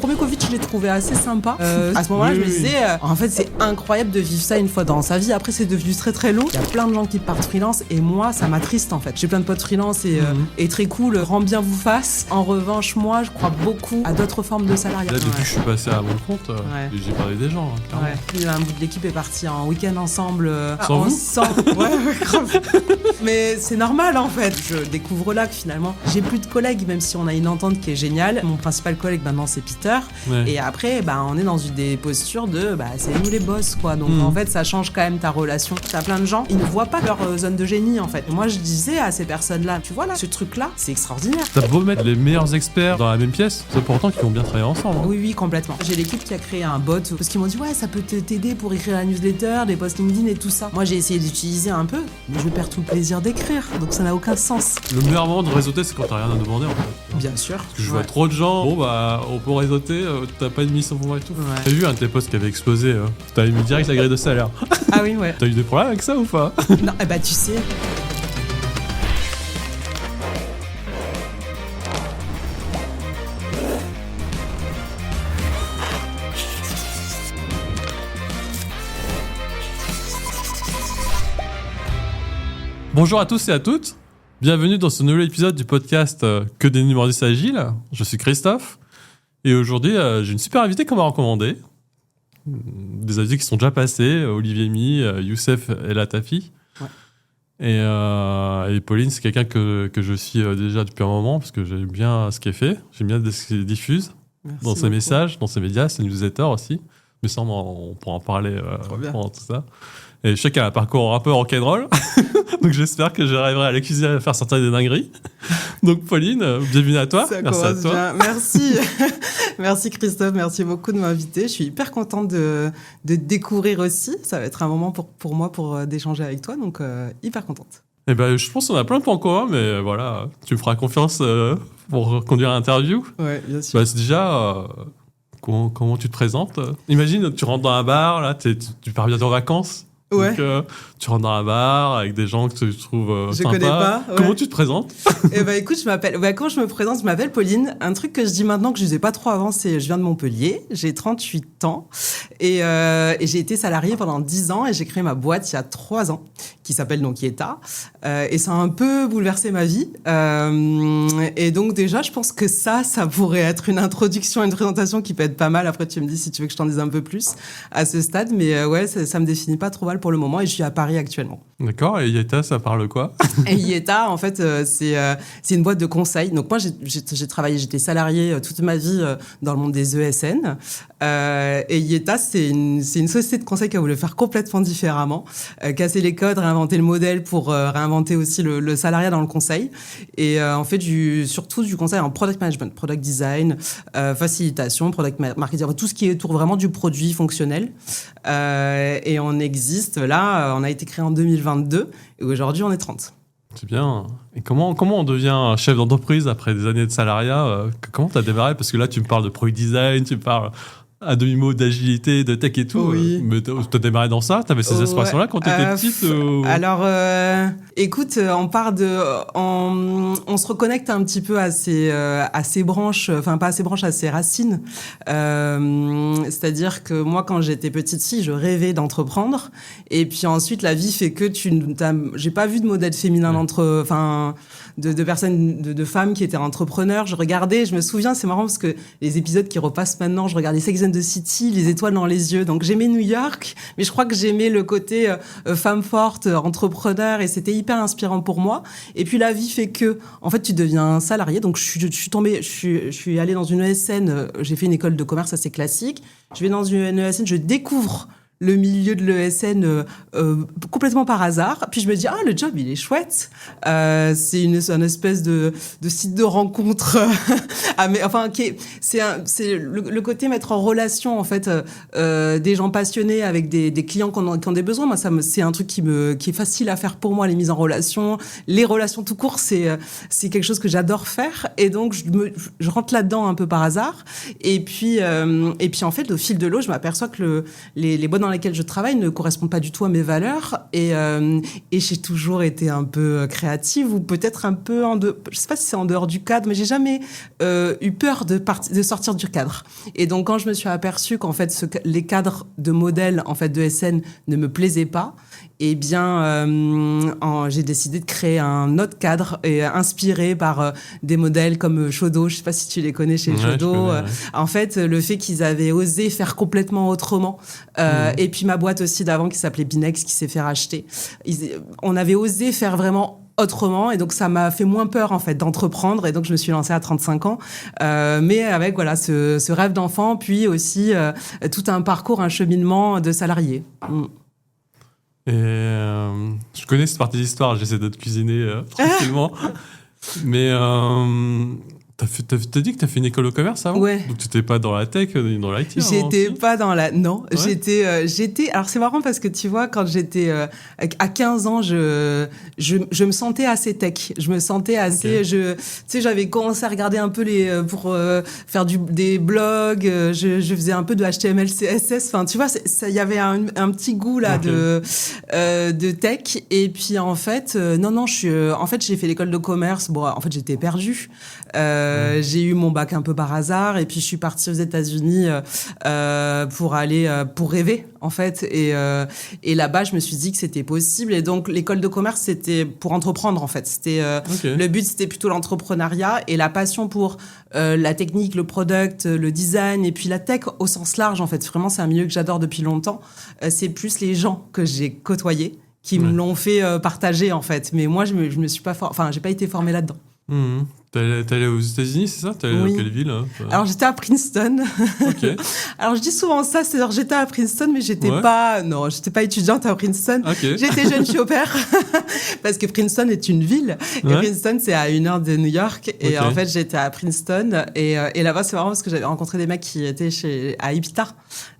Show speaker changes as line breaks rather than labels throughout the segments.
premier Covid, je l'ai trouvé assez sympa. À ce moment-là, je me disais, en fait, c'est incroyable de vivre ça une fois dans sa vie. Après, c'est devenu très très long. Il y a plein de gens qui partent freelance et moi, ça m'attriste en fait. J'ai plein de potes freelance et très cool, rend bien vous fasse. En revanche, moi, je crois beaucoup à d'autres formes de salariat.
Là, depuis que je suis passé à mon compte, j'ai parlé des gens.
Un bout de l'équipe est parti en week-end ensemble.
Sans vous
Ouais, grave. Mais c'est normal en fait. Je découvre là que finalement, j'ai plus de collègues, même si on a une entente qui est géniale. Mon principal collègue maintenant, c'est Peter. Ouais. Et après, on est dans des postures de c'est nous les boss, quoi. Donc en fait, ça change quand même ta relation. T'as plein de gens, ils ne voient pas leur zone de génie en fait. Et moi, je disais à ces personnes-là, tu vois là, ce truc-là, c'est extraordinaire.
T'as beau mettre les meilleurs experts dans la même pièce, c'est pourtant qu'ils vont bien travailler ensemble. Hein.
Oui, complètement. J'ai l'équipe qui a créé un bot parce qu'ils m'ont dit ouais, ça peut t'aider pour écrire la newsletter, les posts LinkedIn et tout ça. Moi, j'ai essayé d'utiliser un peu, mais je perds tout le plaisir d'écrire, donc ça n'a aucun sens.
Le meilleur moment de réseauter, c'est quand t'as rien à demander en fait.
Bien sûr.
Parce que je vois trop de gens, on peut réseauter, t'as pas de mission pour moi et tout. Ouais. T'as vu un de tes posts qui avait explosé, t'as mis direct la grille de salaire.
Ah oui, ouais.
T'as eu des problèmes avec ça ou pas?
Non, tu sais.
Bonjour à tous et à toutes, bienvenue dans ce nouvel épisode du podcast Que des numéros agiles. Je suis Christophe et aujourd'hui j'ai une super invitée qu'on m'a recommandée. Des invités qui sont déjà passés, Olivier Mi, Youssef El Atafi. Ouais. Et Pauline, c'est quelqu'un que je suis déjà depuis un moment parce que j'aime bien ce qu'elle fait, j'aime bien ce qu'elle diffuse. Merci dans ses beaucoup. Messages, dans ses médias, ses newsletters aussi. Mais ça, on pourra en parler pendant tout ça. Et je sais qu'elle a un parcours un peu rock'n'roll, donc j'espère que j'arriverai à l'accuser à faire sortir des dingueries. Donc Pauline, bienvenue à toi.
Ça
merci à toi.
Bien. Merci. Merci Christophe, merci beaucoup de m'inviter. Je suis hyper contente de découvrir aussi. Ça va être un moment pour moi d'échanger avec toi, donc hyper contente.
Eh ben, je pense qu'on a plein de points communs, mais voilà, tu me feras confiance pour conduire l'interview.
Ouais, bien sûr.
C'est déjà... Comment tu te présentes? Imagine, tu rentres dans un bar, là, tu pars bientôt en vacances.
Ouais.
Donc, tu rentres dans un bar avec des gens que tu trouves
je
sympas.
Connais pas. Ouais.
Comment tu te présentes?
Écoute, quand je me présente, je m'appelle Pauline. Un truc que je dis maintenant que je disais pas trop avant, c'est je viens de Montpellier, j'ai 38 ans et j'ai été salariée pendant 10 ans et j'ai créé ma boîte il y a 3 ans qui s'appelle donc Yeta et ça a un peu bouleversé ma vie et donc déjà je pense que ça pourrait être une introduction, une présentation qui peut être pas mal. Après tu me dis si tu veux que je t'en dise un peu plus à ce stade, mais ouais, ça me définit pas trop mal pour le moment et je suis à Paris actuellement.
D'accord, et Yeta, ça parle quoi?
Et Yeta, en fait, c'est une boîte de conseil. Donc moi, j'étais salariée toute ma vie dans le monde des ESN. Et Yeta, c'est une société de conseil qui a voulu faire complètement différemment, casser les codes, réinventer le modèle pour réinventer aussi le salariat dans le conseil. Et en fait, surtout du conseil en product management, product design, facilitation, product marketing, tout ce qui est autour vraiment du produit fonctionnel. Et on existe là, on a été créé en 2022 et aujourd'hui on est 30.
C'est bien. Et comment on devient chef d'entreprise après des années de salariat? Comment tu as démarré? Parce que là tu me parles de product design, tu me parles à demi-mot d'agilité, de tech et tout. Oui. Mais t'as démarré dans ça? T'avais ces aspirations-là quand t'étais petite?
Alors, écoute, on se reconnecte un petit peu à ces branches, enfin pas à ces branches, à ces racines. C'est-à-dire que moi, quand j'étais petite fille, je rêvais d'entreprendre. Et puis ensuite, la vie fait que j'ai pas vu de modèle féminin de personnes, de femmes qui étaient entrepreneurs. Je regardais, je me souviens, c'est marrant parce que les épisodes qui repassent maintenant, je regardais Sex and the City, les étoiles dans les yeux. Donc j'aimais New York, mais je crois que j'aimais le côté femme forte, entrepreneur, et c'était hyper inspirant pour moi. Et puis la vie fait que, en fait, tu deviens salarié. Donc je suis allée dans une ESN, j'ai fait une école de commerce assez classique. Je vais dans une ESN, je découvre le milieu de l'ESN complètement par hasard. Puis je me dis, le job, il est chouette. C'est une espèce de site de rencontre. C'est le côté mettre en relation, en fait, des gens passionnés avec des clients qui ont des besoins. Moi, c'est un truc qui est facile à faire pour moi, les mises en relation. Les relations tout court, c'est quelque chose que j'adore faire. Et donc, je rentre là-dedans un peu par hasard. Et puis en fait, au fil de l'eau, je m'aperçois que les boîtes dans lesquelles je travaille ne correspondent pas du tout à mes valeurs et j'ai toujours été un peu créative ou peut-être un peu je sais pas si c'est en dehors du cadre, mais j'ai jamais eu peur de sortir du cadre. Et donc quand je me suis aperçue qu'en fait les cadres de modèles en fait de SN ne me plaisaient pas, eh bien, j'ai décidé de créer un autre cadre et inspiré par des modèles comme Chaudot. Je sais pas si tu les connais chez Chaudot. En fait, le fait qu'ils avaient osé faire complètement autrement. Et puis ma boîte aussi d'avant qui s'appelait Binex, qui s'est fait racheter. On avait osé faire vraiment autrement, et donc ça m'a fait moins peur en fait d'entreprendre, et donc je me suis lancée à 35 ans, mais avec voilà ce rêve d'enfant, puis aussi tout un parcours, un cheminement de salarié.
Et je connais cette partie de l'histoire, j'essaie de te cuisiner tranquillement. Mais t'as dit que t'as fait une école de commerce avant ?
Ouais.
Donc t'étais pas dans la tech, dans l'IT ?
J'étais pas dans la... Non,
ouais.
j'étais... Alors c'est marrant parce que tu vois, quand j'étais... à 15 ans, je me sentais assez tech. Je me sentais assez...
Okay.
Tu sais, j'avais commencé à regarder un peu pour faire des blogs. Je faisais un peu de HTML, CSS. Enfin, tu vois, il y avait un petit goût là de tech. Et puis en fait, non, en fait, j'ai fait l'école de commerce. Bon, en fait, j'étais perdue. J'ai eu mon bac un peu par hasard, et puis je suis partie aux États-Unis pour rêver en fait, et là-bas je me suis dit que c'était possible, et donc l'école de commerce c'était pour entreprendre en fait. C'était le but, c'était plutôt l'entrepreneuriat et la passion pour la technique, le product, le design, et puis la tech au sens large en fait. Vraiment, c'est un milieu que j'adore depuis longtemps. C'est plus les gens que j'ai côtoyés qui me l'ont fait partager en fait, mais moi je me suis pas j'ai pas été formée là-dedans.
T'es allé aux États-Unis, c'est ça ? T'es allé dans quelle ville hein ?
Alors j'étais à Princeton.
Okay.
Alors je dis souvent ça, c'est-à-dire j'étais à Princeton, mais j'étais pas étudiante à Princeton.
Okay.
J'étais jeune fille au père, parce que Princeton est une ville. Et Princeton, c'est à 1 heure de New York. Et en fait, j'étais à Princeton. Et là-bas, c'est marrant parce que j'avais rencontré des mecs qui étaient à IPTA,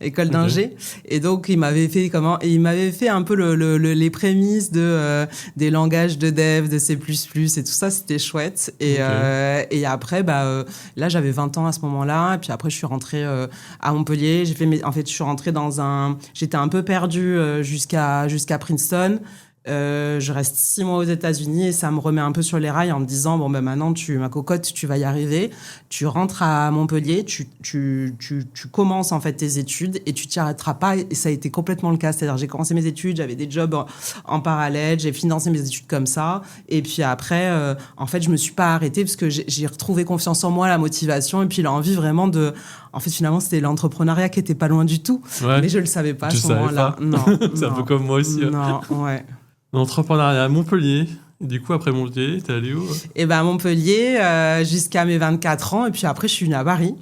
école d'ingé. Et donc, ils m'avaient fait un peu les prémices des langages de dev, de C++, et tout ça. C'était chouette. Et après, là, j'avais 20 ans à ce moment-là. Et puis après, je suis rentrée à Montpellier. Je suis rentrée j'étais un peu perdue jusqu'à Princeton. Je reste 6 mois aux États-Unis et ça me remet un peu sur les rails en me disant maintenant ma cocotte, tu vas y arriver. Tu rentres à Montpellier, tu commences en fait tes études et tu t'y arrêteras pas. Et ça a été complètement le cas. C'est-à-dire, j'ai commencé mes études, j'avais des jobs en parallèle, j'ai financé mes études comme ça. Et puis après, en fait, je me suis pas arrêtée parce que j'ai retrouvé confiance en moi, la motivation et puis l'envie vraiment de... En fait, finalement, c'était l'entrepreneuriat qui était pas loin du tout. Mais je le savais pas à ce moment-là. Non.
C'est un peu comme moi aussi.
Non, ouais.
L'entrepreneuriat à Montpellier. Et du coup, après Montpellier, t'es allé où ?
À Montpellier, jusqu'à mes 24 ans. Et puis après, je suis venue à Paris.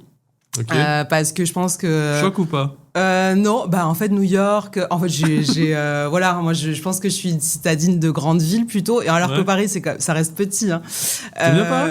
Okay.
Parce que je pense que...
Choc ou pas ?
Non, en fait, New York... En fait, voilà, moi, je pense que je suis une citadine de grande ville, plutôt. Et alors que Paris, ça reste petit. Hein.
T'aimes bien Paris ?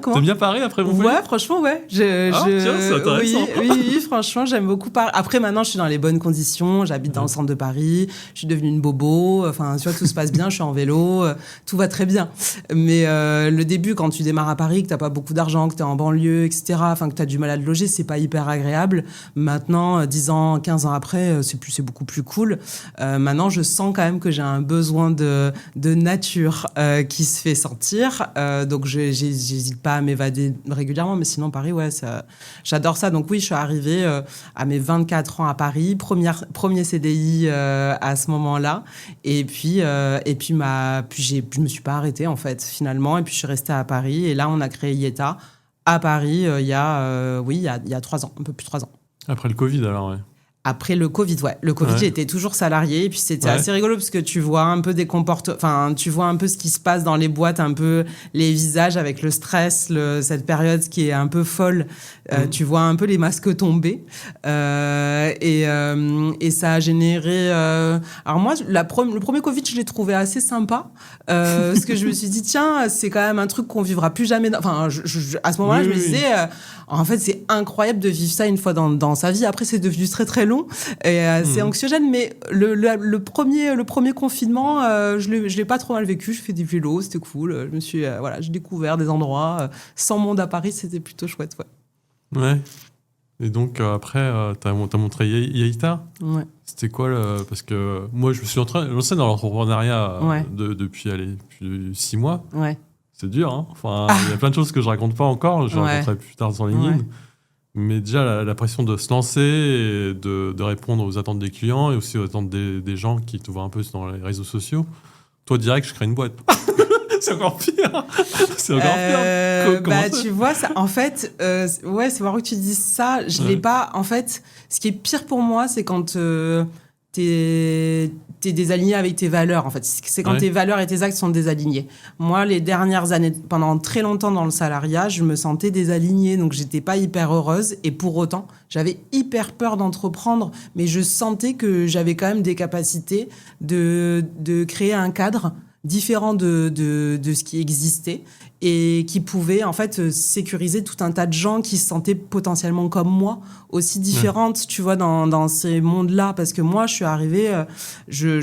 Comment ?
T'aimes bien Paris après Montpellier ?
Ouais, franchement, ouais.
Tiens, c'est intéressant.
Oui, franchement, j'aime beaucoup Paris. Après, maintenant, je suis dans les bonnes conditions. J'habite dans le centre de Paris. Je suis devenue une bobo. Enfin, tu vois, tout se passe bien. Je suis en vélo. Tout va très bien. Mais le début, quand tu démarres à Paris, que t'as pas beaucoup d'argent, que t'es en banlieue, etc., enfin, que t'as du mal à te loger, c'est pas hyper agréable. Maintenant, 10 ans, 15 ans après, c'est beaucoup plus cool. Maintenant, je sens quand même que j'ai un besoin de nature qui se fait sentir. Donc, j'hésite pas à m'évader régulièrement, mais sinon Paris, j'adore ça. Donc oui, je suis arrivée à mes 24 ans à Paris, premier CDI à ce moment-là, et puis je me suis pas arrêtée en fait finalement, et puis je suis restée à Paris, et là on a créé Yeta à Paris il y a 3 ans, un peu plus de 3 ans.
Après le Covid alors, ouais.
Après le Covid, Le Covid, j'étais toujours salariée. Et puis, c'était assez rigolo parce que tu vois un peu tu vois un peu ce qui se passe dans les boîtes, un peu les visages avec le stress, cette période qui est un peu folle. Tu vois un peu les masques tomber. Et ça a généré... Alors moi, le premier Covid, je l'ai trouvé assez sympa. Parce que je me suis dit, tiens, c'est quand même un truc qu'on vivra plus jamais. Enfin, à ce moment-là, je me disais... en fait, c'est incroyable de vivre ça une fois dans sa vie. Après, c'est devenu très, très long et c'est anxiogène. Mais le premier confinement, je l'ai pas trop mal vécu. Je fais du vélo, c'était cool. J'ai découvert des endroits. Sans monde à Paris, c'était plutôt chouette,
Ouais. Et donc, après, t'as montré Yaïta.
Ouais.
C'était quoi parce que moi, je me suis lancé dans l'entrepreneuriat
Ouais.
depuis 6 mois.
Ouais.
C'est dur, hein. Enfin, il y a plein de choses que je raconte pas encore. Je raconterai plus tard sur LinkedIn.
Ouais.
Mais déjà, la pression de se lancer et de répondre aux attentes des clients et aussi aux attentes des gens qui te voient un peu dans les réseaux sociaux. Toi, direct, je crée une boîte. C'est encore pire. C'est encore pire. Comment ça
tu vois, ça, en fait, ouais, c'est marrant que tu dises ça. Je l'ai pas. En fait, ce qui est pire pour moi, c'est quand t'es désaligné avec tes valeurs. En fait, c'est quand tes valeurs et tes actes sont désalignés. Moi, les dernières années, pendant très longtemps dans le salariat, je me sentais désalignée, donc j'étais pas hyper heureuse. Et pour autant, j'avais hyper peur d'entreprendre, mais je sentais que j'avais quand même des capacités de créer un cadre différent de ce qui existait et qui pouvait en fait sécuriser tout un tas de gens qui se sentaient potentiellement comme moi, aussi différentes, tu vois, dans ces mondes-là. Parce que moi, je suis arrivée, je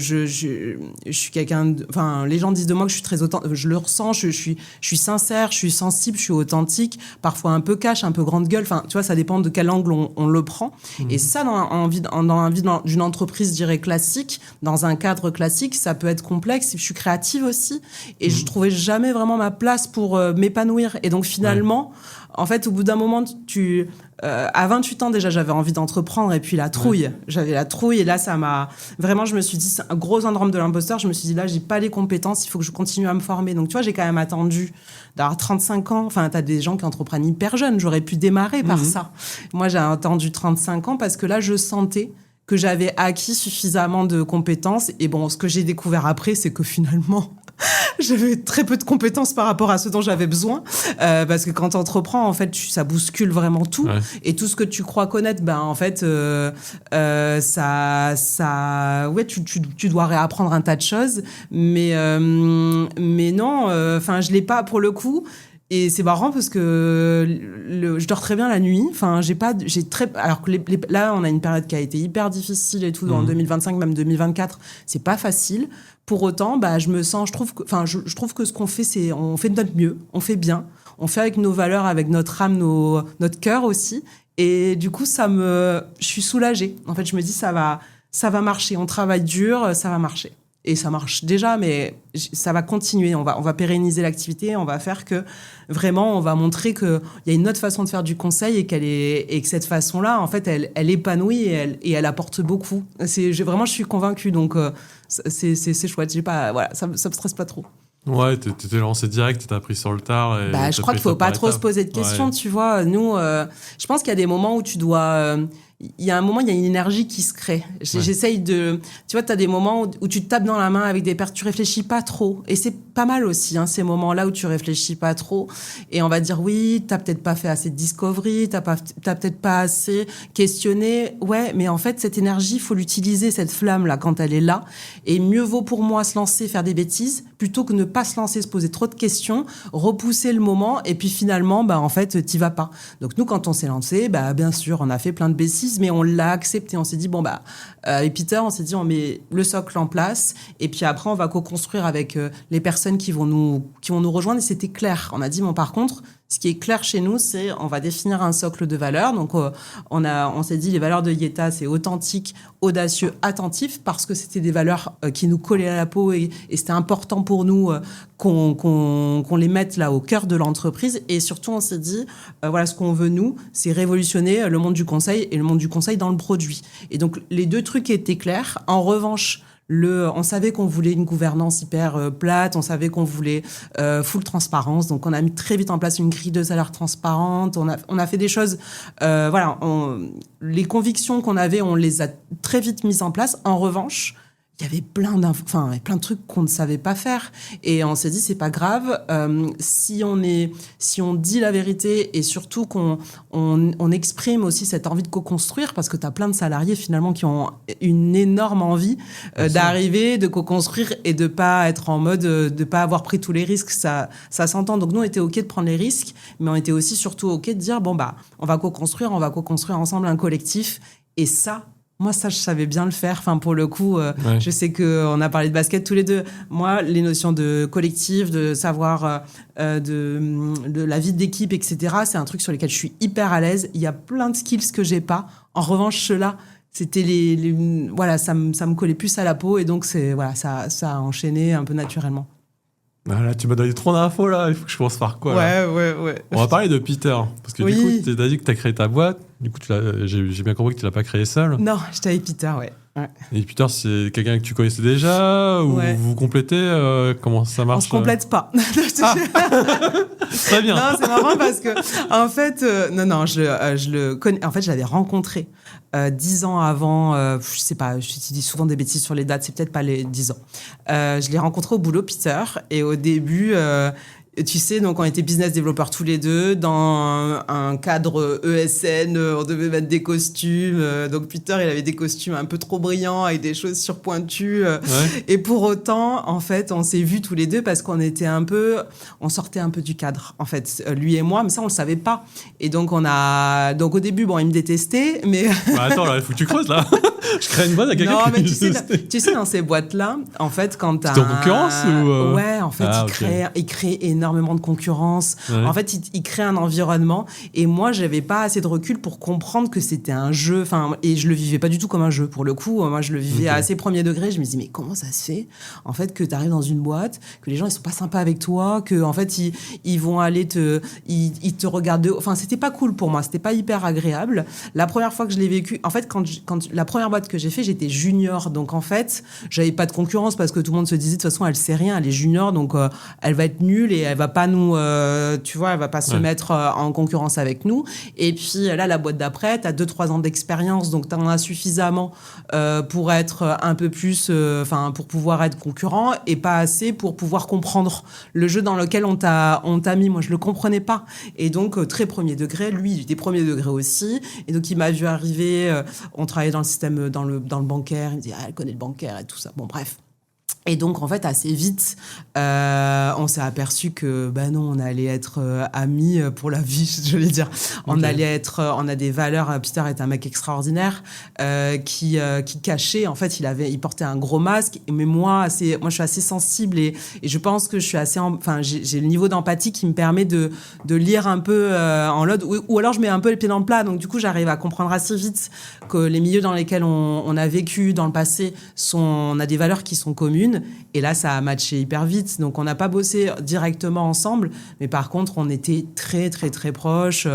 suis quelqu'un... Enfin, les gens disent de moi que je suis très authentique. Je le ressens, je suis sincère, je suis sensible, je suis authentique, parfois un peu cash, un peu grande gueule. Enfin, tu vois, ça dépend de quel angle on le prend. Et ça, dans la vie d'une entreprise, je dirais, classique, dans un cadre classique, ça peut être complexe. Je suis créative aussi. Et je trouvais jamais vraiment ma place pour m'épanouir. Et donc, finalement, en fait, au bout d'un moment, à 28 ans, déjà, j'avais envie d'entreprendre. Et puis, la trouille. J'avais la trouille. Et là, ça m'a... Vraiment, je me suis dit, c'est un gros syndrome de l'imposteur. Je me suis dit, là, j'ai pas les compétences. Il faut que je continue à me former. Donc, tu vois, j'ai quand même attendu d'avoir 35 ans. Enfin, t'as des gens qui entreprennent hyper jeunes. J'aurais pu démarrer par ça. Moi, j'ai attendu 35 ans parce que là, je sentais que j'avais acquis suffisamment de compétences. Et bon, ce que j'ai découvert après, c'est que finalement... j'avais très peu de compétences par rapport à ce dont j'avais besoin, parce que quand tu entreprends, en fait, ça bouscule vraiment tout. Et tout ce que tu crois connaître, ben en fait, tu dois réapprendre un tas de choses. Mais non, enfin, je l'ai pas pour le coup. Et c'est marrant parce que je dors très bien la nuit. Enfin, alors que là, on a une période qui a été hyper difficile et tout, dans 2025, même 2024, c'est pas facile. Pour autant, je trouve que ce qu'on fait, c'est, on fait de notre mieux, on fait bien, on fait avec nos valeurs, avec notre âme, notre cœur aussi. Et du coup, je suis soulagée. En fait, je me dis, ça va marcher. On travaille dur, ça va marcher. Et ça marche déjà, mais ça va continuer. On va pérenniser l'activité. On va faire que vraiment, on va montrer qu'il y a une autre façon de faire du conseil et que cette façon-là, en fait, elle épanouit et elle apporte beaucoup. Vraiment, je suis convaincue. Donc, c'est chouette. Ça me stresse pas trop.
Ouais, t'es lancé direct, t'as pris sur le tard.
Je crois qu'il faut pas trop se poser de questions, tu vois. Nous, je pense qu'il y a des moments où tu dois... il y a un moment, il y a une énergie qui se crée. J'essaye de... Tu vois, tu as des moments où tu te tapes dans la main avec des pertes, tu réfléchis pas trop. Et c'est pas mal aussi, ces moments-là où tu réfléchis pas trop. Et on va dire, oui, t'as peut-être pas fait assez de discovery, t'as peut-être pas assez questionné. Ouais, mais en fait, cette énergie, il faut l'utiliser, cette flamme-là, quand elle est là. Et mieux vaut pour moi se lancer, faire des bêtises, plutôt que ne pas se lancer, se poser trop de questions, repousser le moment, et puis finalement, en fait, t'y vas pas. Donc nous, quand on s'est lancé, bien sûr, on a fait plein de bêtises, mais on l'a accepté. On s'est dit, et Peter, on s'est dit, on met le socle en place, et puis après, on va co-construire avec les personnes qui vont nous rejoindre, et c'était clair. On a dit, par contre, ce qui est clair chez nous, c'est on va définir un socle de valeurs. Donc, on s'est dit, les valeurs de Yeta, c'est authentique, audacieux, attentif, parce que c'était des valeurs qui nous collaient à la peau et c'était important pour nous qu'on les mette là au cœur de l'entreprise. Et surtout, on s'est dit, voilà, ce qu'on veut, nous, c'est révolutionner le monde du conseil et le monde du conseil dans le produit. Et donc, les deux trucs étaient clairs. En revanche, on savait qu'on voulait une gouvernance hyper plate, on savait qu'on voulait full transparence, donc on a mis très vite en place une grille de salaire transparente, on a fait des choses, les convictions qu'on avait, on les a très vite mises en place. En revanche, il y avait plein de trucs qu'on ne savait pas faire. Et on s'est dit, c'est pas grave, si on dit la vérité et surtout qu'on exprime aussi cette envie de co-construire, parce que tu as plein de salariés finalement qui ont une énorme envie d'arriver, de co-construire et de pas être en mode, de pas avoir pris tous les risques. Ça s'entend. Donc nous, on était OK de prendre les risques, mais on était aussi surtout OK de dire, on va co-construire ensemble un collectif. Et ça, Moi, ça, je savais bien le faire. Enfin, pour le coup,
Ouais.
je sais qu'on a parlé de basket tous les deux. Moi, les notions de collectif, de savoir de la vie d'équipe, etc., c'est un truc sur lequel je suis hyper à l'aise. Il y a plein de skills que j'ai pas. En revanche, ceux-là, c'était voilà, ça me collait plus à la peau. Et donc, voilà, ça a enchaîné un peu naturellement.
Ah, là, tu m'as donné trop d'infos, là. Il faut que je commence par quoi, là
Ouais.
On va parler de Peter. Parce que
Oui.
du coup, t'as dit que t'as créé ta boîte. Du coup, j'ai bien compris que tu l'as pas créée seule.
Non, j'étais avec Peter, ouais.
Et Peter, c'est quelqu'un que tu connaissais déjà ou
Ouais.
vous vous complétez comment ça marche?
On se complète pas.
Très bien.
Non, c'est marrant parce que, en fait, non, je le connais. En fait, je l'avais rencontré 10 ans avant. Je sais pas, j'utilise souvent des bêtises sur les dates, c'est peut-être pas les 10 ans. Je l'ai rencontré au boulot, Peter, et au début. Tu sais, donc on était business développeurs tous les deux dans un cadre ESN, on devait mettre des costumes. Donc Peter, il avait des costumes un peu trop brillants avec des chaussures pointues.
Ouais.
Et pour autant, en fait, on s'est vus tous les deux parce qu'on sortait un peu du cadre, en fait, lui et moi, mais ça, on le savait pas. Et donc donc au début, bon, il me détestait, mais
Bah, attends, là, il faut que tu creuses, là. Je crée une boîte à quelqu'un
non,
qui
mais
me
tu sais, dans ces boîtes-là, en fait, quand t'as...
C'était en concurrence ou
Ouais, en fait, il crée énormément de concurrence.
Ouais.
En fait, il crée un environnement. Et moi, j'avais pas assez de recul pour comprendre que c'était un jeu. Enfin, et je le vivais pas du tout comme un jeu. Pour le coup, moi, je le vivais à assez premier degré. Je me disais, mais comment ça se fait, en fait, que t'arrives dans une boîte, que les gens, ils sont pas sympas avec toi, que, en fait, ils vont aller ils te regardent. Enfin, c'était pas cool pour moi. C'était pas hyper agréable. La première fois que je l'ai vécu, en fait, quand la première boîte que j'ai fait, j'étais junior. Donc, en fait, j'avais pas de concurrence parce que tout le monde se disait, de toute façon, elle sait rien, elle est junior, donc elle va être nulle et elle va pas nous, tu vois, elle va pas se mettre en concurrence avec nous. Et puis là, la boîte d'après, t'as 2-3 ans d'expérience, donc t'en as suffisamment pour être un peu plus, pour pouvoir être concurrent et pas assez pour pouvoir comprendre le jeu dans lequel on t'a mis. Moi, je le comprenais pas. Et donc, très premier degré, lui, il était premier degré aussi. Et donc, il m'a vu arriver, on travaillait dans le système, dans le bancaire. Il me dit, elle connaît le bancaire et tout ça. Bon, bref. Et donc, en fait, assez vite, on s'est aperçu que, non, on allait être amis pour la vie, je vais dire. On allait être, on a des valeurs. Peter est un mec extraordinaire qui cachait. En fait, il portait un gros masque. Mais moi, je suis assez sensible et je pense que je suis assez, j'ai le niveau d'empathie qui me permet de lire un peu en l'autre. Ou alors, je mets un peu les pieds dans le plat. Donc, du coup, j'arrive à comprendre assez vite que les milieux dans lesquels on a vécu dans le passé on a des valeurs qui sont communes. Et là, ça a matché hyper vite. Donc, on n'a pas bossé directement ensemble. Mais par contre, on était très, très, très proches.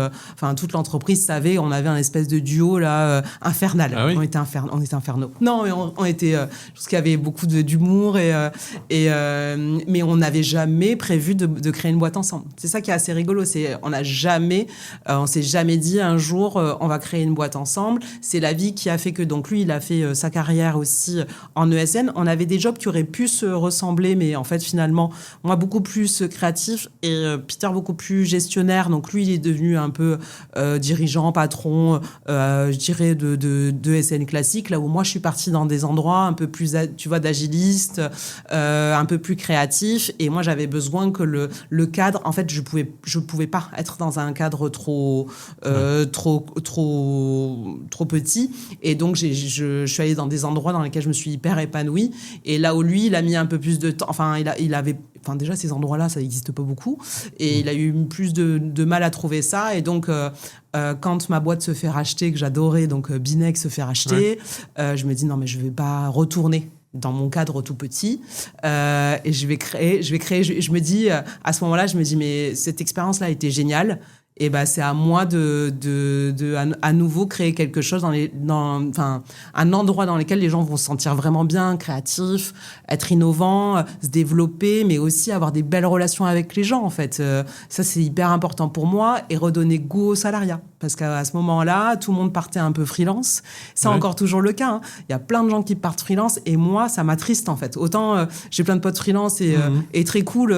Toute l'entreprise savait, on avait un espèce de duo là, infernal.
Ah oui.
On était infernaux. Non, mais on était... je pense qu'il y avait beaucoup d'humour. Mais on n'avait jamais prévu de créer une boîte ensemble. C'est ça qui est assez rigolo. On s'est jamais dit un jour, on va créer une boîte ensemble. C'est la vie qui a fait que... Donc, lui, il a fait sa carrière aussi en ESN. On avait des jobs qui auraient pu se ressembler, mais en fait, finalement, moi, beaucoup plus créatif et Peter, beaucoup plus gestionnaire. Donc, lui, il est devenu un peu dirigeant, patron, je dirais, de SN classique, là où moi, je suis partie dans des endroits un peu plus, tu vois, d'agiliste, un peu plus créatif. Et moi, j'avais besoin que le cadre, en fait, je pouvais pas être dans un cadre trop petit. Et donc, je suis allée dans des endroits dans lesquels je me suis hyper épanouie. Et là où lui, il a mis un peu plus de temps. Déjà, ces endroits-là, ça n'existe pas beaucoup. Et il a eu plus de mal à trouver ça. Et donc, quand ma boîte se fait racheter, que j'adorais, donc Binex se fait racheter, je me dis, non, mais je ne vais pas retourner dans mon cadre tout petit. Et je vais créer. Je me dis, à ce moment-là, mais cette expérience-là était géniale. Et c'est à moi à nouveau créer quelque chose un endroit dans lequel les gens vont se sentir vraiment bien, créatifs, être innovants, se développer, mais aussi avoir des belles relations avec les gens, en fait. Ça, c'est hyper important pour moi, et redonner goût au salariat. Parce qu'à ce moment-là, tout le monde partait un peu freelance. C'est encore toujours le cas. Il y a plein de gens qui partent freelance, et moi, ça m'attriste, en fait. Autant, j'ai plein de potes freelance et très cool,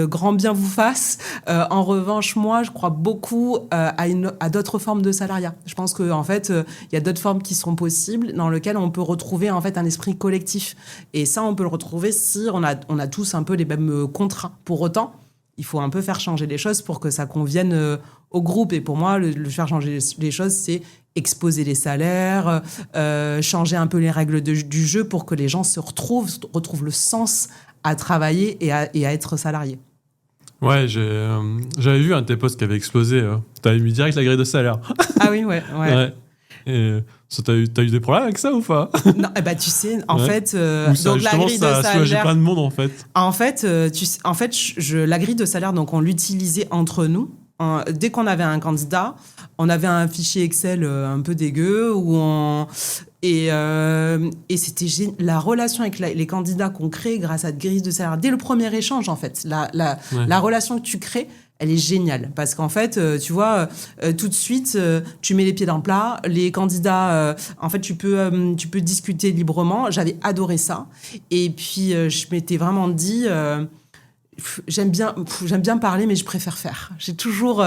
grand bien vous fasse. En revanche, moi, je crois beaucoup à d'autres formes de salariat. Je pense qu'en fait, il y a d'autres formes qui sont possibles dans lesquelles on peut retrouver en fait un esprit collectif. Et ça, on peut le retrouver si on a tous un peu les mêmes contrats. Pour autant, il faut un peu faire changer les choses pour que ça convienne au groupe. Et pour moi, le faire changer les choses, c'est exposer les salaires, changer un peu les règles du jeu pour que les gens retrouvent le sens à travailler et à être salarié.
Ouais, j'avais vu un de tes posts qui avait explosé. T'avais mis direct la grille de salaire.
Ah oui, ouais.
Et t'as eu des problèmes avec ça ou pas?
Non, tu sais, en fait,
donc la grille de salaire, ça a soulagé plein de monde en fait.
En fait, la grille de salaire, donc on l'utilisait entre nous. Dès qu'on avait un candidat, on avait un fichier Excel un peu dégueu et c'était la relation avec les candidats qu'on crée grâce à cette grille de salaire. Dès le premier échange, en fait, la relation que tu crées, elle est géniale parce qu'en fait, tu vois, tout de suite, tu mets les pieds dans le plat. Les candidats, en fait, tu peux discuter librement. J'avais adoré ça. Et puis, je m'étais vraiment dit... J'aime bien parler, mais je préfère faire. J'ai toujours,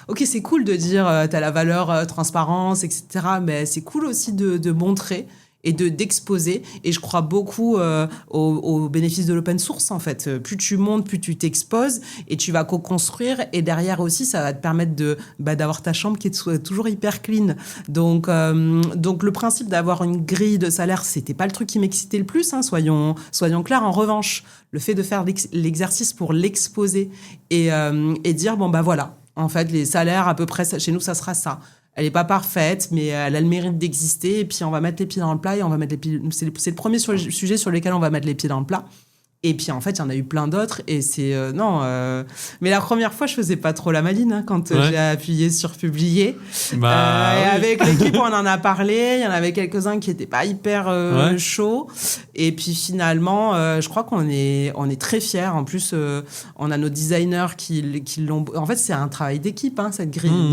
ok, c'est cool de dire t'as la valeur transparence, etc. Mais c'est cool aussi de montrer et d'exposer. Et je crois beaucoup au bénéfice de l'open source, en fait. Plus tu montes, plus tu t'exposes et tu vas co-construire. Et derrière aussi, ça va te permettre d'avoir ta chambre qui est toujours hyper clean. Donc le principe d'avoir une grille de salaire, c'était pas le truc qui m'excitait le plus, hein, soyons clairs. En revanche, le fait de faire l'exercice pour l'exposer et dire, voilà, en fait, les salaires, à peu près, chez nous, ça sera ça. Elle n'est pas parfaite, mais elle a le mérite d'exister. Et puis, on va mettre les pieds dans le plat et on va mettre les pieds... C'est le premier sujet sur lequel on va mettre les pieds dans le plat. Et puis, en fait, il y en a eu plein d'autres. Et c'est... Mais la première fois, je faisais pas trop la maline hein, quand j'ai appuyé sur publier. Et avec l'équipe, on en a parlé. Il y en avait quelques-uns qui n'étaient pas hyper chauds. Et puis, finalement, je crois qu'on est très fiers. En plus, on a nos designers qui l'ont... En fait, c'est un travail d'équipe, hein, cette grille.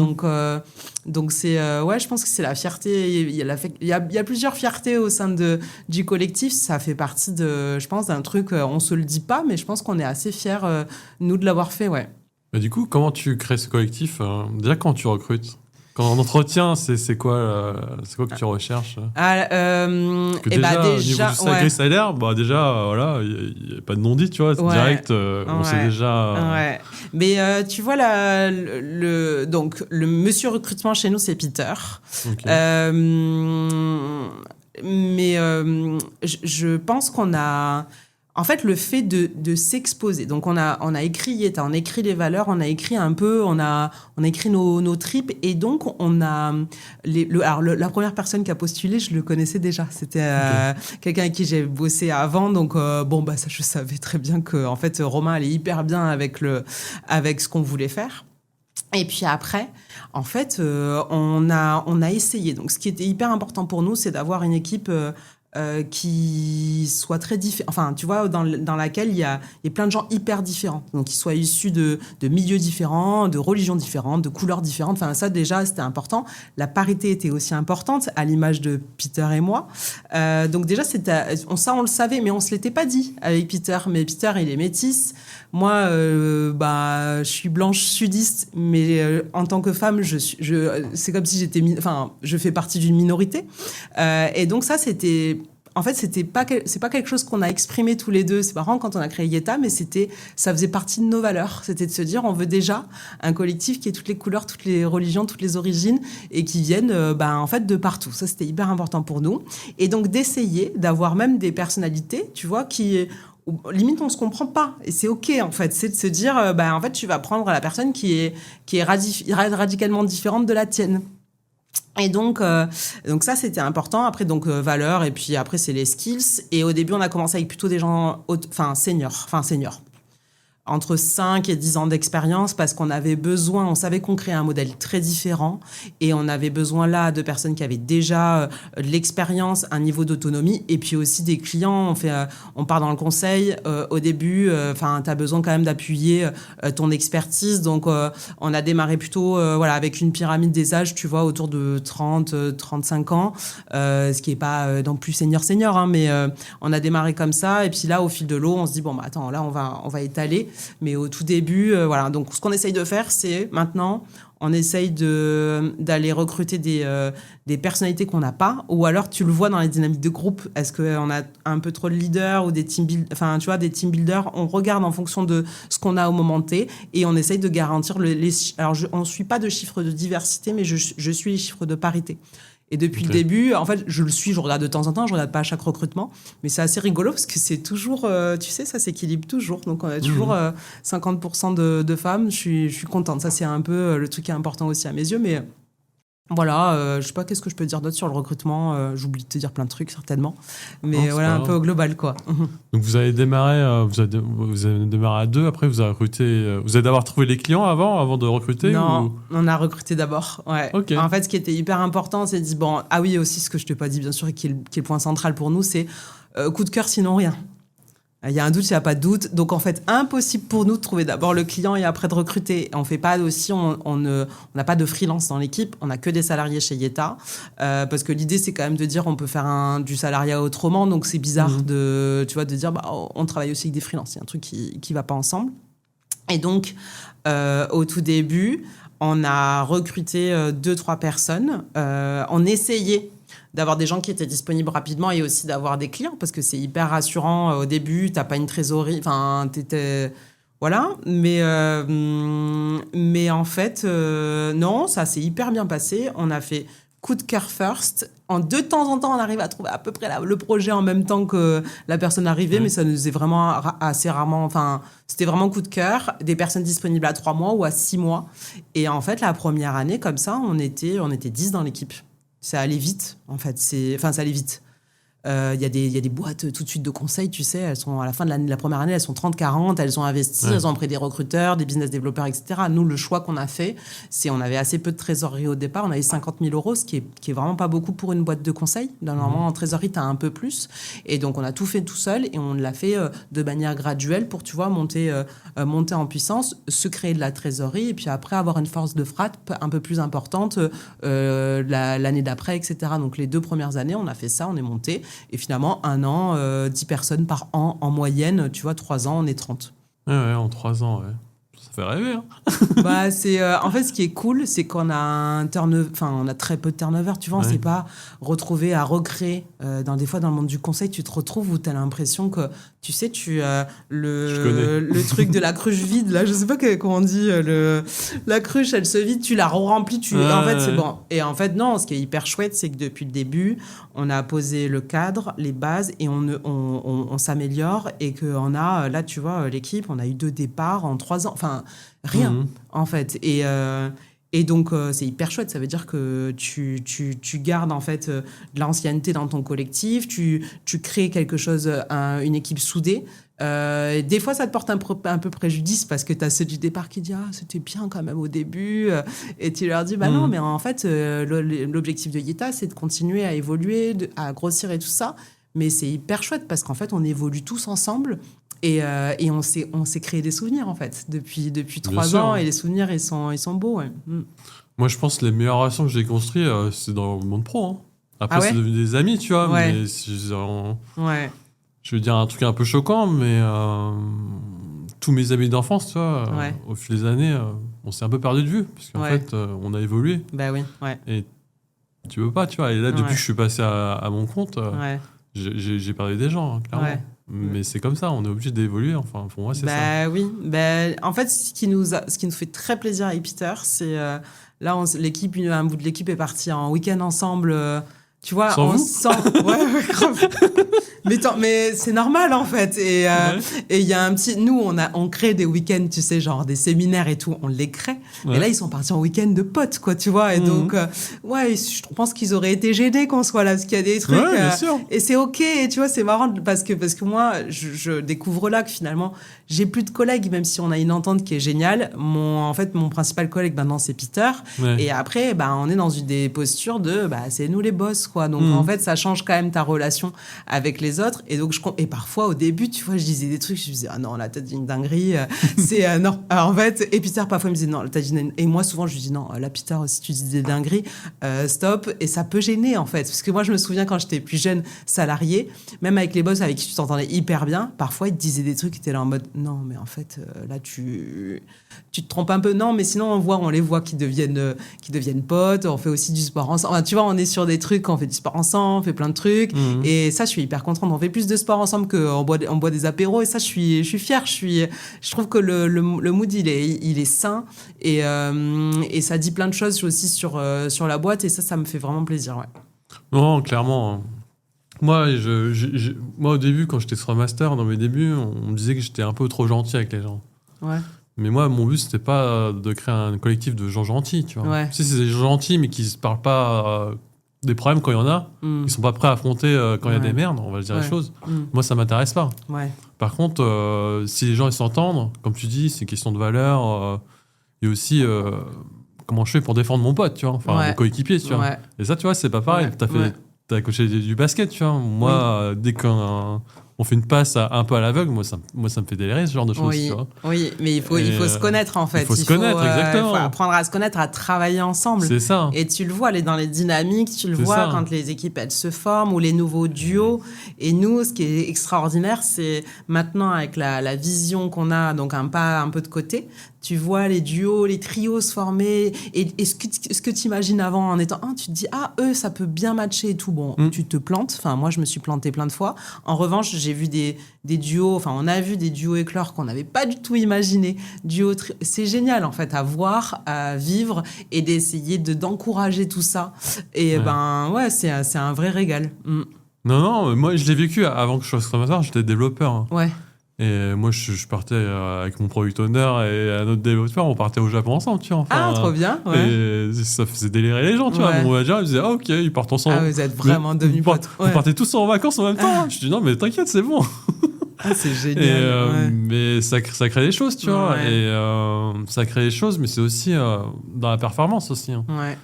Donc c'est... je pense que c'est la fierté. Il y a plusieurs fiertés au sein du collectif. Ça fait partie, je pense, d'un truc... on se le dit pas, mais je pense qu'on est assez fiers, nous, de l'avoir fait, ouais.
Mais du coup, comment tu crées ce collectif déjà, quand tu recrutes? Quand on entretient, c'est quoi que tu recherches?
Déjà,
au niveau du salaire, voilà, il n'y a pas de non-dit, tu vois, c'est direct, on sait déjà...
Ouais. Mais tu vois, donc, le monsieur recrutement chez nous, c'est Peter. Okay. Mais je pense qu'on a... En fait, le fait de s'exposer, donc on a écrit on a écrit les valeurs, on a écrit un peu, on a écrit nos tripes, et donc on a la première personne qui a postulé, je le connaissais déjà, c'était quelqu'un avec qui j'ai bossé avant, donc ça je savais très bien que en fait Romain allait hyper bien avec ce qu'on voulait faire. Et puis après, en fait, on a essayé. Donc ce qui était hyper important pour nous, c'est d'avoir une équipe qui soit très différente, enfin tu vois, dans laquelle il y a plein de gens hyper différents, donc qui soient issus de milieux différents, de religions différentes, de couleurs différentes. Enfin ça déjà c'était important. La parité était aussi importante, à l'image de Peter et moi. Donc déjà on le savait, mais on se l'était pas dit avec Peter. Mais Peter il est métis. Moi je suis blanche sudiste, mais en tant que femme c'est comme si je fais partie d'une minorité. Et donc ça c'était... En fait, c'est pas quelque chose qu'on a exprimé tous les deux. C'est marrant quand on a créé Yeta, mais ça faisait partie de nos valeurs. C'était de se dire, on veut déjà un collectif qui ait toutes les couleurs, toutes les religions, toutes les origines et qui viennent, en fait, de partout. Ça, c'était hyper important pour nous. Et donc, d'essayer d'avoir même des personnalités, tu vois, limite, on se comprend pas. Et c'est OK, en fait. C'est de se dire, en fait, tu vas prendre la personne qui est radicalement différente de la tienne. Et donc ça, c'était important. Après, valeurs, et puis après, c'est les skills. Et au début, on a commencé avec plutôt des gens seniors. Entre 5 et 10 ans d'expérience, parce qu'on avait besoin, on savait qu'on créait un modèle très différent, et on avait besoin là de personnes qui avaient déjà de l'expérience, un niveau d'autonomie, et puis aussi des clients. On part dans le conseil. Au début, t'as besoin quand même d'appuyer ton expertise. Donc, on a démarré plutôt avec une pyramide des âges, tu vois, autour de 30, 35 ans, ce qui est pas non plus senior, hein, mais on a démarré comme ça. Et puis là, au fil de l'eau, on se dit, attends, là, on va étaler. Mais au tout début, voilà. Donc, ce qu'on essaye de faire, c'est maintenant, on essaye d'aller recruter des personnalités qu'on n'a pas, ou alors tu le vois dans les dynamiques de groupe. Est-ce qu'on a un peu trop de leaders ou des team builders? On regarde en fonction de ce qu'on a au moment T et on essaye de garantir alors, on ne suit pas de chiffres de diversité, mais je suis les chiffres de parité. Et depuis le début, en fait, je regarde de temps en temps, je regarde pas à chaque recrutement, mais c'est assez rigolo parce que c'est toujours, tu sais, ça s'équilibre toujours. Donc, on a toujours 50% de femmes. Je suis contente. Ça, c'est un peu le truc qui est important aussi à mes yeux, mais voilà, je sais pas qu'est-ce que je peux dire d'autre sur le recrutement. J'oublie de te dire plein de trucs certainement, mais voilà, un peu au global quoi.
Donc vous avez démarré, vous avez démarré à 2. Après vous avez recruté. Vous avez d'abord trouvé les clients avant de recruter?
Non, on a recruté d'abord. Ouais.
Okay.
En fait, ce qui était hyper important, c'est de dire ah oui aussi ce que je t'ai pas dit bien sûr et qui est le point central pour nous, c'est coup de cœur sinon rien. Il y a un doute, il n'y a pas de doute. Donc, en fait, impossible pour nous de trouver d'abord le client et après de recruter. On fait pas aussi, on n'a pas de freelance dans l'équipe. On n'a que des salariés chez Yeta. Parce que l'idée, c'est quand même de dire, on peut faire du salariat autrement. Donc, c'est bizarre de dire, on travaille aussi avec des freelances. C'est un truc qui va pas ensemble. Et donc, au tout début, on a recruté 2-3 personnes. On essayait d'avoir des gens qui étaient disponibles rapidement et aussi d'avoir des clients parce que c'est hyper rassurant au début, t'as pas une trésorerie, enfin voilà, mais en fait non, ça s'est hyper bien passé. On a fait coup de cœur first. De temps en temps, on arrive à trouver à peu près le projet en même temps que la personne arrivait, mais ça nous est vraiment assez rarement. Enfin, c'était vraiment coup de cœur. Des personnes disponibles à 3 mois ou à 6 mois. Et en fait, la première année, comme ça, on était 10 dans l'équipe. Ça allait vite, en fait. Ça allait vite. Il y a des boîtes tout de suite de conseils, tu sais, elles sont à la fin de la première année, elles sont 30-40, elles ont investi, elles ont pris des recruteurs, des business développeurs, etc. Nous, le choix qu'on a fait, c'est on avait assez peu de trésorerie au départ, on avait 50 000 euros, ce qui est vraiment pas beaucoup pour une boîte de conseils. Normalement, en trésorerie, tu as un peu plus. Et donc, on a tout fait tout seul et on l'a fait de manière graduelle pour, tu vois, monter en puissance, se créer de la trésorerie et puis après avoir une force de frappe un peu plus importante l'année d'après, etc. Donc, les 2 premières années, on a fait ça, on est monté. Et finalement, 1 an, 10 personnes par an en moyenne. Tu vois, 3 ans, on est 30.
Ouais, en 3 ans, ouais. Ça fait rêver, hein.
En fait, ce qui est cool, c'est qu'on a on a très peu de turnover, tu vois. On ne s'est pas retrouvé à recréer. Des fois, dans le monde du conseil, tu te retrouves où tu as l'impression que, tu sais, le truc de la cruche vide, là, je sais pas comment on dit, la cruche, elle se vide, tu la remplis, en fait, c'est bon. Et en fait, non, ce qui est hyper chouette, c'est que depuis le début, on a posé le cadre, les bases, et on s'améliore, et qu'on a, là, tu vois, l'équipe, on a eu 2 départs en 3 ans, enfin, rien, en fait. Et donc, c'est hyper chouette. Ça veut dire que tu gardes, en fait, de l'ancienneté dans ton collectif. Tu crées quelque chose, une équipe soudée. Des fois, ça te porte un peu préjudice parce que tu as ceux du départ qui disent « Ah, c'était bien quand même au début. » Et tu leur dis « Bah non, mais en fait, l'objectif de Yeta, c'est de continuer à évoluer, à grossir et tout ça. » Mais c'est hyper chouette parce qu'en fait, on évolue tous ensemble. Et on s'est créé des souvenirs, en fait, depuis 3 ans. Et les souvenirs, ils sont beaux, ouais.
Moi, je pense que les meilleures relations que j'ai construites, c'est dans le monde pro. Hein. Après, c'est devenu des amis, tu vois.
Ouais.
Mais je veux dire un truc un peu choquant, mais tous mes amis d'enfance, tu vois, au fil des années, on s'est un peu perdu de vue. Parce qu'en fait, on a évolué.
Bah oui, ouais.
Et tu veux pas, tu vois. Et là, depuis que je suis passé à mon compte, j'ai perdu des gens, hein, clairement. Ouais. Mais c'est comme ça, on est obligé d'évoluer. Enfin, pour moi, c'est ça.
Bah oui. En fait, ce qui nous fait très plaisir à Hipster, c'est là, un bout de l'équipe est parti en week-end ensemble. Tu vois, ouais, grave. Mais c'est normal, en fait. Et il y a nous, on crée des week-ends, tu sais, genre des séminaires et tout, on les crée. Ouais. Et là, ils sont partis en week-end de potes, quoi, tu vois. Et donc, je pense qu'ils auraient été gênés qu'on soit là, parce qu'il y a des trucs.
Ouais, bien sûr.
Et c'est OK, et tu vois, c'est marrant, parce que moi, je découvre là que finalement, j'ai plus de collègues, même si on a une entente qui est géniale. Mon principal collègue, maintenant, c'est Peter. Ouais. Et après, on est dans des postures de, c'est nous les boss, quoi. Donc, en fait, ça change quand même ta relation avec les autres. Et donc, et parfois, au début, tu vois, je disais des trucs, je disais, ah non, là, t'as dit une dinguerie. Non. Alors, en fait, et Peter, parfois, il me disait, non, t'as dit une... Et moi, souvent, je lui dis, non, là, Peter, si tu dis des dingueries, stop. Et ça peut gêner, en fait. Parce que moi, je me souviens quand j'étais plus jeune salariée, même avec les boss avec qui tu t'entendais hyper bien, parfois, ils te disaient des trucs qui étaient là en mode, non, mais en fait, là, tu te trompes un peu. Non, mais sinon, on les voit qui deviennent potes. On fait aussi du sport ensemble. Enfin, tu vois, on est sur des trucs, on fait du sport ensemble, on fait plein de trucs. Et ça, je suis hyper contente. On fait plus de sport ensemble qu'on boit des apéros. Et ça, je suis fière. Je trouve que le mood, il est sain. Et ça dit plein de choses aussi sur la boîte. Et ça me fait vraiment plaisir. Ouais.
Non, clairement. Moi, moi, au début, quand j'étais Scrum Master, dans mes débuts, on me disait que j'étais un peu trop gentil avec les gens.
Ouais.
Mais moi, mon but, c'était pas de créer un collectif de gens gentils, tu vois.
Ouais.
Si c'est des gens gentils, mais qui se parlent pas des problèmes quand il y en a, ils sont pas prêts à affronter quand il y a des merdes, on va dire les choses. Moi, ça m'intéresse pas.
Ouais.
Par contre, si les gens ils s'entendent, comme tu dis, c'est une question de valeur. Et aussi, comment je fais pour défendre mon pote, tu vois, enfin mon coéquipier, tu vois. Ouais. Et ça, tu vois, c'est pas pareil. T'as coaché du basket, tu vois. Moi, dès qu'on fait une passe un peu à l'aveugle, moi, ça me fait délirer, ce genre de choses, tu vois.
Oui, mais il faut se connaître, en fait.
Il faut se connaître, exactement.
Il faut apprendre à se connaître, à travailler ensemble.
C'est ça.
Et tu le vois, dans les dynamiques, tu le vois quand les équipes, elles se forment, ou les nouveaux duos. Et nous, ce qui est extraordinaire, c'est maintenant, avec la vision qu'on a, donc un pas un peu de côté, tu vois les duos, les trios se former. Et ce que tu imagines avant en étant tu te dis, eux, ça peut bien matcher et tout. Bon, tu te plantes. Enfin, moi, je me suis plantée plein de fois. En revanche, j'ai vu des duos, enfin, on a vu des duos éclore qu'on n'avait pas du tout imaginé. C'est génial, en fait, à voir, à vivre et d'essayer d'encourager tout ça. Et c'est un vrai régal.
Non, moi, je l'ai vécu avant que je sois Scrum Master, j'étais développeur. Hein.
Ouais.
Et moi, je partais avec mon product owner et un autre développeur, on partait au Japon ensemble, tu vois. Enfin,
trop bien, ouais.
Et ça faisait délirer les gens, tu vois. Mon manager, il disait, ok, ils partent ensemble.
Vous êtes vraiment devenus potes.
Vous partez tous en vacances en même temps. Je dis, non, mais t'inquiète, c'est bon.
C'est génial.
Mais ça crée des choses, tu vois. Et ça crée des choses, mais c'est aussi dans la performance aussi. Hein.
Ouais.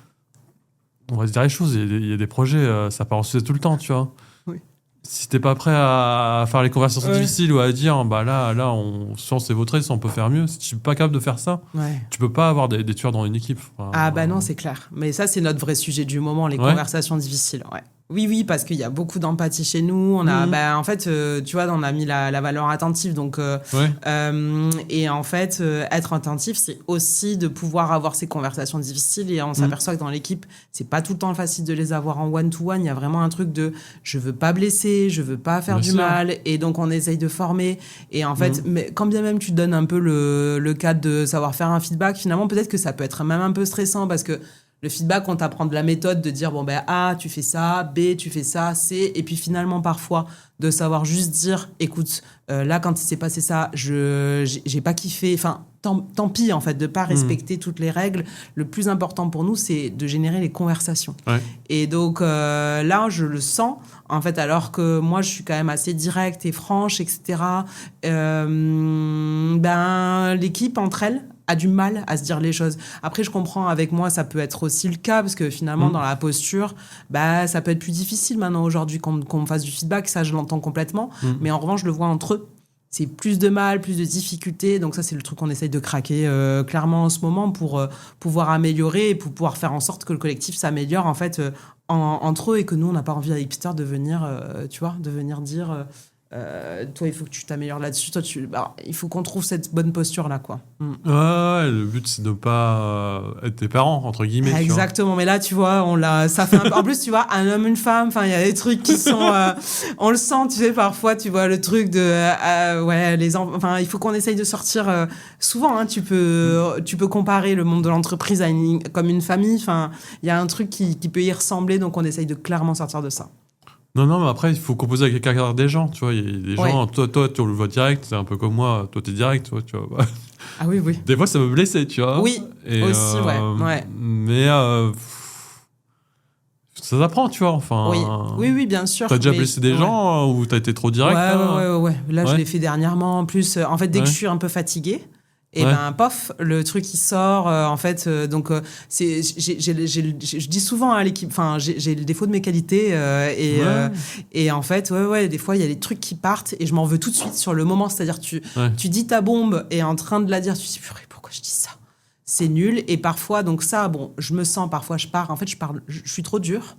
On va se dire les choses, il y a des projets, ça part en sujet tout le temps, tu vois. Si t'es pas prêt à faire les conversations difficiles ou à dire là si on s'est vautré, si on peut faire mieux, si tu n'es pas capable de faire ça, tu peux pas avoir des tueurs dans une équipe. Enfin,
non, c'est clair. Mais ça, c'est notre vrai sujet du moment, les conversations difficiles. Ouais. Oui, parce qu'il y a beaucoup d'empathie chez nous. On a, en fait, tu vois, on a mis la valeur attentive. Donc, et en fait, être attentif, c'est aussi de pouvoir avoir ces conversations difficiles. Et on s'aperçoit que dans l'équipe, c'est pas tout le temps facile de les avoir en one-to-one. Il y a vraiment un truc de je veux pas blesser, je veux pas faire du mal. Et donc, on essaye de former. Et en fait, mais quand bien même tu donnes un peu le cadre de savoir faire un feedback, finalement, peut-être que ça peut être même un peu stressant parce que le feedback, on t'apprend de la méthode de dire A, tu fais ça, B, tu fais ça, C, et puis finalement parfois de savoir juste dire écoute, là quand il s'est passé ça, j'ai pas kiffé, enfin tant pis en fait de pas respecter toutes les règles. Le plus important pour nous, c'est de générer les conversations. Et donc là, je le sens en fait, alors que moi je suis quand même assez directe et franche, etc. L'équipe entre elles a du mal à se dire les choses. Après, je comprends, avec moi, ça peut être aussi le cas, parce que finalement, dans la posture, ça peut être plus difficile maintenant, aujourd'hui, qu'on me fasse du feedback. Ça, je l'entends complètement. Mais en revanche, je le vois entre eux. C'est plus de mal, plus de difficultés. Donc ça, c'est le truc qu'on essaye de craquer clairement en ce moment pour pouvoir améliorer et pour pouvoir faire en sorte que le collectif s'améliore, en fait, entre eux, et que nous, on n'a pas envie avec Peter de venir, de venir dire... toi, il faut que tu t'améliores là-dessus. Toi, il faut qu'on trouve cette bonne posture-là, quoi.
Le but, c'est de ne pas être tes parents, entre guillemets.
Exactement. Mais là, tu vois, ça fait en plus, tu vois, un homme, une femme, enfin, il y a des trucs qui sont... on le sent, tu sais, parfois, tu vois, le truc de... les enfin, il faut qu'on essaye de sortir... souvent, hein, tu peux comparer le monde de l'entreprise comme une famille. Enfin, il y a un truc qui peut y ressembler, donc on essaye de clairement sortir de ça.
Non, mais après, il faut composer avec les caractères des gens, tu vois. Il y a des gens, toi, tu le vois direct, c'est un peu comme moi, toi, t'es direct, tu vois.
Ah oui.
Des fois, ça me blesser, tu vois.
Oui, aussi, ouais.
Mais ça s'apprend, tu vois, enfin...
Oui, bien sûr.
T'as déjà blessé des gens ou t'as été trop direct
Ouais. Là, je l'ai fait dernièrement. En plus, en fait, dès que je suis un peu fatiguée, Et
Ouais.
pof, le truc il sort. En fait, je dis souvent à l'équipe, j'ai le défaut de mes qualités et en fait, des fois il y a des trucs qui partent et je m'en veux tout de suite sur le moment. C'est-à-dire tu dis ta bombe et en train de la dire, tu te dis purée, pourquoi je dis ça? C'est nul. Et parfois, donc ça, je me sens, parfois je pars. En fait, je suis trop dure.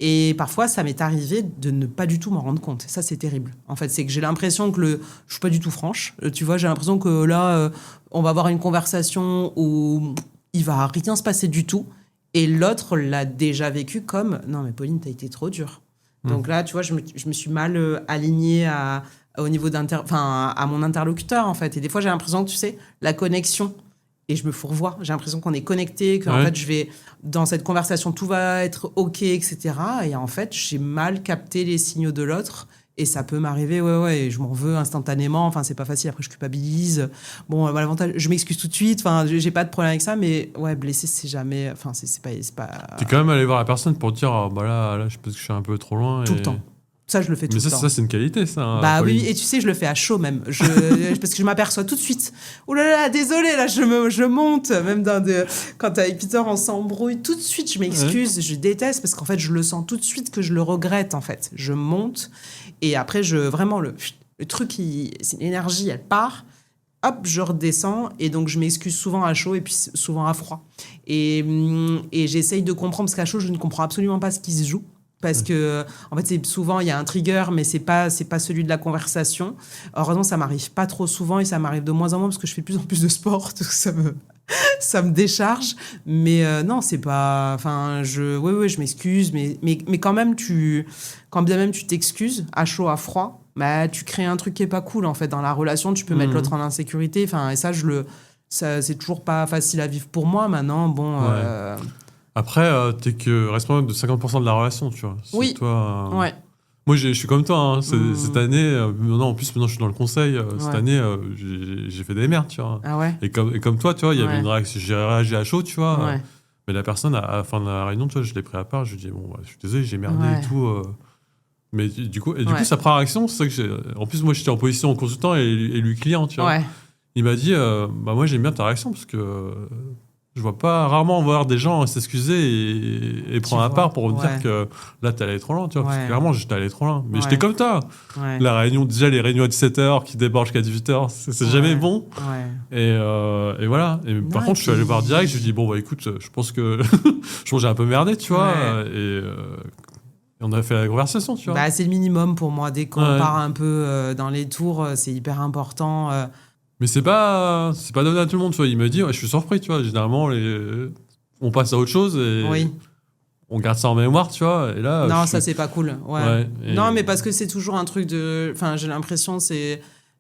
Et parfois, ça m'est arrivé de ne pas du tout m'en rendre compte. Et ça, c'est terrible. En fait, c'est que j'ai l'impression que je suis pas du tout franche. Tu vois, j'ai l'impression que là, on va avoir une conversation où il va rien se passer du tout. Et l'autre l'a déjà vécu comme « Non, mais Pauline, t'as été trop dure. » Donc là, tu vois, je me suis mal alignée au niveau à mon interlocuteur, en fait. Et des fois, j'ai l'impression que, tu sais, la connexion... Et je me fourvoie. J'ai l'impression qu'on est connectés, qu'en fait, dans cette conversation, tout va être OK, etc. Et en fait, j'ai mal capté les signaux de l'autre. Et ça peut m'arriver, et je m'en veux instantanément. Enfin, c'est pas facile. Après, je culpabilise. Bon, l'avantage, je m'excuse tout de suite. Enfin, j'ai pas de problème avec ça. Mais blessé, c'est jamais. Enfin, c'est pas.
T'es quand même allé voir la personne pour dire, là, je pense que je suis un peu trop loin.
Tout le temps. Ça, je le fais tout le temps.
Mais ça, c'est une qualité, ça.
Oui, et tu sais, je le fais à chaud même. Parce que je m'aperçois tout de suite. Oh là là, désolé, là, je monte. Même quand avec Peter, on s'embrouille, tout de suite, je m'excuse. Je déteste parce qu'en fait, je le sens tout de suite que je le regrette, en fait. Je monte et après, vraiment, le truc, c'est l'énergie, elle part. Hop, je redescends et donc je m'excuse souvent à chaud et puis souvent à froid. Et j'essaye de comprendre parce qu'à chaud, je ne comprends absolument pas ce qui se joue. Parce que, en fait, c'est souvent, il y a un trigger, mais c'est pas celui de la conversation. Heureusement, ça m'arrive pas trop souvent et ça m'arrive de moins en moins parce que je fais de plus en plus de sport. Donc ça me décharge. Mais non, c'est pas... Enfin, je m'excuse. Mais quand même, quand bien même tu t'excuses, à chaud, à froid, tu crées un truc qui est pas cool, en fait. Dans la relation, tu peux mettre l'autre en insécurité. Enfin, et ça, c'est toujours pas facile à vivre pour moi. Maintenant, bon...
Après, t'es que responsable de 50% de la relation, tu vois.
Oui.
Toi,
ouais.
Moi, je suis comme toi. Cette année, en plus, maintenant, je suis dans le conseil. Cette année, j'ai fait des merdes, tu vois.
Ah ouais.
Et comme toi, tu vois, il y avait une réaction. J'ai réagi à chaud, tu vois.
Ouais.
Mais la personne, à la fin de la réunion, tu vois, je l'ai pris à part. Je lui ai dit, je suis désolé, j'ai merdé et tout. Mais du coup, sa première réaction, c'est ça que j'ai. En plus, moi, j'étais en position en consultant et lui client, tu vois.
Ouais.
Il m'a dit, moi, j'aime bien ta réaction parce que. Je vois pas rarement voir des gens s'excuser et prendre à part pour me dire que là, t'es allé trop loin, tu vois. Parce que clairement, j'étais allé trop loin. Mais j'étais comme toi. Ouais. La réunion, déjà, les réunions à 17h qui débordent jusqu'à 18h, c'est jamais bon. Ouais. Et voilà. Et par contre, je suis allé voir direct, je lui ai dit, écoute, je pense que j'ai un peu merdé, tu vois. Et on a fait la conversation, tu vois.
C'est le minimum pour moi. Dès qu'on part un peu dans les tours, c'est hyper important.
Mais c'est pas donné à tout le monde, tu vois. Il me dit, je suis surpris, tu vois. Généralement, on passe à autre chose et on garde ça en mémoire, tu vois. Et là,
non, ça, c'est pas cool. Ouais. Non, mais parce que c'est toujours un truc de... Enfin, j'ai l'impression,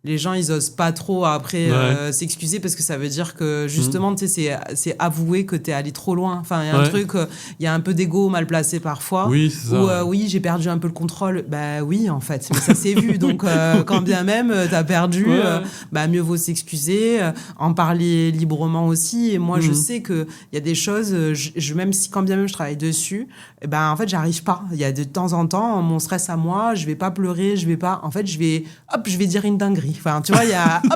les gens, ils osent pas trop après s'excuser parce que ça veut dire que justement, tu sais, c'est avouer que t'es allé trop loin. Enfin, il y a un truc, il y a un peu d'ego mal placé parfois.
Oui, c'est ça.
Oui, j'ai perdu un peu le contrôle. Oui, en fait, mais ça s'est vu. Donc, quand bien même t'as perdu, mieux vaut s'excuser, en parler librement aussi. Et moi, je sais que il y a des choses, même si quand bien même je travaille dessus, en fait, j'arrive pas. Il y a de temps en temps mon stress à moi, je vais pas pleurer, en fait, je vais dire une dinguerie. Enfin, tu vois,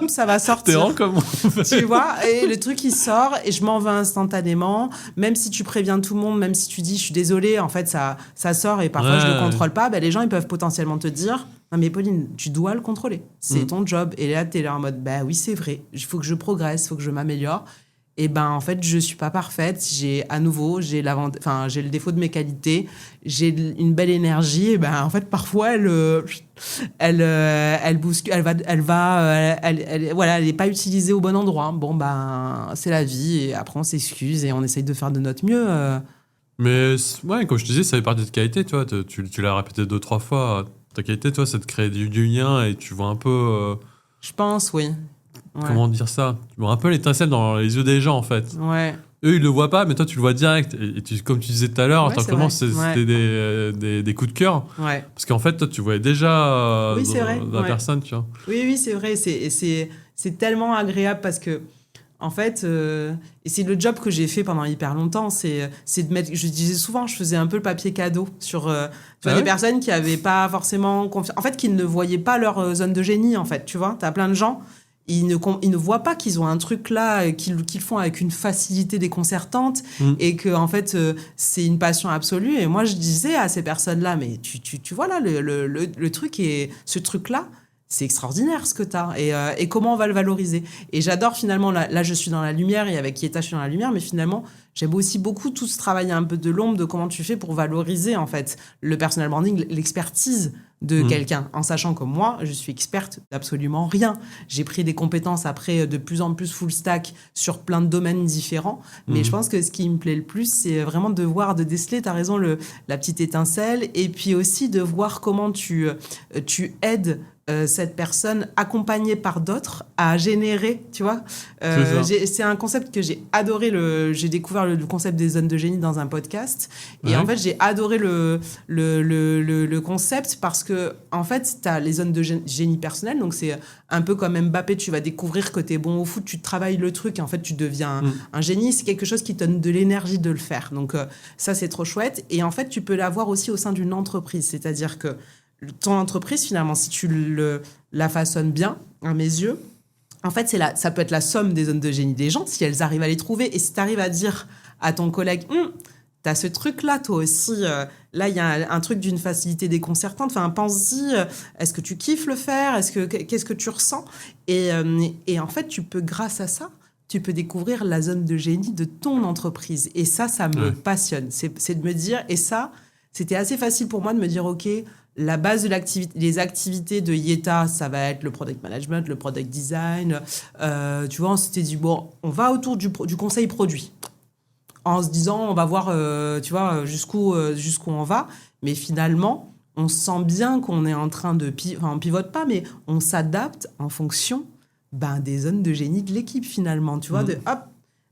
ça va sortir.
T'es comme
tu vois, et le truc, il sort et je m'en veux instantanément. Même si tu préviens tout le monde, même si tu dis, je suis désolée, en fait, ça sort et parfois, je le contrôle pas. Les gens, ils peuvent potentiellement te dire, non, mais Pauline, tu dois le contrôler. C'est ton job. Et là, t'es là en mode, oui, c'est vrai. Il faut que je progresse, il faut que je m'améliore. Et en fait, je suis pas parfaite. J'ai le défaut de mes qualités. J'ai une belle énergie. Et en fait, parfois, elle bouscule, elle est pas utilisée au bon endroit. Bon, c'est la vie. Et après, on s'excuse et on essaye de faire de notre mieux.
Mais comme je te disais, ça fait partie de qualité, tu vois. Tu l'as répété 2-3 fois. Ta qualité, toi, c'est de créer du lien et tu vois un peu.
Je pense, oui.
Comment dire ça? Tu vois un peu l'étincelle dans les yeux des gens, en fait.
Ouais.
Eux, ils le voient pas, mais toi, tu le vois direct. Et comme tu disais tout à l'heure, c'était des coups de cœur. Ouais. Parce qu'en fait, toi, tu voyais déjà la personne, tu vois.
Oui, c'est vrai. C'est tellement agréable parce que, en fait, et c'est le job que j'ai fait pendant hyper longtemps, c'est de mettre... Je disais souvent, je faisais un peu le papier cadeau sur des personnes qui n'avaient pas forcément confiance. En fait, qui ne voyaient pas leur zone de génie, en fait. Tu vois, t'as plein de gens... ils ne voient pas qu'ils ont un truc là qu'ils font avec une facilité déconcertante et que en fait c'est une passion absolue. Et moi je disais à ces personnes-là, mais tu vois là le truc et ce truc-là, c'est extraordinaire ce que tu as et comment on va le valoriser. Et j'adore finalement, là je suis dans la lumière et avec Yeta je suis dans la lumière, mais finalement j'aime aussi beaucoup tout ce travail un peu de l'ombre de comment tu fais pour valoriser en fait le personal branding, l'expertise de quelqu'un, en sachant que moi je suis experte d'absolument rien. J'ai pris des compétences après de plus en plus full stack sur plein de domaines différents, mais je pense que ce qui me plaît le plus c'est vraiment de déceler, t'as raison, la petite étincelle, et puis aussi de voir comment tu aides cette personne accompagnée par d'autres à générer, tu vois. C'est un concept que j'ai adoré. J'ai découvert le concept des zones de génie dans un podcast. Et en fait, j'ai adoré le concept parce que, en fait, tu as les zones de génie personnel. Donc, c'est un peu comme Mbappé. Tu vas découvrir que tu es bon au foot, tu travailles le truc et en fait, tu deviens un génie. C'est quelque chose qui te donne de l'énergie de le faire. Donc, ça, c'est trop chouette. Et en fait, tu peux l'avoir aussi au sein d'une entreprise. C'est-à-dire que ton entreprise, finalement, si tu la façonnes bien, à mes yeux, en fait, ça peut être la somme des zones de génie des gens, si elles arrivent à les trouver. Et si tu arrives à dire à ton collègue, t'as ce truc-là, toi aussi, là, il y a un truc d'une facilité déconcertante. Enfin, pense-y, est-ce que tu kiffes le faire ? Qu'est-ce que tu ressens ? Et en fait, tu peux, grâce à ça, tu peux découvrir la zone de génie de ton entreprise. Et ça me passionne. C'est de me dire, et ça, c'était assez facile pour moi de me dire, OK, la base de les activités de Yeta, ça va être le product management, le product design. Tu vois, on s'était dit, bon, on va autour du conseil produit. En se disant, on va voir, tu vois, jusqu'où on va. Mais finalement, on sent bien qu'on est en train de... Enfin, on pivote pas, mais on s'adapte en fonction des zones de génie de l'équipe, finalement. Tu vois, hop,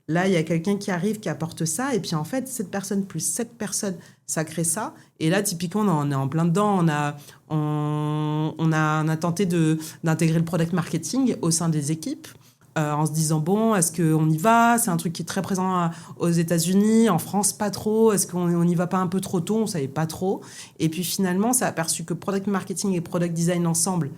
là, il y a quelqu'un qui arrive, qui apporte ça. Et puis, en fait, cette personne plus cette personne, ça crée ça. Et là, typiquement, on est en plein dedans. On a tenté d'intégrer le product marketing au sein des équipes en se disant, bon, est-ce qu'on y va ? C'est un truc qui est très présent aux États-Unis, en France, pas trop. Est-ce qu'on n'y va pas un peu trop tôt ? On ne savait pas trop. Et puis, finalement, ça a aperçu que product marketing et product design ensemble,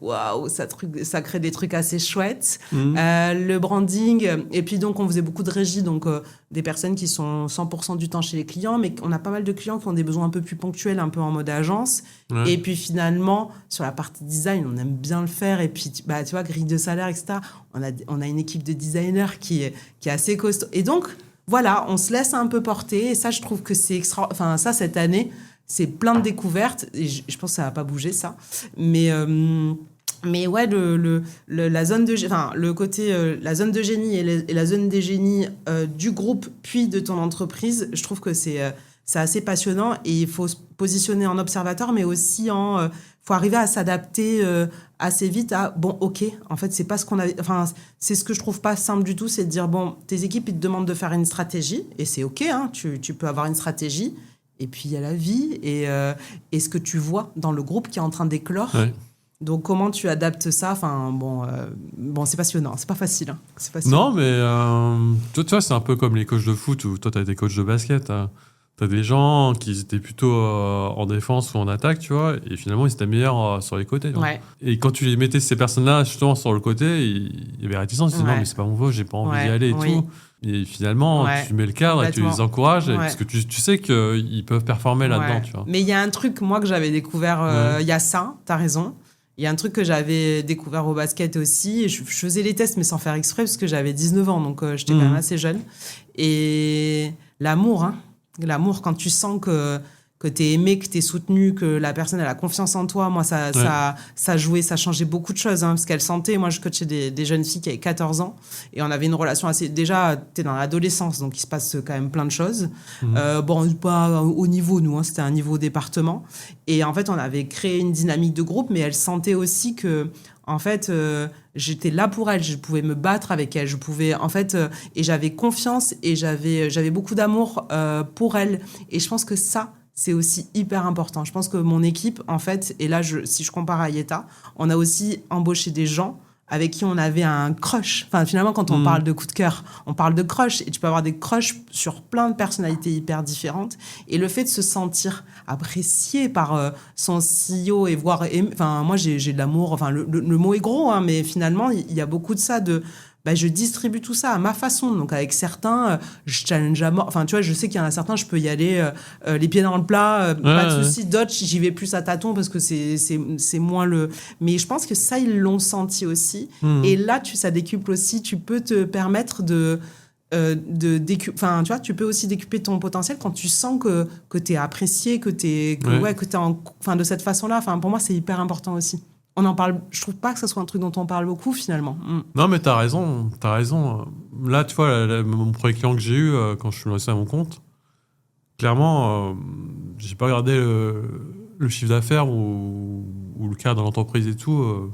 waouh, ça crée des trucs assez chouettes. Le branding, et puis donc on faisait beaucoup de régie, donc des personnes qui sont 100% du temps chez les clients, mais on a pas mal de clients qui ont des besoins un peu plus ponctuels, un peu en mode agence. Et puis finalement, sur la partie design, on aime bien le faire. Et puis, tu vois, grille de salaire, etc. On a une équipe de designers qui est assez costaud. Et donc, voilà, on se laisse un peu porter. Et ça, je trouve que c'est extra... Enfin, ça, cette année... C'est plein de découvertes, et je pense que ça va pas bouger, ça. Mais ouais, la zone de, enfin, le côté, la zone de génie et la zone des génies du groupe, puis de ton entreprise, je trouve que c'est assez passionnant, et il faut se positionner en observateur, mais aussi faut arriver à s'adapter assez vite à, bon, ok, en fait, c'est pas ce qu'on a... Enfin, c'est ce que je trouve pas simple du tout, c'est de dire, bon, tes équipes, ils te demandent de faire une stratégie, et c'est ok, hein, tu peux avoir une stratégie. Et puis, il y a la vie et ce que tu vois dans le groupe qui est en train d'éclore. Ouais. Donc, comment tu adaptes ça ? Enfin, bon, c'est passionnant. C'est pas facile. Hein. C'est passionnant.
Non, mais tu vois, c'est un peu comme les coachs de foot ou toi, tu as été coach de basket. Tu as des gens qui étaient plutôt en défense ou en attaque, tu vois, et finalement, ils étaient meilleurs sur les côtés.
Ouais.
Et quand tu les mettais, ces personnes-là, justement, sur le côté, il y avait réticence. Ils disaient, non, mais c'est pas mon poste, j'ai pas envie d'y aller et tout. Et finalement, tu mets le cadre et tu les encourages parce que tu sais qu'ils peuvent performer là-dedans. Tu vois.
Mais il y a un truc, moi, que j'avais découvert, il y a ça, t'as raison. Il y a un truc que j'avais découvert au basket aussi. Et je faisais les tests, mais sans faire exprès, parce que j'avais 19 ans, donc j'étais quand même assez jeune. Et l'amour, quand tu sens que t'es aimé, que t'es soutenu, que la personne elle a confiance en toi, moi ça jouait, ça changeait beaucoup de choses, parce qu'elle sentait, moi je coachais des jeunes filles qui avaient 14 ans et on avait une relation assez, déjà t'es dans l'adolescence, donc il se passe quand même plein de choses. Bon, pas au niveau nous, c'était un niveau département, et en fait on avait créé une dynamique de groupe, mais elle sentait aussi que en fait, j'étais là pour elle, je pouvais me battre avec elle, je pouvais, en fait, et j'avais confiance et j'avais beaucoup d'amour pour elle, et je pense que ça, c'est aussi hyper important. Je pense que mon équipe, en fait, et là, si je compare à Yeta, on a aussi embauché des gens avec qui on avait un crush. Enfin, finalement, quand on parle de coup de cœur, on parle de crush. Et tu peux avoir des crushs sur plein de personnalités hyper différentes. Et le fait de se sentir apprécié par son CEO et voir... Enfin, moi, j'ai de l'amour. Enfin, le mot est gros, hein, mais finalement, il y a beaucoup de ça de... je distribue tout ça à ma façon. Donc, avec certains, je challenge à mort. Enfin, tu vois, je sais qu'il y en a certains, je peux y aller les pieds dans le plat, pas de souci. D'autres, j'y vais plus à tâtons parce que c'est moins le... Mais je pense que ça, ils l'ont senti aussi. Et là, ça décuple aussi. Tu peux te permettre enfin, tu vois, tu peux aussi décupler ton potentiel quand tu sens que t'es apprécié, que t'es enfin, de cette façon-là. Enfin, pour moi, c'est hyper important aussi. On en parle, je trouve pas que ce soit un truc dont on parle beaucoup finalement.
Non, mais t'as raison. Là, tu vois, mon premier client que j'ai eu quand je suis lancé à mon compte, clairement, j'ai pas regardé le chiffre d'affaires ou le cadre de l'entreprise et tout.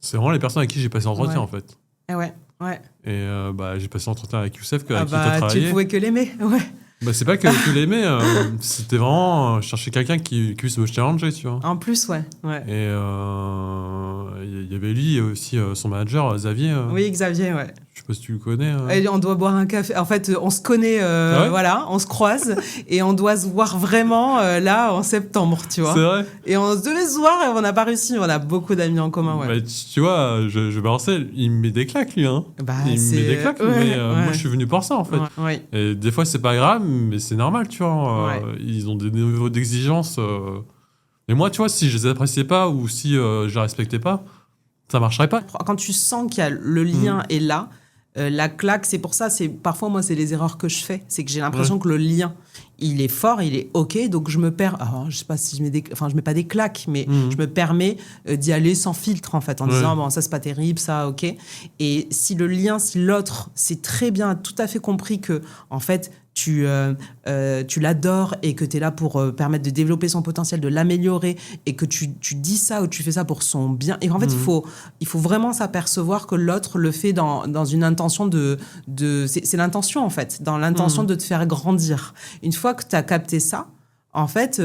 C'est vraiment les personnes avec qui j'ai passé l'entretien en fait.
Et ouais.
Et j'ai passé l'entretien avec Youssef, avec qui t'as travaillé.
Tu ne pouvais que l'aimer, ouais.
C'est pas que l'aimer, c'était vraiment chercher quelqu'un qui puisse me challenger, tu vois.
En plus, ouais.
Et il y avait lui aussi, son manager, Xavier.
Oui, Xavier, ouais.
Je sais pas si tu le connais.
Et on doit boire un café. En fait, on se connaît, voilà, on se croise et on doit se voir vraiment là en septembre, tu vois.
C'est vrai.
Et on devait se voir et on n'a pas réussi. On a beaucoup d'amis en commun, ouais.
Tu vois, je balançais, il me met des claques, lui, hein. Il me met des claques, mais moi, je suis venu pour ça, en fait.
Ouais.
Et des fois, c'est pas grave, mais c'est normal, tu vois. Ils ont des niveaux d'exigence. Et moi, tu vois, si je les appréciais pas ou si je les respectais pas, ça marcherait pas.
Quand tu sens qu'il y a le lien est là, la claque, c'est pour ça, parfois moi c'est les erreurs que je fais, c'est que j'ai l'impression que le lien il est fort, il est ok, donc je me perds. Alors, je sais pas si je mets pas des claques, mais je me permets d'y aller sans filtre en fait, en disant bon ça c'est pas terrible, ça ok. Et si l'autre c'est très bien, tout à fait compris que en fait tu l'adores et que tu es là pour permettre de développer son potentiel, de l'améliorer et que tu dis ça ou tu fais ça pour son bien. Et en fait, il faut vraiment s'apercevoir que l'autre le fait dans une intention c'est l'intention en fait, dans l'intention de te faire grandir. Une fois que tu as capté ça, en fait,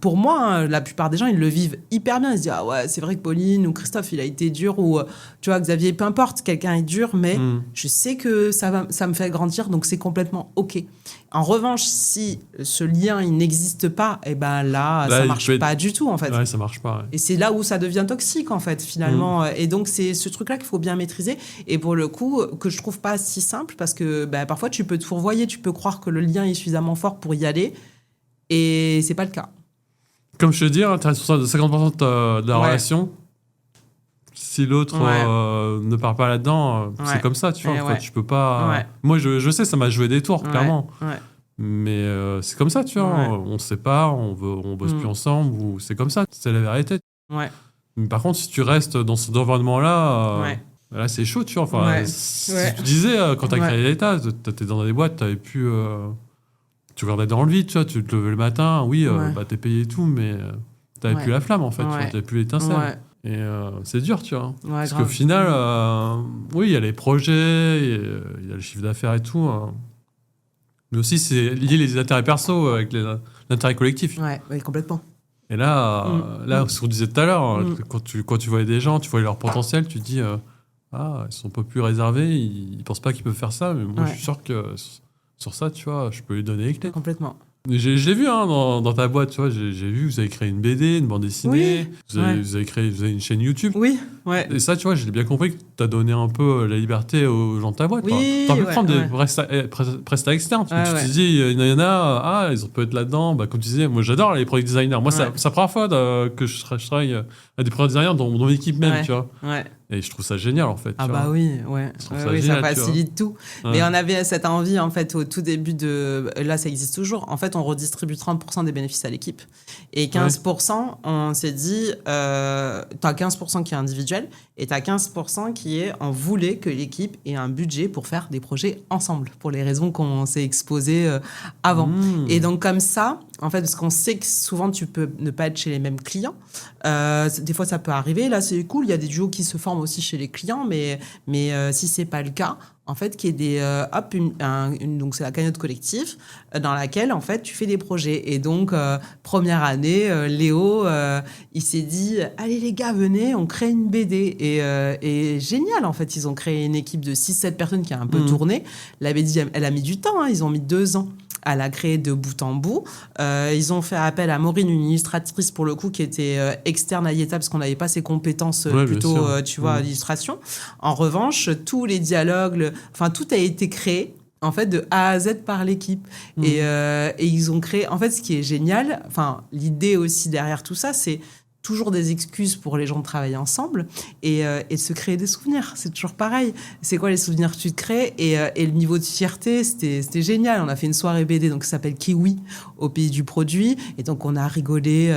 pour moi, la plupart des gens, ils le vivent hyper bien. Ils se disent « Ah ouais, c'est vrai que Pauline ou Christophe, il a été dur. » Ou tu vois, Xavier, peu importe, quelqu'un est dur, mais je sais que ça me fait grandir, donc c'est complètement OK. En revanche, si ce lien, il n'existe pas, et ben là ça marche pas du tout, en fait.
Ouais, ça marche pas. Ouais.
Et c'est là où ça devient toxique, en fait, finalement. Et donc, c'est ce truc-là qu'il faut bien maîtriser. Et pour le coup, que je trouve pas si simple, parce que parfois, tu peux te fourvoyer, tu peux croire que le lien est suffisamment fort pour y aller. Et c'est pas le cas.
Comme je te dis, tu es responsable de 50% de la relation. Si l'autre ne part pas là-dedans, c'est comme ça, tu vois. Enfin, tu peux pas... Moi, je sais, ça m'a joué des tours, clairement. Mais c'est comme ça, tu vois. On se sépare, on bosse plus ensemble, ou c'est comme ça, c'est la vérité. Mais par contre, si tu restes dans cet environnement-là, là, c'est chaud, tu vois. Enfin, tu disais, quand tu as créé l'État, tu étais dans des boîtes, tu avais pu... Tu regardais dans le vide, tu vois, tu te levais le matin, t'es payé et tout, mais t'avais plus la flamme, en fait, tu vois, t'avais plus l'étincelle. Et c'est dur, tu vois. Parce qu'au final, il y a les projets, il y a le chiffre d'affaires et tout. Mais aussi, c'est lié les intérêts perso avec l'intérêt collectif.
Oui, complètement.
Et là, ce qu'on disait tout à l'heure, quand tu voyais des gens, tu voyais leur potentiel, tu te dis, ils sont pas plus réservés, ils pensent pas qu'ils peuvent faire ça, mais moi, je suis sûr que... Sur ça, tu vois, je peux lui donner les clés.
Complètement.
Je l'ai vu dans ta boîte, tu vois, j'ai vu, vous avez créé une BD, une bande dessinée, vous avez une chaîne YouTube.
Oui,
Et ça, tu vois, j'ai bien compris que tu as donné un peu la liberté aux gens de ta boîte.
Oui,
tu as pu prendre des prestats externes. Tu te dis, il y en a, ils peuvent être là-dedans. Comme tu disais, moi j'adore les product designers. Moi, c'est la première fois que je travaille à des product designers dans mon équipe même, tu vois. Et je trouve ça génial, en fait.
Ah bah oui, ça facilite tout. Mais on avait cette envie, en fait, au tout début Là, ça existe toujours. En fait, on redistribue 30% des bénéfices à l'équipe. Et 15%, on s'est dit, t'as 15% qui est individuel et t'as 15% qui est, on voulait que l'équipe ait un budget pour faire des projets ensemble, pour les raisons qu'on s'est exposées avant. Et donc, comme ça, en fait, parce qu'on sait que souvent, tu peux ne pas être chez les mêmes clients. Des fois, ça peut arriver. Là, c'est cool. Il y a des duos qui se forment aussi chez les clients. Mais si c'est pas le cas, en fait, qui est donc c'est la cagnotte collective dans laquelle, en fait, tu fais des projets. Et donc, première année, Léo, il s'est dit, allez les gars, venez, on crée une BD. Et génial, en fait, ils ont créé une équipe de 6-7 personnes qui a un peu tourné. La BD, elle a mis du temps, hein, ils ont mis 2 ans à la créer de bout en bout. Ils ont fait appel à Maureen, une illustratrice pour le coup qui était externe à Yeta parce qu'on n'avait pas ses compétences plutôt, tu vois, d'illustration. En revanche, tous les dialogues, tout a été créé en fait de A à Z par l'équipe. Et ils ont créé. En fait, ce qui est génial, l'idée aussi derrière tout ça, c'est toujours des excuses pour les gens de travailler ensemble et de se créer des souvenirs. C'est toujours pareil. C'est quoi les souvenirs que tu te crées et le niveau de fierté, c'était génial. On a fait une soirée BD donc ça s'appelle Kiwi au pays du produit et donc on a rigolé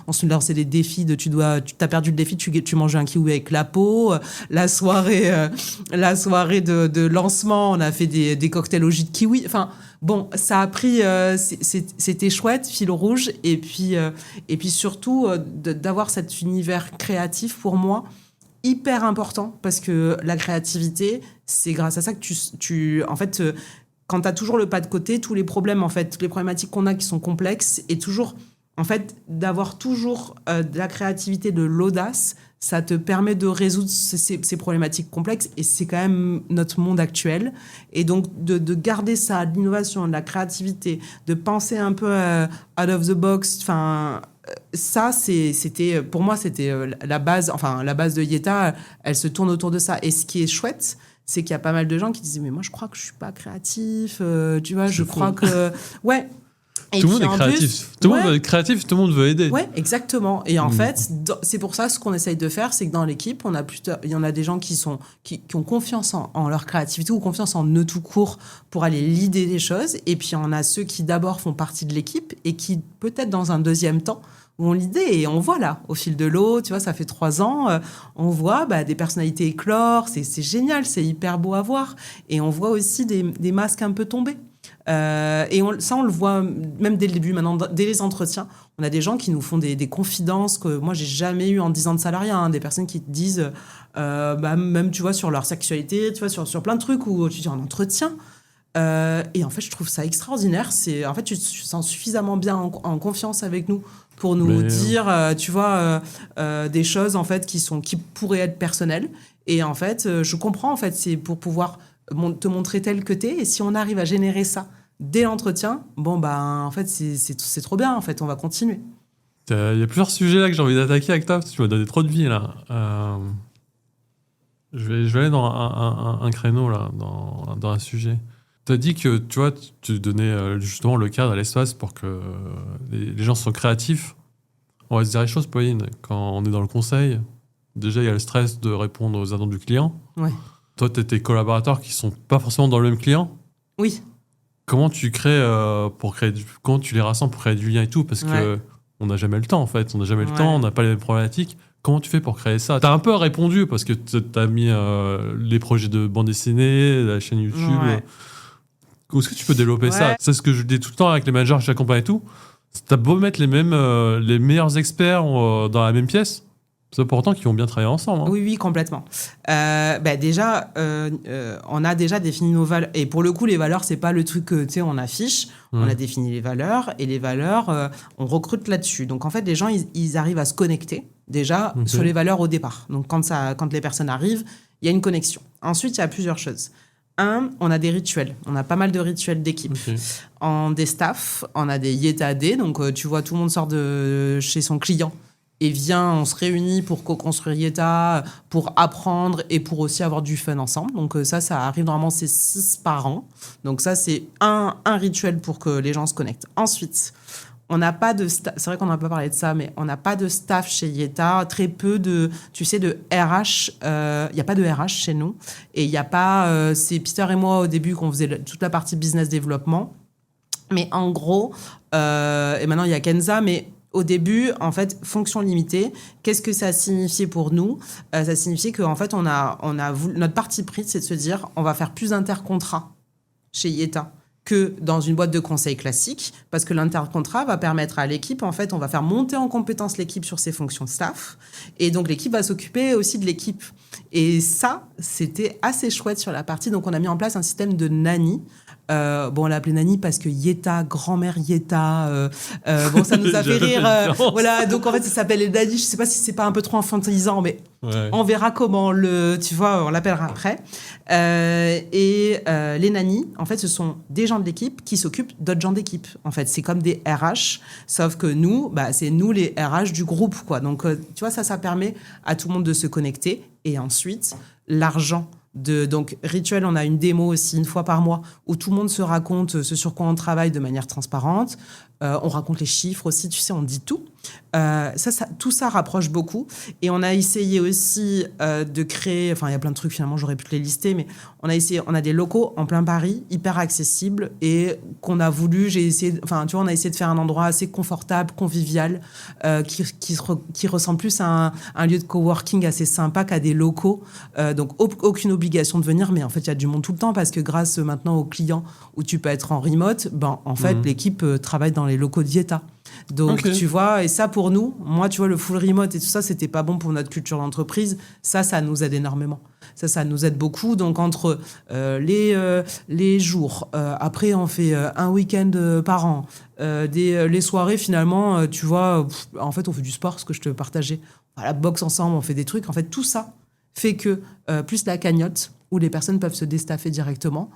on se lançait des défis de tu t'as perdu le défi, tu manges un kiwi avec la peau. La soirée de lancement, on a fait des cocktails au jus de kiwi. Bon, ça a pris, c'était chouette, fil rouge, et puis surtout d'avoir cet univers créatif pour moi hyper important parce que la créativité, c'est grâce à ça que tu en fait, quand t'as toujours le pas de côté, tous les problèmes en fait, toutes les problématiques qu'on a qui sont complexes et toujours en fait d'avoir toujours de la créativité, de l'audace. Ça te permet de résoudre ces problématiques complexes et c'est quand même notre monde actuel. Et donc, de garder ça, de l'innovation, de la créativité, de penser un peu out of the box, ça, pour moi, c'était la base, la base de Yeta, elle se tourne autour de ça. Et ce qui est chouette, c'est qu'il y a pas mal de gens qui disent « Mais moi, je crois que je suis pas créatif, tu vois, je crois que... » Ouais. Et
tout le monde est créatif. Tout le monde veut être créatif, tout le monde veut aider.
Ouais, exactement. Et en fait, c'est pour ça ce qu'on essaye de faire, c'est que dans l'équipe, il y en a des gens qui ont confiance en leur créativité ou confiance en eux tout court pour aller leader les choses. Et puis, il y en a ceux qui d'abord font partie de l'équipe et qui, peut-être dans un deuxième temps, vont l'idée. Et on voit là, au fil de l'eau, tu vois, ça fait 3 ans, on voit des personnalités éclore. C'est génial, c'est hyper beau à voir. Et on voit aussi des masques un peu tomber. Et on le voit même dès le début, maintenant, dès les entretiens. On a des gens qui nous font des confidences que moi, j'ai jamais eu en 10 ans de salariat. Hein, des personnes qui te disent, même, tu vois, sur leur sexualité, tu vois, sur plein de trucs où tu dis en entretien. Et en fait, je trouve ça extraordinaire. En fait, tu te sens suffisamment bien en confiance avec nous pour nous dire, tu vois, des choses, en fait, qui pourraient être personnelles. Et en fait, je comprends, en fait, c'est pour pouvoir te montrer tel que t'es, et si on arrive à générer ça dès l'entretien, en fait, c'est trop bien, en fait, on va continuer.
Il y a plusieurs sujets là que j'ai envie d'attaquer avec toi, parce que tu m'as donné trop de vie, là. Je vais aller dans un créneau, là, dans un sujet. Tu as dit que, tu vois, tu donnais justement le cadre à l'espace pour que les gens soient créatifs. On va se dire les choses, Pauline, quand on est dans le conseil, déjà, il y a le stress de répondre aux attentes du client.
Ouais.
Toi, tu as tes collaborateurs qui sont pas forcément dans le même client.
Oui.
Comment tu crées comment tu les rassembles pour créer du lien et tout, parce que on n'a jamais le temps en fait, on n'a jamais le temps, on n'a pas les mêmes problématiques. Comment tu fais pour créer ça? T'as un peu répondu parce que t'as mis les projets de bande dessinée, la chaîne YouTube. Est-ce que tu peux développer ça? C'est ce que je dis tout le temps avec les managers que j'accompagne et tout. T'as beau mettre les meilleurs experts dans la même pièce. C'est important qu'ils vont bien travailler ensemble. Hein.
Oui, complètement. Déjà, on a déjà défini nos valeurs. Et pour le coup, les valeurs, c'est pas le truc que on affiche. On a défini les valeurs. Et les valeurs, on recrute là-dessus. Donc, en fait, les gens, ils arrivent à se connecter déjà sur les valeurs au départ. Donc, quand les personnes arrivent, il y a une connexion. Ensuite, il y a plusieurs choses. On a des rituels. On a pas mal de rituels d'équipe. En des staffs, on a des Yeta Day. Donc, tu vois, tout le monde sort de chez son client et vient, on se réunit pour co-construire Yeta, pour apprendre et pour aussi avoir du fun ensemble. Donc ça arrive normalement, c'est 6 par an. Donc ça, c'est un rituel pour que les gens se connectent. Ensuite, on n'a pas de staff, c'est vrai qu'on n'a pas parlé de ça, mais on n'a pas de staff chez Yeta, très peu de RH, il n'y a pas de RH chez nous. Et il n'y a pas, c'est Peter et moi au début qu'on faisait toute la partie business développement. Mais en gros, et maintenant il y a Kenza, mais au début, en fait, fonction limitée, qu'est-ce que ça a signifié pour nous? Ça signifiait qu'en fait, on a voulu, notre parti pris, c'est de se dire, on va faire plus d'intercontrats chez Yeta que dans une boîte de conseil classique, parce que l'intercontrat va permettre à l'équipe, en fait, on va faire monter en compétence l'équipe sur ses fonctions staff, et donc l'équipe va s'occuper aussi de l'équipe. Et ça, c'était assez chouette sur la partie. Donc, on a mis en place un système de nanny. On l'a appelé nanny parce que Yeta, grand-mère Yeta, ça nous a fait rire. Voilà, donc en fait, ça s'appelle les nannies. Je sais pas si c'est pas un peu trop infantilisant, mais on verra comment on l'appellera après. Les nannies, en fait, ce sont des gens de l'équipe qui s'occupent d'autres gens d'équipe. En fait, c'est comme des RH, sauf que nous, c'est nous les RH du groupe, quoi. Donc, tu vois, ça permet à tout le monde de se connecter. Et ensuite, l'argent. Donc, Rituel, on a une démo aussi une fois par mois où tout le monde se raconte ce sur quoi on travaille de manière transparente. On raconte les chiffres aussi, tu sais, on dit tout. Tout ça rapproche beaucoup. Et on a essayé aussi de créer... Enfin, il y a plein de trucs, finalement, j'aurais pu te les lister, mais on a des locaux en plein Paris, hyper accessibles, et qu'on a voulu... on a essayé de faire un endroit assez confortable, convivial, qui ressemble plus à un lieu de coworking assez sympa qu'à des locaux. Donc, aucune obligation de venir, mais en fait, il y a du monde tout le temps, parce que grâce maintenant aux clients où tu peux être en remote, en fait, l'équipe travaille dans les locaux d'Yeta. Donc, tu vois, et ça, pour nous, moi, tu vois, le full remote et tout ça, c'était pas bon pour notre culture d'entreprise. Ça nous aide énormément. Ça nous aide beaucoup. Donc, entre les jours, après, on fait un week-end par an, les soirées, finalement, tu vois, en fait, on fait du sport, ce que je te partageais. À la boxe ensemble, on fait des trucs. En fait, tout ça fait que, plus la cagnotte, où les personnes peuvent se déstaffer directement,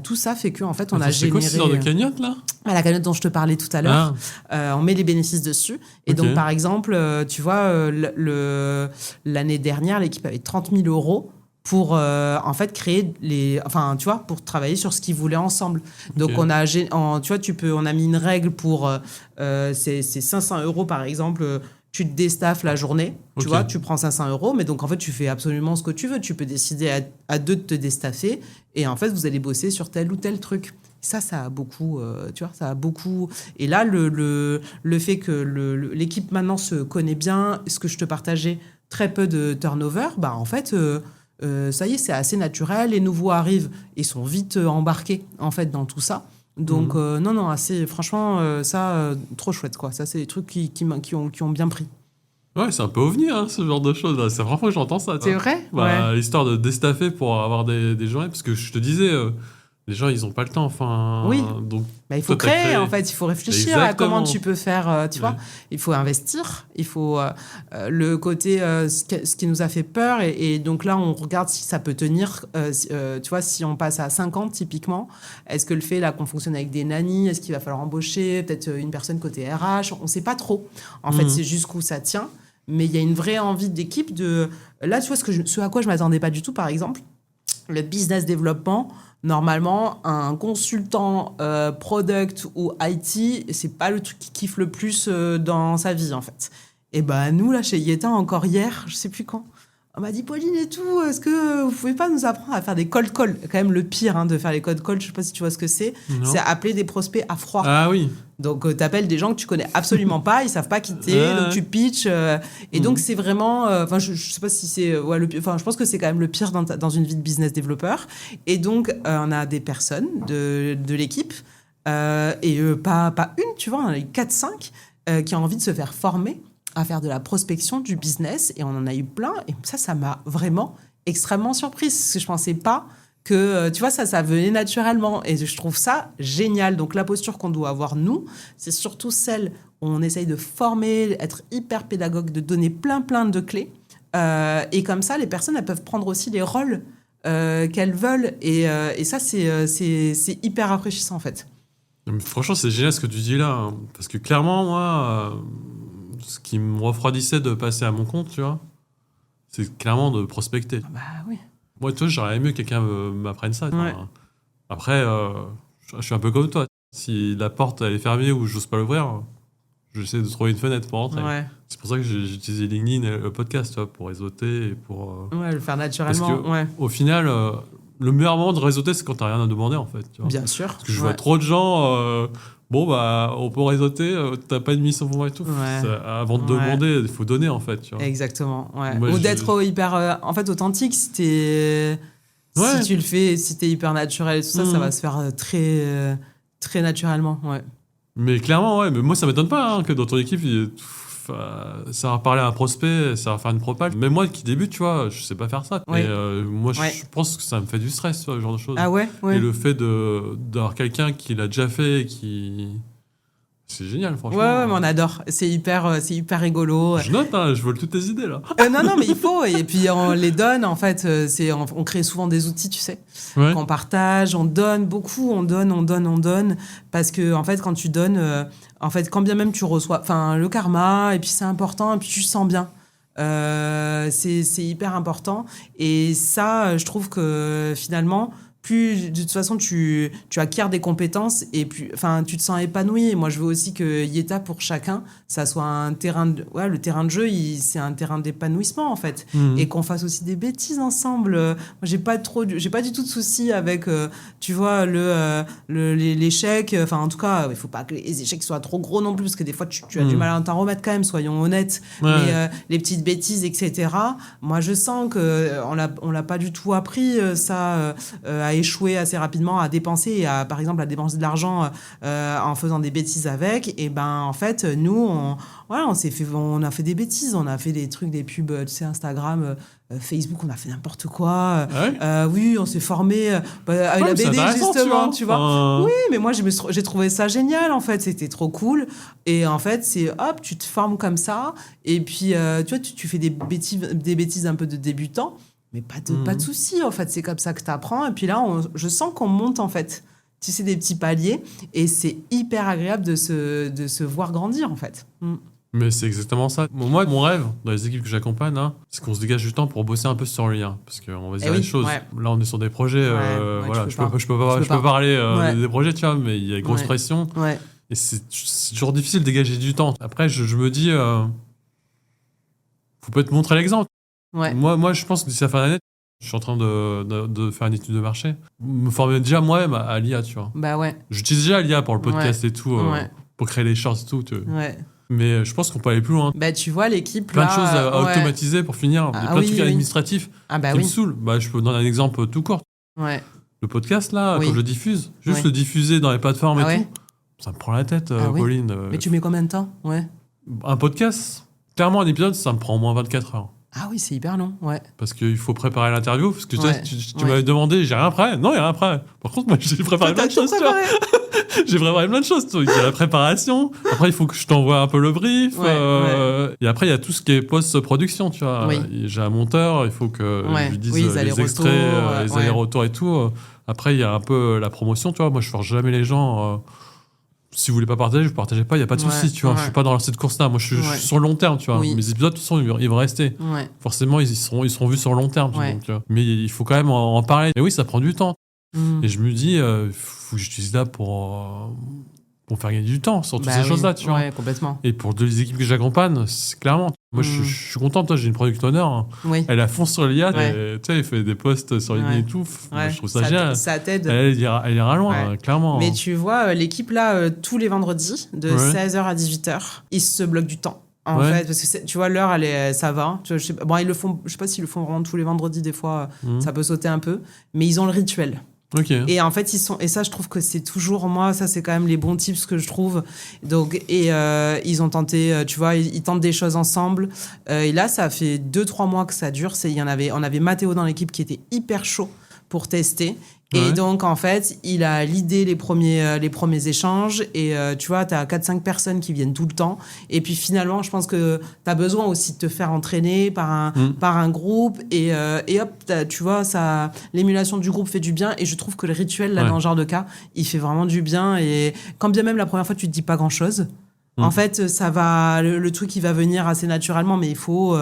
tout ça fait qu'en fait, on a généré...
C'est quoi ce genre de cagnotte, là ?
La cagnotte dont je te parlais tout à l'heure. On met les bénéfices dessus. Et donc, par exemple, tu vois, l'année dernière, l'équipe avait 30 000 € pour, en fait, créer tu vois, pour travailler sur ce qu'ils voulaient ensemble. Donc, on a mis une règle pour... c'est 500 €, par exemple... Tu te déstaffes la journée, tu vois, tu prends 500 €, mais donc en fait, tu fais absolument ce que tu veux. Tu peux décider à deux de te déstaffer et en fait, vous allez bosser sur tel ou tel truc. Ça a beaucoup, tu vois, ça a beaucoup. Et là, le fait que l'équipe maintenant se connaît bien, ce que je te partageais, très peu de turnover, en fait, ça y est, c'est assez naturel. Les nouveaux arrivent et sont vite embarqués en fait dans tout ça. Donc, non, assez, franchement, trop chouette, quoi. Ça, c'est des trucs qui ont bien pris.
Ouais, c'est un peu ovni, hein, ce genre de choses. C'est la première fois que j'entends ça.
C'est vrai ? Ouais.
L'histoire de déstaffer pour avoir des journées, parce que je te disais, les gens, ils n'ont pas le temps. Enfin,
oui.
Donc,
il faut créer, en fait. Il faut réfléchir à comment tu peux faire, tu vois. Il faut investir. Il faut le côté, ce qui nous a fait peur. Et donc là, on regarde si ça peut tenir. Tu vois, si on passe à 50, typiquement, est-ce que le fait là qu'on fonctionne avec des nannies, est-ce qu'il va falloir embaucher peut-être une personne côté RH ? On ne sait pas trop. En fait, c'est jusqu'où ça tient. Mais il y a une vraie envie d'équipe de... Là, tu vois, ce à quoi je ne m'attendais pas du tout, par exemple, le business développement... Normalement, un consultant product ou IT, c'est pas le truc qui kiffe le plus dans sa vie, en fait. Et nous, là, chez Yeta, encore hier, je sais plus quand, on m'a dit, Pauline et tout, est-ce que vous pouvez pas nous apprendre à faire des cold calls ? Quand même, le pire de faire les cold calls, je sais pas si tu vois ce que c'est. Non. C'est appeler des prospects à froid.
Ah oui.
Donc, t'appelles des gens que tu connais absolument pas, ils savent pas quitter, donc tu pitches. Et donc, c'est vraiment... je sais pas si c'est... je pense que c'est quand même le pire dans une vie de business développeur. Et donc, on a des personnes de l'équipe, pas une, tu vois, on en a eu 4-5 qui ont envie de se faire former à faire de la prospection du business, et on en a eu plein, et ça m'a vraiment extrêmement surprise, parce que je pensais pas que, tu vois, ça venait naturellement, et je trouve ça génial. Donc la posture qu'on doit avoir, nous, c'est surtout celle où on essaye de former, être hyper pédagogue, de donner plein de clés, et comme ça, les personnes, elles peuvent prendre aussi les rôles qu'elles veulent, et ça, c'est hyper rafraîchissant, en fait.
Mais franchement, c'est génial ce que tu dis là, hein, parce que clairement, moi... ce qui me refroidissait de passer à mon compte, tu vois, c'est clairement de prospecter.
Oui.
Moi, toi, j'aurais aimé que quelqu'un m'apprenne ça.
Ouais.
Après, je suis un peu comme toi. Si la porte elle est fermée ou j'ose pas l'ouvrir, j'essaie de trouver une fenêtre pour rentrer. Ouais. C'est pour ça que j'ai utilisé LinkedIn et le podcast, tu vois, pour réseauter et pour...
le faire naturellement.
Parce que, au final, le meilleur moment de réseauter, c'est quand t'as rien à demander, en fait. Tu vois.
Bien sûr.
Parce que je vois trop de gens... on peut réseauter, t'as pas de mission pour moi et tout. Avant de demander, il faut donner, en fait. Tu vois.
Exactement. Ouais. Ou d'être hyper authentique. Si tu le fais, si t'es hyper naturel et tout ça, ça va se faire très naturellement. Ouais.
Mais clairement, mais moi, ça m'étonne pas que dans ton équipe, savoir parler à un prospect, savoir faire une propale. Même moi qui débute, tu vois, je sais pas faire ça.
Ouais.
Et moi,
Ouais.
je pense que ça me fait du stress, tu vois, ce genre de choses.
Ah ouais,
Et le fait d'avoir quelqu'un qui l'a déjà fait et qui... C'est génial, franchement.
Ouais, mais on adore. C'est hyper rigolo.
Je note, hein, je vole toutes tes idées, là.
Non, mais il faut. Et puis, on les donne, en fait. On crée souvent des outils, tu sais,
Ouais.
qu'on partage. On donne beaucoup. On donne. Parce que, en fait, quand tu donnes, en fait, quand bien même tu reçois, enfin, le karma, et puis c'est important, et puis tu te sens bien. C'est hyper important. Et ça, je trouve que finalement, plus de toute façon tu acquiers des compétences et puis enfin tu te sens épanoui. Et moi je veux aussi que Yeta pour chacun ça soit un terrain le terrain de jeu c'est un terrain d'épanouissement en fait. Et qu'on fasse aussi des bêtises ensemble. Moi j'ai pas du tout de soucis avec tu vois l'échec, enfin en tout cas il faut pas que les échecs soient trop gros non plus parce que des fois tu as du mal à t'en remettre quand même, soyons honnêtes.
Ouais.
Mais les petites bêtises etc. Moi je sens que on l'a pas du tout appris ça à échouer assez rapidement, à dépenser et par exemple à dépenser de l'argent en faisant des bêtises avec. Et ben en fait nous on a fait des bêtises, on a fait des trucs, des pubs, tu sais, Instagram, Facebook, on a fait n'importe quoi. Oui, on s'est formé avec la BD justement, tu vois. Oui, mais moi j'ai trouvé ça génial en fait, c'était trop cool. Et en fait c'est hop, tu te formes comme ça et puis tu vois tu fais des bêtises un peu de débutant. Mais pas de souci, en fait. C'est comme ça que tu apprends. Et puis là, je sens qu'on monte, en fait. Tu sais, des petits paliers. Et c'est hyper agréable de se voir grandir, en fait.
Mais c'est exactement ça. Moi, mon rêve, dans les équipes que j'accompagne, hein, c'est qu'on se dégage du temps pour bosser un peu sur le lien. Parce qu'on va se dire les choses. Ouais. Là, on est sur des projets. Voilà, je peux parler des projets, tu vois, mais il y a une grosse pression.
Ouais.
Et c'est toujours difficile de dégager du temps. Après, je me dis, faut peut-être montrer l'exemple.
Ouais.
Moi, je pense que d'ici la fin d'année, je suis en train de faire une étude de marché. Me former déjà moi-même à l'IA, tu vois.
Bah ouais.
J'utilise déjà l'IA pour le podcast et tout, pour créer les shorts et tout.
Ouais.
Mais je pense qu'on peut aller plus loin.
Bah tu vois, l'équipe
plein de choses à automatiser pour finir. Plein de trucs administratifs qui me saoulent. Bah, je peux donner un exemple tout court.
Ouais.
Le podcast, là, quand je le diffuse, juste le diffuser dans les plateformes et tout, ça me prend la tête, Pauline.
Mais tu mets combien de temps?
Un podcast, clairement, un épisode, ça me prend au moins 24 heures.
Ah oui, c'est hyper long,
Parce qu'il faut préparer l'interview, parce que tu m'avais demandé, j'ai rien prêt. Non, il n'y a rien prêt. Par contre, moi, j'ai préparé plein de choses, tu vois. J'ai préparé plein de choses. Il y a la préparation. Après, il faut que je t'envoie un peu le brief. Et après, il y a tout ce qui est post-production, tu vois. J'ai un monteur, il faut que je lui dise les extraits, les allers-retours et tout. Après, il y a un peu la promotion, tu vois. Moi, je ne force jamais les gens... Si vous voulez pas partager, vous partagez pas, il y a pas de souci, tu vois. Je suis pas dans cette course-là. Moi, je suis sur le long terme, tu vois. Mes épisodes, de toute façon, ils vont rester. Forcément, ils seront vus sur le long terme. Donc, mais il faut quand même en parler. Mais oui, ça prend du temps. Et je me dis, faut que j'utilise là pour faire gagner du temps sur toutes ces choses-là, tu vois.
Ouais, complètement.
Et pour les équipes que j'accompagne, c'est clairement. Moi, je suis content. Toi, j'ai une product owner. Elle a fond sur l'IA. Tu sais, elle fait des posts sur LinkedIn et tout. Moi, je trouve ça génial.
Ça t'aide.
Elle ira loin, clairement.
Mais tu vois, l'équipe là, tous les vendredis, de 16h à 18h, ils se bloquent du temps. En fait, parce que tu vois, l'heure, ça va. Ils le font, je sais pas s'ils le font vraiment tous les vendredis, des fois, ça peut sauter un peu. Mais ils ont le rituel. Et en fait, et ça, je trouve que c'est toujours, moi, ça, c'est quand même les bons tips que je trouve. Donc, ils ont tenté, tu vois, ils tentent des choses ensemble. Et là, ça fait 2-3 mois que ça dure. On avait Mathéo dans l'équipe qui était hyper chaud pour tester. Et donc, en fait, il a l'idée les premiers échanges. Et tu vois, tu as 4-5 personnes qui viennent tout le temps. Et puis, finalement, je pense que tu as besoin aussi de te faire entraîner par un groupe. Et hop, tu vois, l'émulation du groupe fait du bien. Et je trouve que le rituel, là, dans ce genre de cas, il fait vraiment du bien. Et quand bien même la première fois, tu te dis pas grand-chose, en fait, ça va, le truc, il va venir assez naturellement. Mais il faut...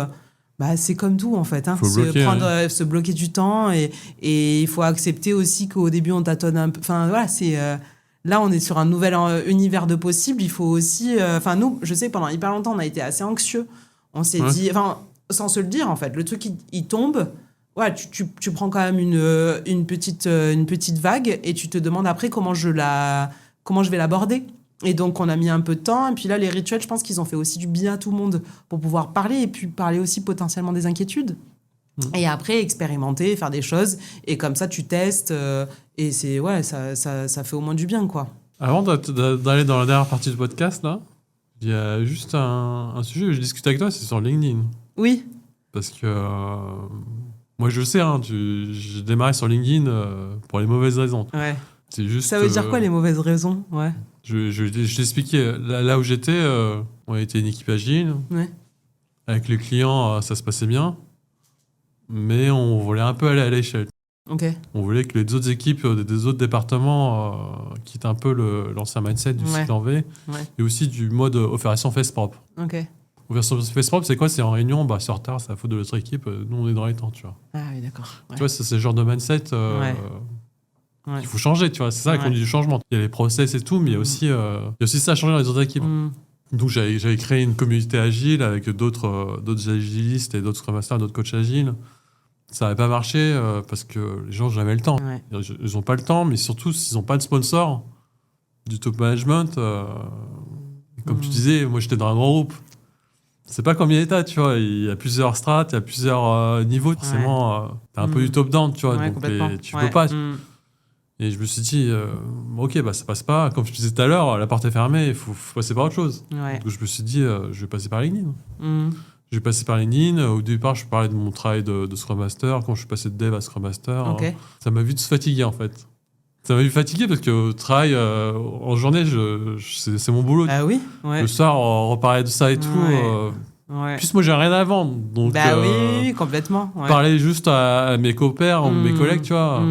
c'est comme tout en fait, se bloquer du temps et il faut accepter aussi qu'au début on tâtonne un peu. Enfin voilà, là on est sur un nouvel univers de possibles. Il faut aussi, nous, je sais pendant hyper longtemps on a été assez anxieux. On s'est dit, sans se le dire en fait, le truc il tombe. Ouais, tu prends quand même une petite vague et tu te demandes après comment je vais l'aborder. Et donc, on a mis un peu de temps. Et puis là, les rituels, je pense qu'ils ont fait aussi du bien à tout le monde pour pouvoir parler et puis parler aussi potentiellement des inquiétudes. Et après, expérimenter, faire des choses. Et comme ça, tu testes. Et ça fait au moins du bien, quoi.
Avant d'aller dans la dernière partie du podcast, là, Il y a juste un sujet que je discute avec toi, c'est sur LinkedIn.
Oui.
Parce que moi, je le sais, hein, j'ai démarré sur LinkedIn pour les mauvaises raisons.
Ouais.
C'est juste,
Ça veut dire quoi, les mauvaises raisons? Ouais.
Je t'expliquais, là où j'étais, on était une équipe agile.
Ouais.
Avec les clients, ça se passait bien. Mais on voulait un peu aller à l'échelle.
Ok.
On voulait que les autres équipes des autres départements quittent un peu l'ancien mindset du cycle en V.
Ouais.
Et aussi du mode opération face propre.
Ok.
Opération face propre, c'est quoi? C'est en réunion, c'est en retard, c'est la faute de l'autre équipe. Nous, on est dans les temps, tu vois.
Ah oui, d'accord. Ouais.
Tu vois, c'est ce genre de mindset qu'il faut changer, tu vois. C'est ça qu'on dit du changement. Il y a les process et tout, mais il y a aussi ça à changer dans les autres équipes. Donc, j'avais créé une communauté agile avec d'autres agilistes et d'autres Scrum Masters, d'autres coachs agiles. Ça n'avait pas marché parce que les gens n'avaient jamais le temps.
Ouais.
Ils n'ont pas le temps, mais surtout, s'ils n'ont pas de sponsor du top management, comme tu disais, moi, j'étais dans un grand groupe. C'est pas comme l'État, tu vois. Il y a plusieurs strates, il y a plusieurs niveaux. Forcément, t'as un peu du top-down, tu vois.
Ouais,
donc, tu peux pas. Et je me suis dit, ok, ça passe pas. Comme je te disais tout à l'heure, la porte est fermée, il faut passer par autre chose.
Ouais.
Donc, je me suis dit, je vais passer par LinkedIn. Je vais passer par LinkedIn. Au départ, je parlais de mon travail de Scrum Master. Quand je suis passé de Dev à Scrum Master, ça m'a vite fatigué, en fait. Ça m'a vite fatigué parce que au travail, en journée, c'est mon boulot.
Ah oui. Ouais.
Le soir, on reparlait de ça et tout.
Ouais.
Plus moi, j'ai rien à vendre. Donc,
oui, complètement. Ouais.
Parler juste à mes copains ou mes collègues, tu vois,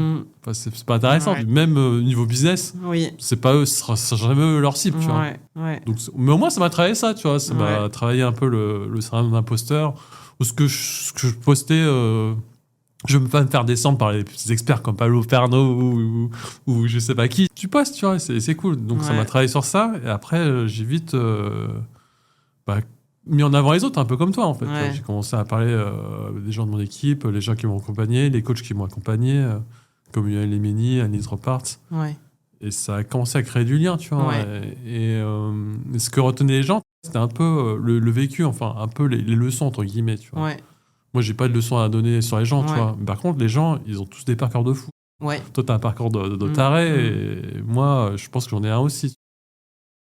c'est pas intéressant.
Ouais.
Même niveau business, c'est pas eux, ce sera jamais eux leur cible, tu vois.
Ouais.
Donc, mais au moins, ça m'a travaillé ça, tu vois. Ça m'a travaillé un peu le syndrome d'imposteur. Ou ce que je postais, je veux pas me faire descendre par les petits experts comme Pablo Perno ou je sais pas qui. Tu postes, tu vois, c'est cool. Donc, ça m'a travaillé sur ça. Et après, j'ai vite mis en avant les autres, un peu comme toi, en fait.
Ouais.
J'ai commencé à parler des gens de mon équipe, les gens qui m'ont accompagné, les coachs qui m'ont accompagné, comme Yoann Lemeni, Anne Ropart.
Ouais.
Et ça a commencé à créer du lien, tu vois.
Ouais.
Et ce que retenaient les gens, c'était un peu le vécu, enfin, un peu les leçons, entre guillemets, tu vois.
Ouais.
Moi, j'ai pas de leçons à donner sur les gens, tu vois. Par contre, les gens, ils ont tous des parcours de fou.
Ouais.
Toi, t'as un parcours de taré, et moi, je pense que j'en ai un aussi.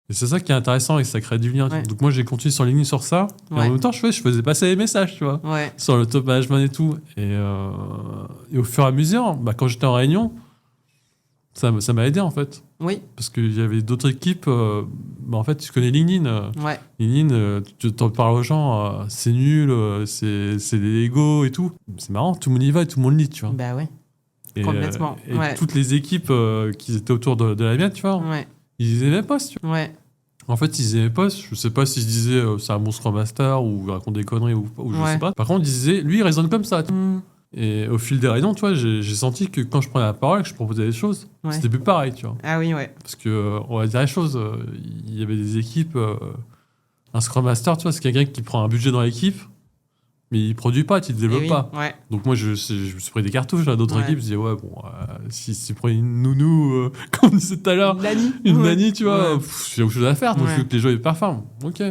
Et c'est ça qui est intéressant et ça crée du lien.
Ouais.
Donc moi, j'ai continué sur LinkedIn sur ça. Et en même temps, je faisais passer les messages, tu vois, sur le top management et tout. Et au fur et à mesure, quand j'étais en réunion, ça m'a aidé, en fait.
Oui.
Parce qu'il y avait d'autres équipes. En fait, tu connais LinkedIn. LinkedIn, tu t'en parles aux gens, c'est nul, c'est des égos et tout. C'est marrant, tout le monde y va et tout le monde lit, tu vois.
Bah ouais.
Et,
complètement.
Et toutes les équipes qui étaient autour de la mienne, tu vois, ils aimaient pas, tu vois. En fait, ils aimaient pas. Je sais pas s'ils disaient c'est un bon Scrum Master ou il raconte des conneries ou je sais pas. Par contre, ils disaient, lui, il raisonne comme ça. Et au fil des réunions, tu vois, j'ai senti que quand je prenais la parole et que je proposais des choses, c'était plus pareil, tu vois.
Ah oui, ouais.
Parce que, on va dire les choses, il y avait des équipes. Un Scrum Master, tu vois, c'est quelqu'un qui prend un budget dans l'équipe, mais il produit pas, il ne développe pas.
Ouais.
Donc moi, je me suis pris des cartouches à d'autres équipes. Je disais, si tu prends une nounou, comme on disait tout à l'heure, une nanny, tu vois, j'ai autre chose à faire. Donc je veux que les gens performent. Ok.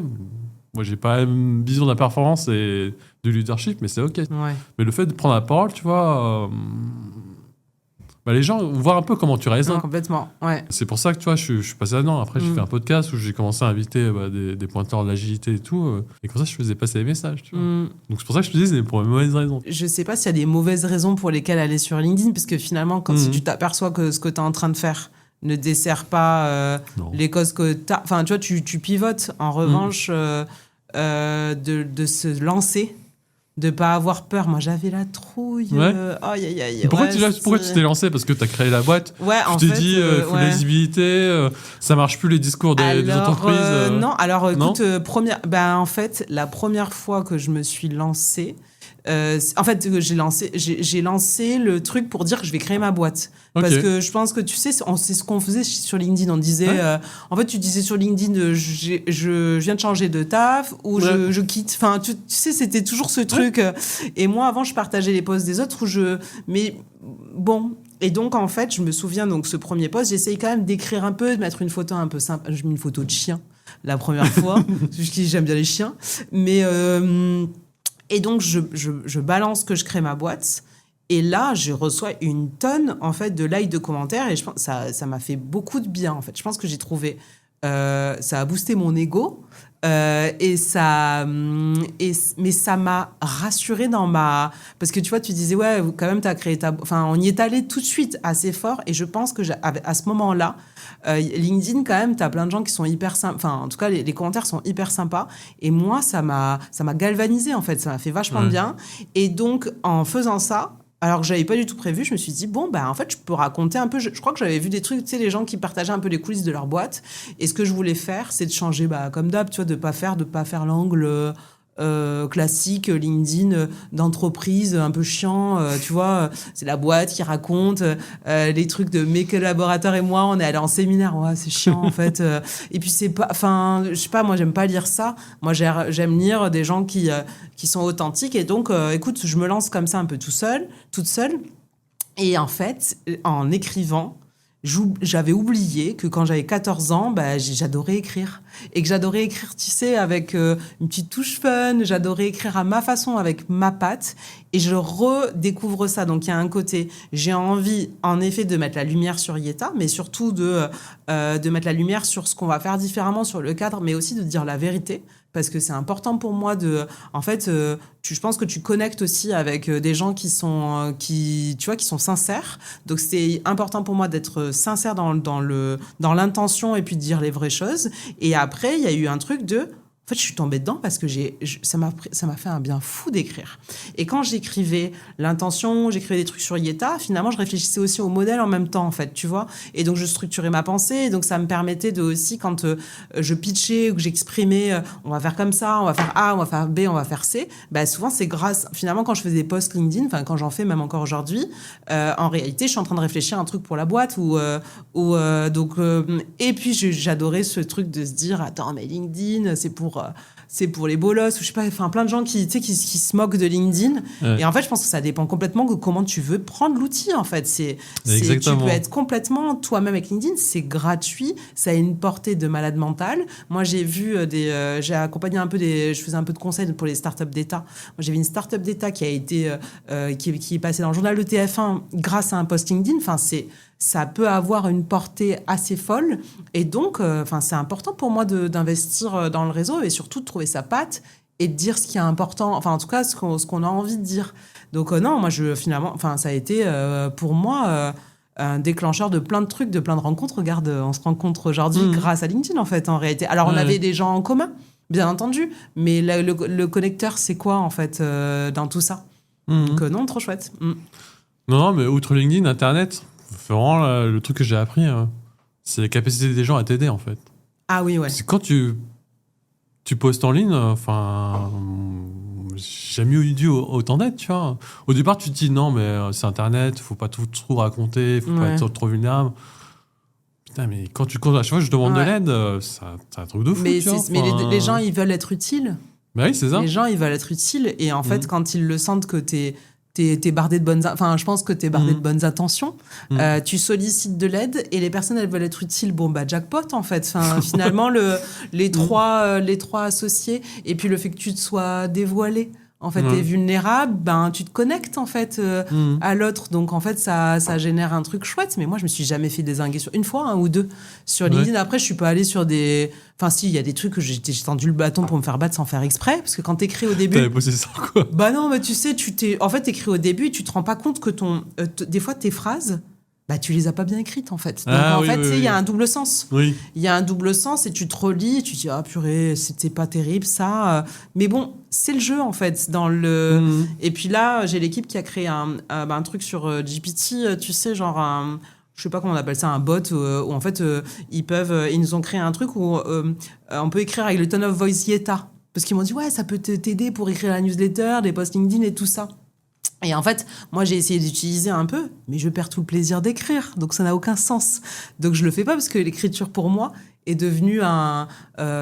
Moi, j'ai pas une vision de la performance et du leadership, mais c'est ok. Mais le fait de prendre la parole, tu vois, les gens voient un peu comment tu raisonnes.
Complètement,
C'est pour ça que, tu vois, je suis passé là-dedans. Après, j'ai fait un podcast où j'ai commencé à inviter des pointeurs de l'agilité et tout. Et comme ça, je faisais passer les messages, tu vois. Donc, c'est pour ça que je te dis, c'est pour les mauvaises raisons.
Je sais pas s'il y a des mauvaises raisons pour lesquelles aller sur LinkedIn, parce que finalement, quand si tu t'aperçois que ce que tu es en train de faire ne dessert pas les causes que tu as... Enfin, tu vois, tu pivotes. En revanche, de se lancer, de pas avoir peur. Moi, j'avais la trouille.
Pourquoi tu t'es lancé? Parce que tu as créé la boîte. Tu t'es dit, il faut de la visibilité, ça marche plus les discours des entreprises.
Non, alors écoute, en fait, la première fois que je me suis lancée, en fait, j'ai lancé le truc pour dire que je vais créer ma boîte. Parce que je pense que tu sais, c'est ce qu'on faisait sur LinkedIn. On disait, en fait, tu disais sur LinkedIn, je viens de changer de taf ou je quitte. Enfin, tu sais, c'était toujours ce truc. Et moi, avant, je partageais les posts des autres mais bon. Et donc, en fait, je me souviens, donc, ce premier post, j'essaye quand même d'écrire un peu, de mettre une photo un peu sympa. J'ai mis une photo de chien la première fois. Parce que j'aime bien les chiens. Mais, et donc, je balance que je crée ma boîte. Et là, je reçois une tonne, en fait, de likes, de commentaires. Et je pense que ça m'a fait beaucoup de bien, en fait. Je pense que j'ai trouvé... ça a boosté mon ego. Mais ça m'a rassurée parce que tu vois, tu disais, ouais, quand même, t'as créé enfin, on y est allé tout de suite assez fort. Et je pense que à ce moment-là, LinkedIn, quand même, t'as plein de gens qui sont hyper sympas. Enfin, en tout cas, les commentaires sont hyper sympas. Et moi, ça m'a galvanisée, en fait. Ça m'a fait vachement de bien. Et donc, en faisant ça, alors que j'avais pas du tout prévu, je me suis dit, bon, en fait, je peux raconter un peu. Je crois que j'avais vu des trucs, tu sais, les gens qui partageaient un peu les coulisses de leur boîte. Et ce que je voulais faire, c'est de changer, comme d'hab, tu vois, de pas faire l'angle classique LinkedIn d'entreprise un peu chiant, tu vois, c'est la boîte qui raconte les trucs de mes collaborateurs et moi, on est allés en séminaire, ouais, c'est chiant en fait, et puis c'est pas, enfin, je sais pas, moi j'aime pas lire ça, moi j'aime lire des gens qui sont authentiques, et donc écoute, je me lance comme ça un peu toute seule, et en fait, en écrivant, j'avais oublié que quand j'avais 14 ans, j'adorais écrire. Et que j'adorais écrire, tu sais, avec une petite touche fun. J'adorais écrire à ma façon, avec ma patte. Et je redécouvre ça. Donc, il y a un côté, j'ai envie, en effet, de mettre la lumière sur Yeta, mais surtout de mettre la lumière sur ce qu'on va faire différemment, sur le cadre, mais aussi de dire la vérité. Parce que c'est important pour moi en fait, je pense que tu connectes aussi avec des gens qui sont sincères. Donc c'est important pour moi d'être sincère dans l'intention et puis de dire les vraies choses. Et après, il y a eu un truc en fait, je suis tombée dedans parce que ça m'a fait un bien fou d'écrire. Et quand j'écrivais l'intention, j'écrivais des trucs sur Yeta, finalement, je réfléchissais aussi au modèle en même temps, en fait, tu vois. Et donc, je structurais ma pensée. Et donc, ça me permettait de aussi, quand je pitchais ou que j'exprimais, on va faire comme ça, on va faire A, on va faire B, on va faire C, souvent, c'est finalement, quand je faisais des posts LinkedIn, enfin, quand j'en fais même encore aujourd'hui, en réalité, je suis en train de réfléchir à un truc pour la boîte et puis, j'adorais ce truc de se dire, attends, mais LinkedIn, c'est pour les bolos, ou je sais pas, enfin plein de gens qui se moquent de LinkedIn. Ouais. Et en fait, je pense que ça dépend complètement de comment tu veux prendre l'outil, en fait. Tu peux être complètement toi-même avec LinkedIn, c'est gratuit, ça a une portée de malade mental. Moi, j'ai vu j'ai accompagné je faisais un peu de conseils pour les startups d'État. Moi, j'avais une startup d'État qui a été, qui est passée dans le journal de TF1 grâce à un post LinkedIn. Enfin, ça peut avoir une portée assez folle. Et donc, c'est important pour moi d'investir dans le réseau et surtout de trouver sa patte et de dire ce qui est important. Enfin, en tout cas, ce qu'on a envie de dire. Donc, non, moi, ça a été pour moi un déclencheur de plein de trucs, de plein de rencontres. Regarde, on se rencontre aujourd'hui grâce à LinkedIn, en fait, en réalité. Alors, on avait des gens en commun, bien entendu, mais le connecteur, c'est quoi, en fait, dans tout ça? Donc, non, trop chouette.
Non, mais outre LinkedIn, Internet... Vraiment, le truc que j'ai appris, c'est la capacité des gens à t'aider, en fait.
Ah oui, ouais.
C'est quand tu postes en ligne, j'ai jamais eu autant d'aide, tu vois. Au départ, tu te dis, non, mais c'est Internet, faut pas tout raconter, faut pas être trop vulnérable. Putain, mais quand tu comptes, à chaque fois que je demande de l'aide, c'est un truc de fou,
mais
tu vois.
Mais les gens, ils veulent être utiles.
Bah oui, c'est ça.
Les gens, ils veulent être utiles. Et en fait, quand ils le sentent que t'es bardé de bonnes... Enfin, je pense que t'es bardé de bonnes intentions. Tu sollicites de l'aide et les personnes, elles veulent être utiles. Bon, jackpot, en fait. Enfin, finalement, les trois associés et puis le fait que tu te sois dévoilé. En fait, t'es vulnérable, tu te connectes, en fait, à l'autre. Donc, en fait, ça génère un truc chouette. Mais moi, je me suis jamais fait dézinguer sur une fois, un ou deux. Sur LinkedIn, après, je suis pas allée sur des... Enfin, si, il y a des trucs que j'ai tendu le bâton pour me faire battre sans faire exprès. Parce que quand t'écris au début...
T'avais posé ça, quoi.
Non, mais tu sais, en fait, t'écris au début et tu te rends pas compte que des fois, tes phrases... tu les as pas bien écrites, en fait. Donc, il y a un double sens.
Oui.
Il y a un double sens et tu te relis et tu te dis, ah purée, c'était pas terrible, ça. Mais bon, c'est le jeu, en fait. Et puis là, j'ai l'équipe qui a créé un truc sur GPT, tu sais, genre je sais pas comment on appelle ça, un bot, où en fait, ils nous ont créé un truc où on peut écrire avec le tone of voice Yeta. Parce qu'ils m'ont dit, ouais, ça peut t'aider pour écrire la newsletter, les posts LinkedIn et tout ça. Et en fait, moi, j'ai essayé d'utiliser un peu, mais je perds tout le plaisir d'écrire. Donc, ça n'a aucun sens. Donc, je le fais pas parce que l'écriture, pour moi, est devenue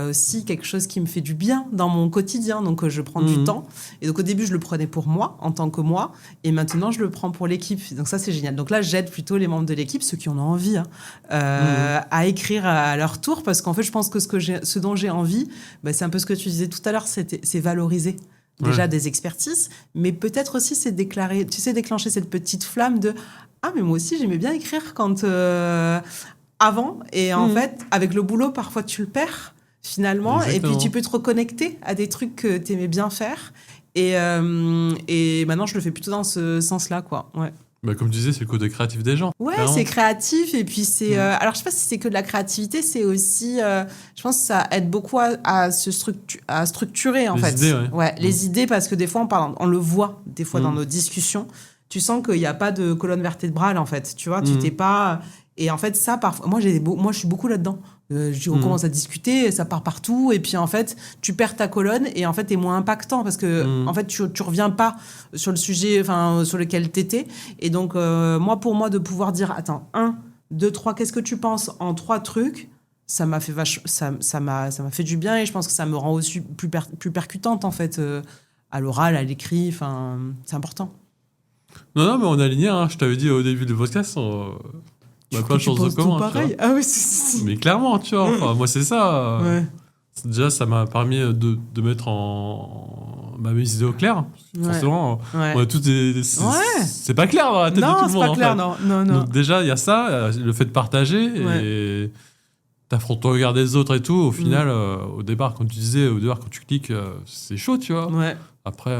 aussi quelque chose qui me fait du bien dans mon quotidien. Donc, je prends du temps. Et donc, au début, je le prenais pour moi, en tant que moi. Et maintenant, je le prends pour l'équipe. Donc, ça, c'est génial. Donc là, j'aide plutôt les membres de l'équipe, ceux qui en ont envie, à écrire à leur tour. Parce qu'en fait, je pense que ce dont j'ai envie, c'est un peu ce que tu disais tout à l'heure, c'est valoriser. Déjà des expertises, mais peut-être aussi c'est déclencher cette petite flamme de « Ah, mais moi aussi, j'aimais bien écrire quand... avant. » Et en fait, avec le boulot, parfois, tu le perds. finalement.
Exactement.
Et puis, tu peux te reconnecter à des trucs que tu aimais bien faire. Et maintenant, je le fais plutôt dans ce sens-là, quoi. Ouais.
Bah, comme tu disais, c'est le côté créatif des gens.
Ouais,
clairement.
c'est créatif et puis c'est. Alors, je sais pas si c'est que de la créativité, c'est aussi. Je pense que ça aide beaucoup à structurer en
Les
fait.
idées, ouais.
Les idées parce que des fois on le voit des fois dans
Mm.
nos discussions. Tu sens qu'il n'y a pas de colonne vertébrale en fait. Tu vois, tu
Mm.
t'es pas. Et en fait, ça parfois. Moi, je suis beaucoup là-dedans. On commence à discuter, ça part partout, et puis en fait, tu perds ta colonne, et en fait, t'es moins impactant parce que en fait, tu reviens pas sur le sujet, sur lequel t'étais. Et donc, pour moi, de pouvoir dire, attends, 1, 2, 3, qu'est-ce que tu penses en 3 trucs, ça m'a fait ça m'a fait du bien, et je pense que ça me rend aussi plus percutante en fait, à l'oral, à l'écrit. Enfin, c'est important.
Non, mais on est aligné. Hein. Je t'avais dit au début du podcast, on a plein de choses en commun.
Pareil. Ah oui, si.
Mais clairement, tu vois. Enfin, moi, c'est ça.
Ouais.
Déjà, ça m'a permis de mettre mes idées au clair. Forcément, on a toutes c'est pas clair dans la tête de tout le monde.
Non, c'est pas clair, non.
Donc déjà, il y a ça, le fait de partager et t'affrontes ton regard des autres et tout. Au final, au départ, comme tu disais, quand tu cliques, c'est chaud, tu vois.
Ouais.
Après,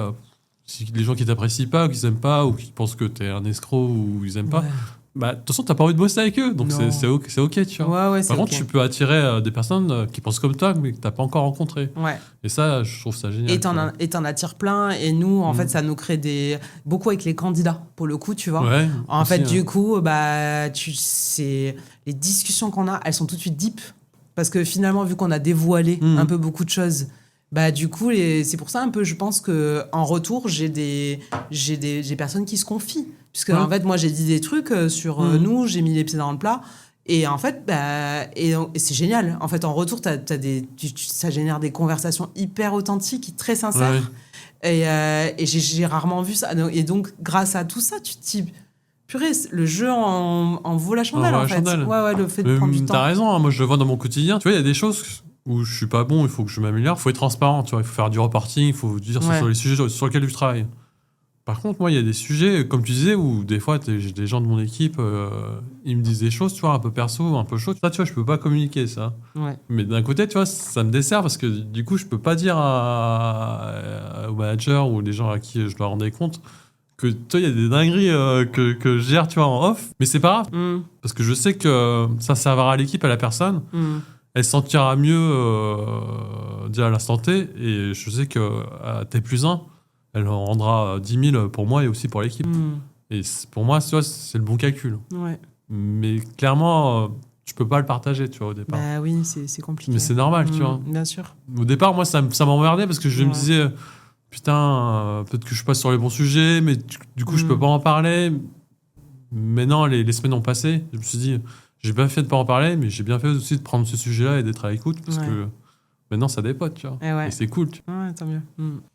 si les gens qui t'apprécient pas, ou qui t'aiment pas, ou qui pensent que t'es un escroc, ou ils aiment pas, bah, de toute façon, t'as pas envie de bosser avec eux. Donc c'est ok, tu vois.
Ouais,
Par contre, tu peux attirer des personnes qui pensent comme toi, mais que t'as pas encore rencontrées.
Ouais.
Et ça, je trouve ça génial.
Et t'en attires plein. Et nous, en fait, ça nous crée beaucoup avec les candidats, pour le coup, tu vois.
Ouais,
en
aussi,
fait, du coup, bah, les discussions qu'on a, elles sont tout de suite deep. Parce que finalement, vu qu'on a dévoilé un peu beaucoup de choses, bah, du coup, c'est pour ça un peu, je pense qu'en retour, j'ai des personnes qui se confient. Puisque, en fait, moi, j'ai dit des trucs sur nous, j'ai mis les pieds dans le plat. Et en fait, et c'est génial. En fait, en retour, ça génère des conversations hyper authentiques, très sincères. Ouais. Et j'ai rarement vu ça. Et donc, grâce à tout ça, tu te dis, purée, le jeu en vaut la chandelle, en fait. Ouais, le fait de prendre du temps.
T'as raison, hein, moi, je le vois dans mon quotidien. Tu vois, il y a des choses où je suis pas bon, il faut que je m'améliore. Il faut être transparent, tu vois. Il faut faire du reporting, il faut dire sur les sujets sur lesquels tu travailles. Par contre, moi, il y a des sujets, comme tu disais, où des fois, j'ai des gens de mon équipe, ils me disent des choses, tu vois, un peu perso, un peu chaud. Ça, tu vois, je peux pas communiquer ça. Ouais. Mais d'un côté, tu vois, ça me dessert parce que du coup, je peux pas dire au manager ou les gens à qui je dois rendre compte que, tu vois, il y a des dingueries que je gère, tu vois, en off. Mais c'est pas grave. Parce que je sais que ça servira à l'équipe, à la personne. Elle se sentira mieux déjà à l'instant T. Et je sais que à T+1, elle en rendra 10 000 pour moi et aussi pour l'équipe. Et pour moi, tu vois, c'est le bon calcul. Ouais. Mais clairement, tu peux pas le partager, tu vois, au départ.
Bah oui, c'est compliqué.
Mais c'est normal, tu vois.
Bien sûr.
Au départ, moi, ça m'emmerdait parce que je me disais, putain, peut-être que je passe sur les bons sujets, mais du coup, je peux pas en parler. Mais non, les semaines ont passé. Je me suis dit, j'ai bien fait de pas en parler, mais j'ai bien fait aussi de prendre ce sujet-là et d'être à l'écoute parce que maintenant, ça dépote, tu vois. Et c'est cool.
Ouais, tant mieux.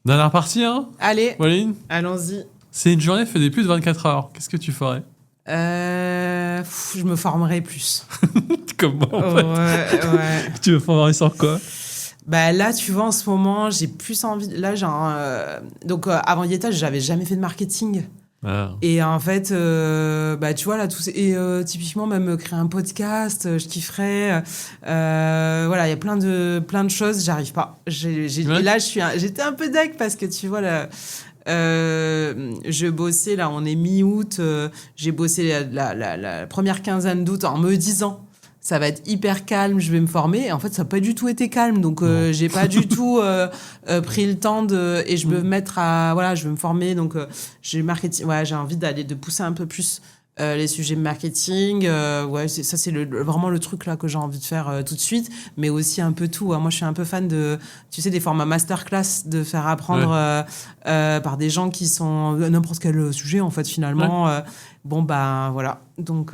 Dernière partie, hein.
Allez,
Walline,
allons-y.
C'est une journée fait des plus de 24 heures. Qu'est-ce que tu ferais?
Je me formerais plus.
Comme moi, en fait.
Ouais.
Tu veux former sur quoi?
Bah là, tu vois, en ce moment, j'ai plus envie... Là, donc, avant Yeta, j'avais jamais fait de marketing. Et en fait, tu vois, là, typiquement, même créer un podcast, je kifferais. Voilà, il y a plein de choses, j'arrive pas. Et là, j'étais un peu deg parce que, tu vois, là... je bossais, là, on est mi-août, j'ai bossé la première quinzaine d'août en me disant ça va être hyper calme, je vais me former. Et en fait, ça n'a pas du tout été calme, donc j'ai pas du tout pris le temps et je veux me mettre je veux me former, donc j'ai envie de pousser un peu plus les sujets marketing. Ça c'est vraiment le truc là que j'ai envie de faire tout de suite, mais aussi un peu tout. Moi, je suis un peu fan des formats masterclass, de faire apprendre par des gens qui sont n'importe quel sujet en fait finalement. Voilà. Donc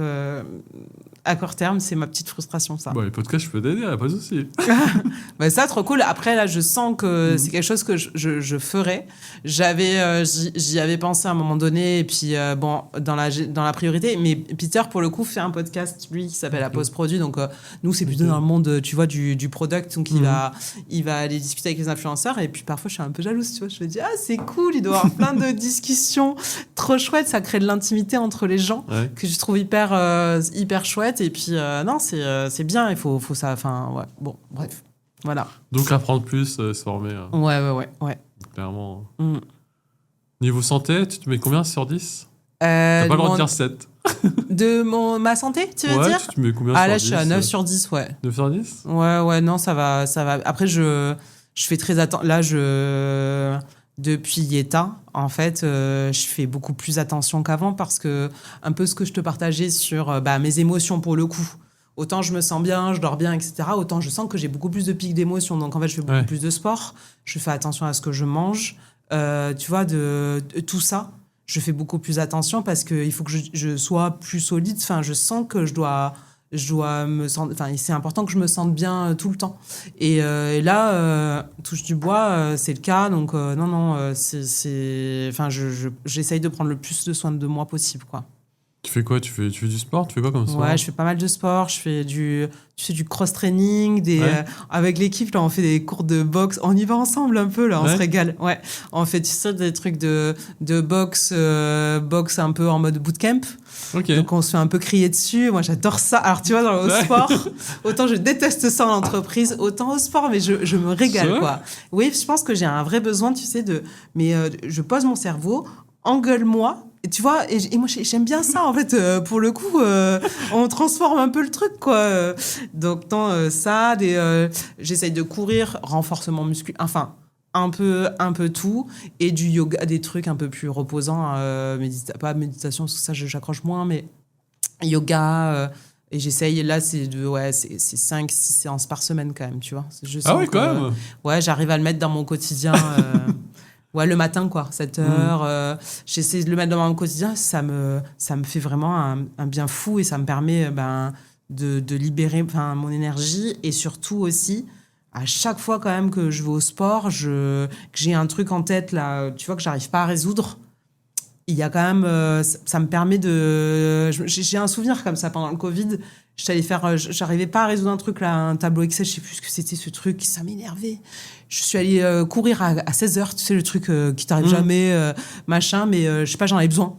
à court terme, c'est ma petite frustration, ça.
Les podcasts, je peux t'aider, pas de souci.
Ça, trop cool. Après, là, je sens que c'est quelque chose que je ferais. J'y avais pensé à un moment donné, et puis, dans la priorité. Mais Peter, pour le coup, fait un podcast, lui, qui s'appelle La Pause Produit. Donc, nous, c'est plutôt dans le monde, tu vois, du product. Donc, il va aller discuter avec les influenceurs. Et puis, parfois, je suis un peu jalouse, tu vois. Je me dis, c'est cool, il doit y avoir plein de discussions trop chouettes. Ça crée de l'intimité entre les gens que je trouve hyper chouette. Et puis, non, c'est bien, il faut ça. Enfin, bref. Voilà.
Donc apprendre plus, se former.
Ouais.
Clairement. Niveau santé, tu te mets combien sur 10? T'as pas le droit de dire 7.
Ma santé, tu veux dire?
Tu te mets combien sur 10?
Ah là, je suis à 9 sur 10, ouais.
9 sur 10?
Ouais, non, ça va. Après, je fais très attention. Là, depuis Yeta, en fait, je fais beaucoup plus attention qu'avant parce que un peu ce que je te partageais sur mes émotions pour le coup. Autant je me sens bien, je dors bien, etc. Autant je sens que j'ai beaucoup plus de pics d'émotions. Donc en fait, je fais beaucoup plus de sport. Je fais attention à ce que je mange. Tu vois, de tout ça, je fais beaucoup plus attention parce qu'il faut que je sois plus solide. Enfin, je sens que je dois me sentir. Enfin, c'est important que je me sente bien tout le temps. Et là, touche du bois, c'est le cas. Donc non, Enfin, j'essaye de prendre le plus de soin de moi possible, quoi.
Tu fais quoi? Tu fais du sport? Tu fais quoi comme sport?
Ouais, je fais pas mal de sport. Je fais du cross-training. Avec l'équipe, là, on fait des cours de boxe. On y va ensemble un peu, là, on se régale. Ouais. On fait, tu sais, des trucs de boxe un peu en mode bootcamp.
Okay.
Donc, on se fait un peu crier dessus. Moi, j'adore ça. Alors, tu vois, au sport, autant je déteste ça en entreprise, autant au sport, mais je me régale, quoi. Oui, je pense que j'ai un vrai besoin, tu sais, mais je pose mon cerveau, engueule-moi. Et tu vois, et moi j'aime bien ça en fait. Pour le coup, on transforme un peu le truc, quoi. Donc ça, j'essaye de courir, renforcement musculaire, enfin un peu tout, et du yoga, des trucs un peu plus reposants, pas méditation parce que ça j'accroche moins, mais yoga. Et j'essaye, là, c'est 5-6 séances par semaine quand même, tu vois.
Quand même.
Ouais, j'arrive à le mettre dans mon quotidien. Ouais, le matin, quoi, 7 heures. J'essaie de le mettre dans mon quotidien. Ça me fait vraiment un bien fou et ça me permet de libérer mon énergie. Et surtout aussi, à chaque fois quand même que je vais au sport, que j'ai un truc en tête, là, tu vois, que j'arrive pas à résoudre. Il y a quand même... ça me permet de... J'ai un souvenir comme ça pendant le Covid. J'arrivais pas à résoudre un truc, là, un tableau Excel, je sais plus ce que c'était ce truc, ça m'énervait. Je suis allée courir à 16 heures, tu sais, le truc qui t'arrive jamais, machin, mais je sais pas, j'en avais besoin.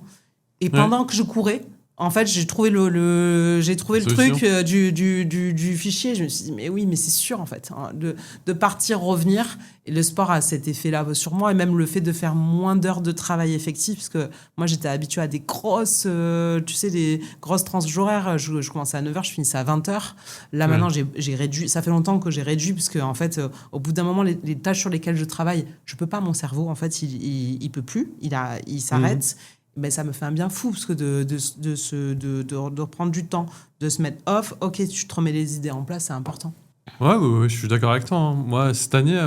Et pendant que je courais, en fait, j'ai trouvé le truc du fichier. Je me suis dit, mais oui, mais c'est sûr, en fait, hein, de partir, revenir. Et le sport a cet effet-là sur moi. Et même le fait de faire moins d'heures de travail effectif. Parce que moi, j'étais habituée à des grosses, des grosses tranches horaires. Je commençais à 9h, je finissais à 20h. Là, maintenant, j'ai réduit. Ça fait longtemps que j'ai réduit. Parce que, en fait, au bout d'un moment, les tâches sur lesquelles je travaille, je peux pas. Mon cerveau, en fait, il peut plus. Il s'arrête. Mais ça me fait un bien fou parce que de reprendre du temps, de se mettre off, ok, tu te remets les idées en place, c'est important.
Ouais, je suis d'accord avec toi. Hein. Moi, cette année,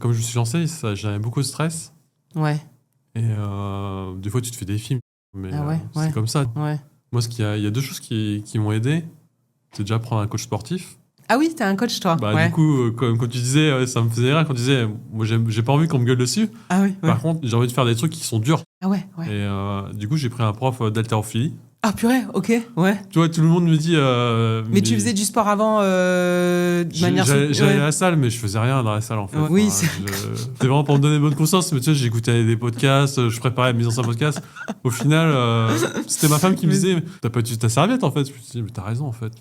comme je me suis lancé, j'avais beaucoup de stress.
Ouais.
Et des fois, tu te fais des films. Mais c'est comme ça.
Ouais.
Moi, il y a deux choses qui m'ont aidé. C'est déjà prendre un coach sportif.
Ah oui, t'es un coach, toi.
Du coup, comme tu disais, ça me faisait rire quand tu disais, moi, j'ai pas envie qu'on me gueule dessus.
Ah oui.
Par contre, j'ai envie de faire des trucs qui sont durs.
Ah ouais.
Et du coup, j'ai pris un prof d'haltérophilie.
Ah purée, ok, ouais.
Tu vois, tout le monde me dit...
mais tu faisais du sport avant de manière...
J'allais à la salle, mais je faisais rien dans la salle, en fait.
Oui,
c'était vraiment pour me donner bonne conscience. Mais tu sais, j'écoutais des podcasts, je préparais la mise en scène podcast. Au final, c'était ma femme qui me disait, t'as pas utilisé ta serviette, en fait. Je me suis dit, mais t'as raison, en fait.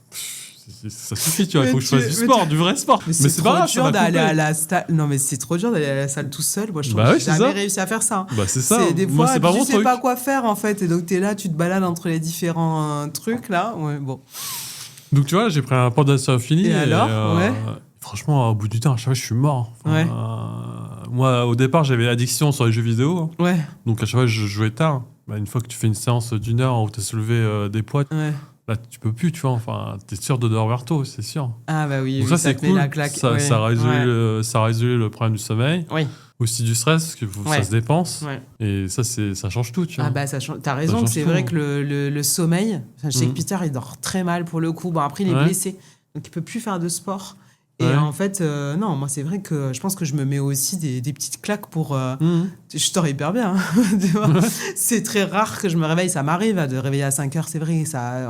Ça suffit, tu vois, il faut que je fasse du sport, du vrai sport.
Mais c'est pas grave, dur d'aller à la salle. Non, mais c'est trop dur d'aller à la salle tout seul. Moi, je trouve que j'ai jamais réussi à faire ça.
C'est ça.
Des fois, tu sais pas quoi faire, en fait. Et donc, t'es là, tu te balades entre les différents trucs, là. Ouais, bon.
Donc, tu vois, j'ai pris un prof d'haltérophilie.
Et alors
franchement, au bout du temps, à chaque fois, je suis mort. Moi, au départ, j'avais l'addiction sur les jeux vidéo.
Ouais.
Donc, à chaque fois, je jouais tard. Une fois que tu fais une séance d'1 heure où tu as soulevé des poids, là, tu peux plus, tu vois. Enfin, t'es sûr de dormir tôt, c'est sûr.
Ah, bah oui.
Donc, ça, c'est cool.
La claque.
Ça a résolu le problème du sommeil.
Oui.
Aussi du stress, parce que ça se dépense. Ouais. Et ça change tout, tu vois.
Ah, bah, t'as raison, c'est vrai que le sommeil, je sais que Peter, il dort très mal pour le coup. Bon, après, il est blessé. Donc, il peut plus faire de sport. Et en fait, non, moi, c'est vrai que je pense que je me mets aussi des petites claques pour... Je dors hyper bien. Hein. C'est très rare que je me réveille. Ça m'arrive de réveiller à 5 heures, c'est vrai. Ça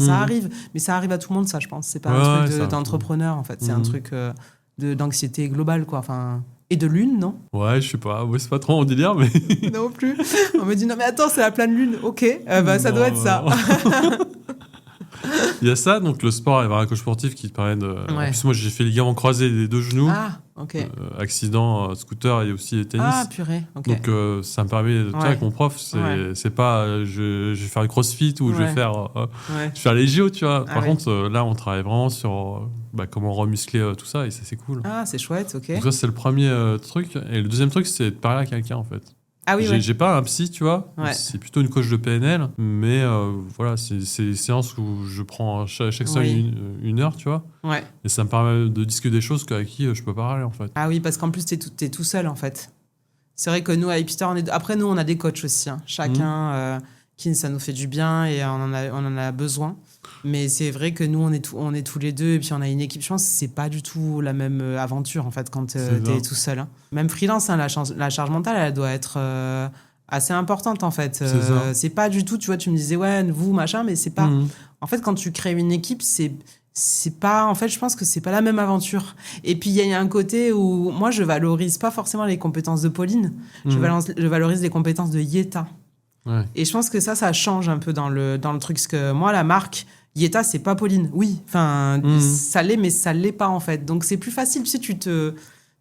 arrive. Mais ça arrive à tout le monde, ça, je pense. C'est pas un truc d'entrepreneur, en fait. C'est un truc d'anxiété globale, quoi. Enfin... Et de lune, non?
Ouais, je sais pas. Ouais, c'est pas trop mon délire, mais...
Non plus. On me dit, non, mais attends, c'est la pleine lune. Ok, ça doit être ça.
Il y a ça, donc le sport, avoir un coach sportif qui te permet de...
Ouais.
En plus, moi, j'ai fait ligament croisé des 2 genoux,
Ah, ok.
accident, scooter et aussi tennis.
Ah, purée, ok.
Donc, ça me permet, tu vois, avec mon prof, c'est pas je vais faire le crossfit ou je vais faire les JO, tu vois. Par contre, là, on travaille vraiment sur comment remuscler tout ça et ça, c'est cool.
Ah, c'est chouette, ok.
Donc, ça, c'est le premier truc. Et le deuxième truc, c'est de parler à quelqu'un, en fait.
Ah oui,
j'ai pas un psy, tu vois.
Ouais.
C'est plutôt une coach de PNL. Mais voilà, c'est des séances où je prends chaque semaine une heure, tu vois.
Ouais.
Et ça me permet de discuter des choses avec qui je peux parler, en fait.
Ah oui, parce qu'en plus, t'es tout seul, en fait. C'est vrai que nous, à Hipster, après, nous, on a des coachs aussi. Hein. Chacun, ça nous fait du bien et on en a besoin. Mais c'est vrai que nous, on est tous les deux et puis on a une équipe. Je pense que c'est pas du tout la même aventure, en fait, quand t'es tout seul. Hein. Même freelance, hein, la charge mentale, elle doit être assez importante, en fait. C'est pas du tout, tu vois, tu me disais, ouais, vous, machin, mais c'est pas... En fait, quand tu crées une équipe, c'est pas... En fait, je pense que c'est pas la même aventure. Et puis, il y a un côté où... Moi, je valorise pas forcément les compétences de Pauline. Je valorise les compétences de Yeta.
Ouais.
Et je pense que ça change un peu dans le truc. Parce que moi, la marque... Yeta, c'est pas Pauline. Oui, enfin, ça l'est, mais ça l'est pas, en fait. Donc, c'est plus facile. Tu sais,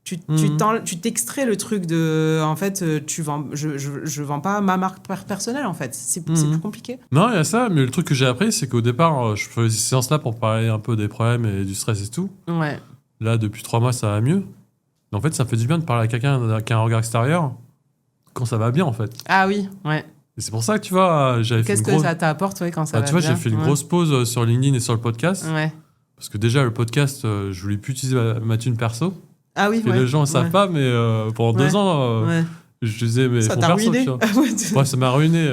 tu t'extrais le truc de... En fait, je vends pas ma marque personnelle, en fait. C'est plus compliqué.
Non, il y a ça, mais le truc que j'ai appris, c'est qu'au départ, je faisais ces séances-là pour parler un peu des problèmes et du stress et tout.
Ouais.
Là, depuis 3 mois, ça va mieux. Mais en fait, ça me fait du bien de parler à quelqu'un qui a un regard extérieur quand ça va bien, en fait.
Ah oui, ouais.
Et c'est pour ça que, tu vois, j'avais fait
Qu'est-ce que ça t'apporte, quand ça va bien?
Tu vois, j'ai fait une grosse pause sur LinkedIn et sur le podcast.
Ouais.
Parce que déjà, le podcast, je voulais plus utiliser ma thune perso.
Ah oui,
les gens ne savent pas, mais pendant 2 ans, je disais mes
ça
fonds
t'a
perso,
ruiné.
tu vois. Ça m'a ruiné.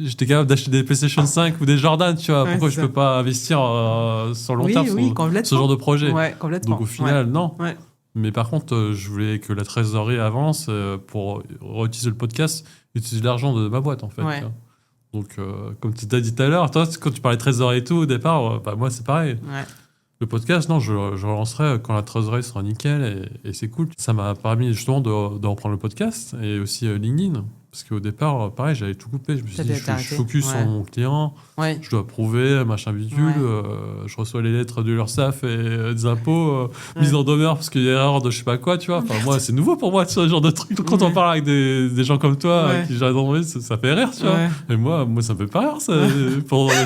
J'étais capable d'acheter des PlayStation 5 ou des Jordan, tu vois. Pourquoi je peux pas investir sur long terme sur ce genre de projet?
Ouais, complètement.
Donc au final, non.
Ouais.
Mais par contre, je voulais que la trésorerie avance pour réutiliser le podcast, utiliser l'argent de ma boîte, en fait.
Ouais.
Donc, comme tu t'as dit tout à l'heure, toi, quand tu parlais de trésorerie et tout, au départ, moi, c'est pareil.
Ouais.
Le podcast, non, je relancerai quand la trésorerie sera nickel et c'est cool. Ça m'a permis justement de reprendre le podcast et aussi LinkedIn. Parce qu'au départ, pareil, j'avais tout coupé. Je me suis dit, je suis focus sur mon client, je dois prouver, machin bidule. Je reçois les lettres de l'URSSAF et des impôts, mise en demeure parce qu'il y a erreur de je sais pas quoi, tu vois. Enfin, moi, c'est nouveau pour moi, ce genre de truc. Donc, quand on parle avec des gens comme toi, qui j'ai d'envoyer, ça fait rire, tu vois. Et moi, ça me fait pas rire. Ça,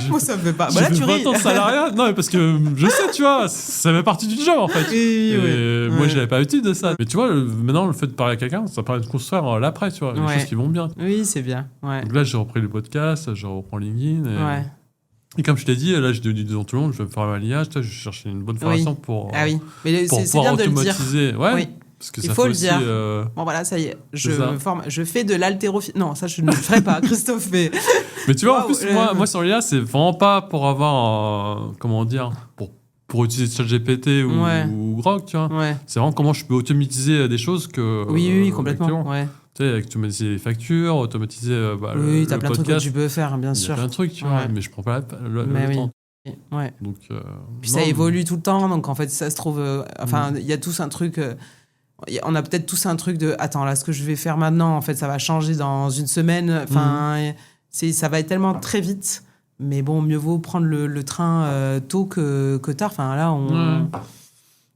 moi, ça me fait pas.
J'ai fait 20 ans de salariat. Non, mais parce que je sais, tu vois, ça fait partie du job, en fait. Et moi, j'avais pas l'habitude de ça. Mais tu vois, maintenant, le fait de parler à quelqu'un, ça permet de construire l'après, tu vois, les choses qui vont bien.
Oui, c'est bien. Ouais.
Donc là, j'ai repris le podcast, je reprends LinkedIn. Et comme je t'ai dit, là, j'ai dit devant tout le monde, je vais me faire un alliage, je vais chercher une bonne formation pour pouvoir automatiser. Ouais, parce que
il
ça
faut
fait
le
aussi,
dire. Bon, voilà, ça y est. Je me forme. Je fais de l'haltérophilie. Non, ça, je ne le ferai pas, Christophe. Mais
tu vois, en plus, moi, sur l'IA, c'est vraiment pas pour avoir, comment dire, pour utiliser ChatGPT ou Grok, tu vois. C'est vraiment comment je peux automatiser des choses que...
Oui, complètement.
Tu sais, automatiser les factures, automatiser le
t'as plein de trucs que tu peux faire, bien sûr.
Il y a plein de trucs, tu vois, mais je prends pas le temps.
Ouais.
Donc,
puis ça évolue tout le temps, donc en fait, ça se trouve... il y a tous un truc... on a peut-être tous un truc de... Attends, là, ce que je vais faire maintenant, en fait, ça va changer dans une semaine. Enfin, ça va être tellement très vite. Mais bon, mieux vaut prendre le train tôt que tard. Enfin, là,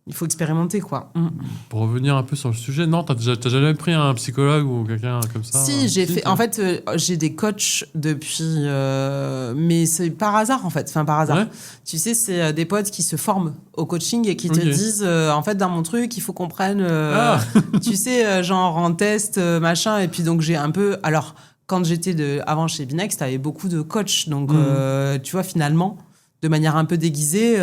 il faut expérimenter, quoi.
Pour revenir un peu sur le sujet, non, t'as jamais pris un psychologue ou quelqu'un comme ça?
Si, j'ai fait... En fait, j'ai des coachs depuis... mais c'est par hasard, en fait. Enfin, par hasard. Tu sais, c'est des potes qui se forment au coaching et qui te disent, en fait, dans mon truc, il faut qu'on prenne... tu sais, genre en test, machin. Et puis, donc, j'ai un peu... Alors, quand j'étais avant chez Binex, t'avais beaucoup de coachs. Donc, tu vois, finalement, de manière un peu déguisée,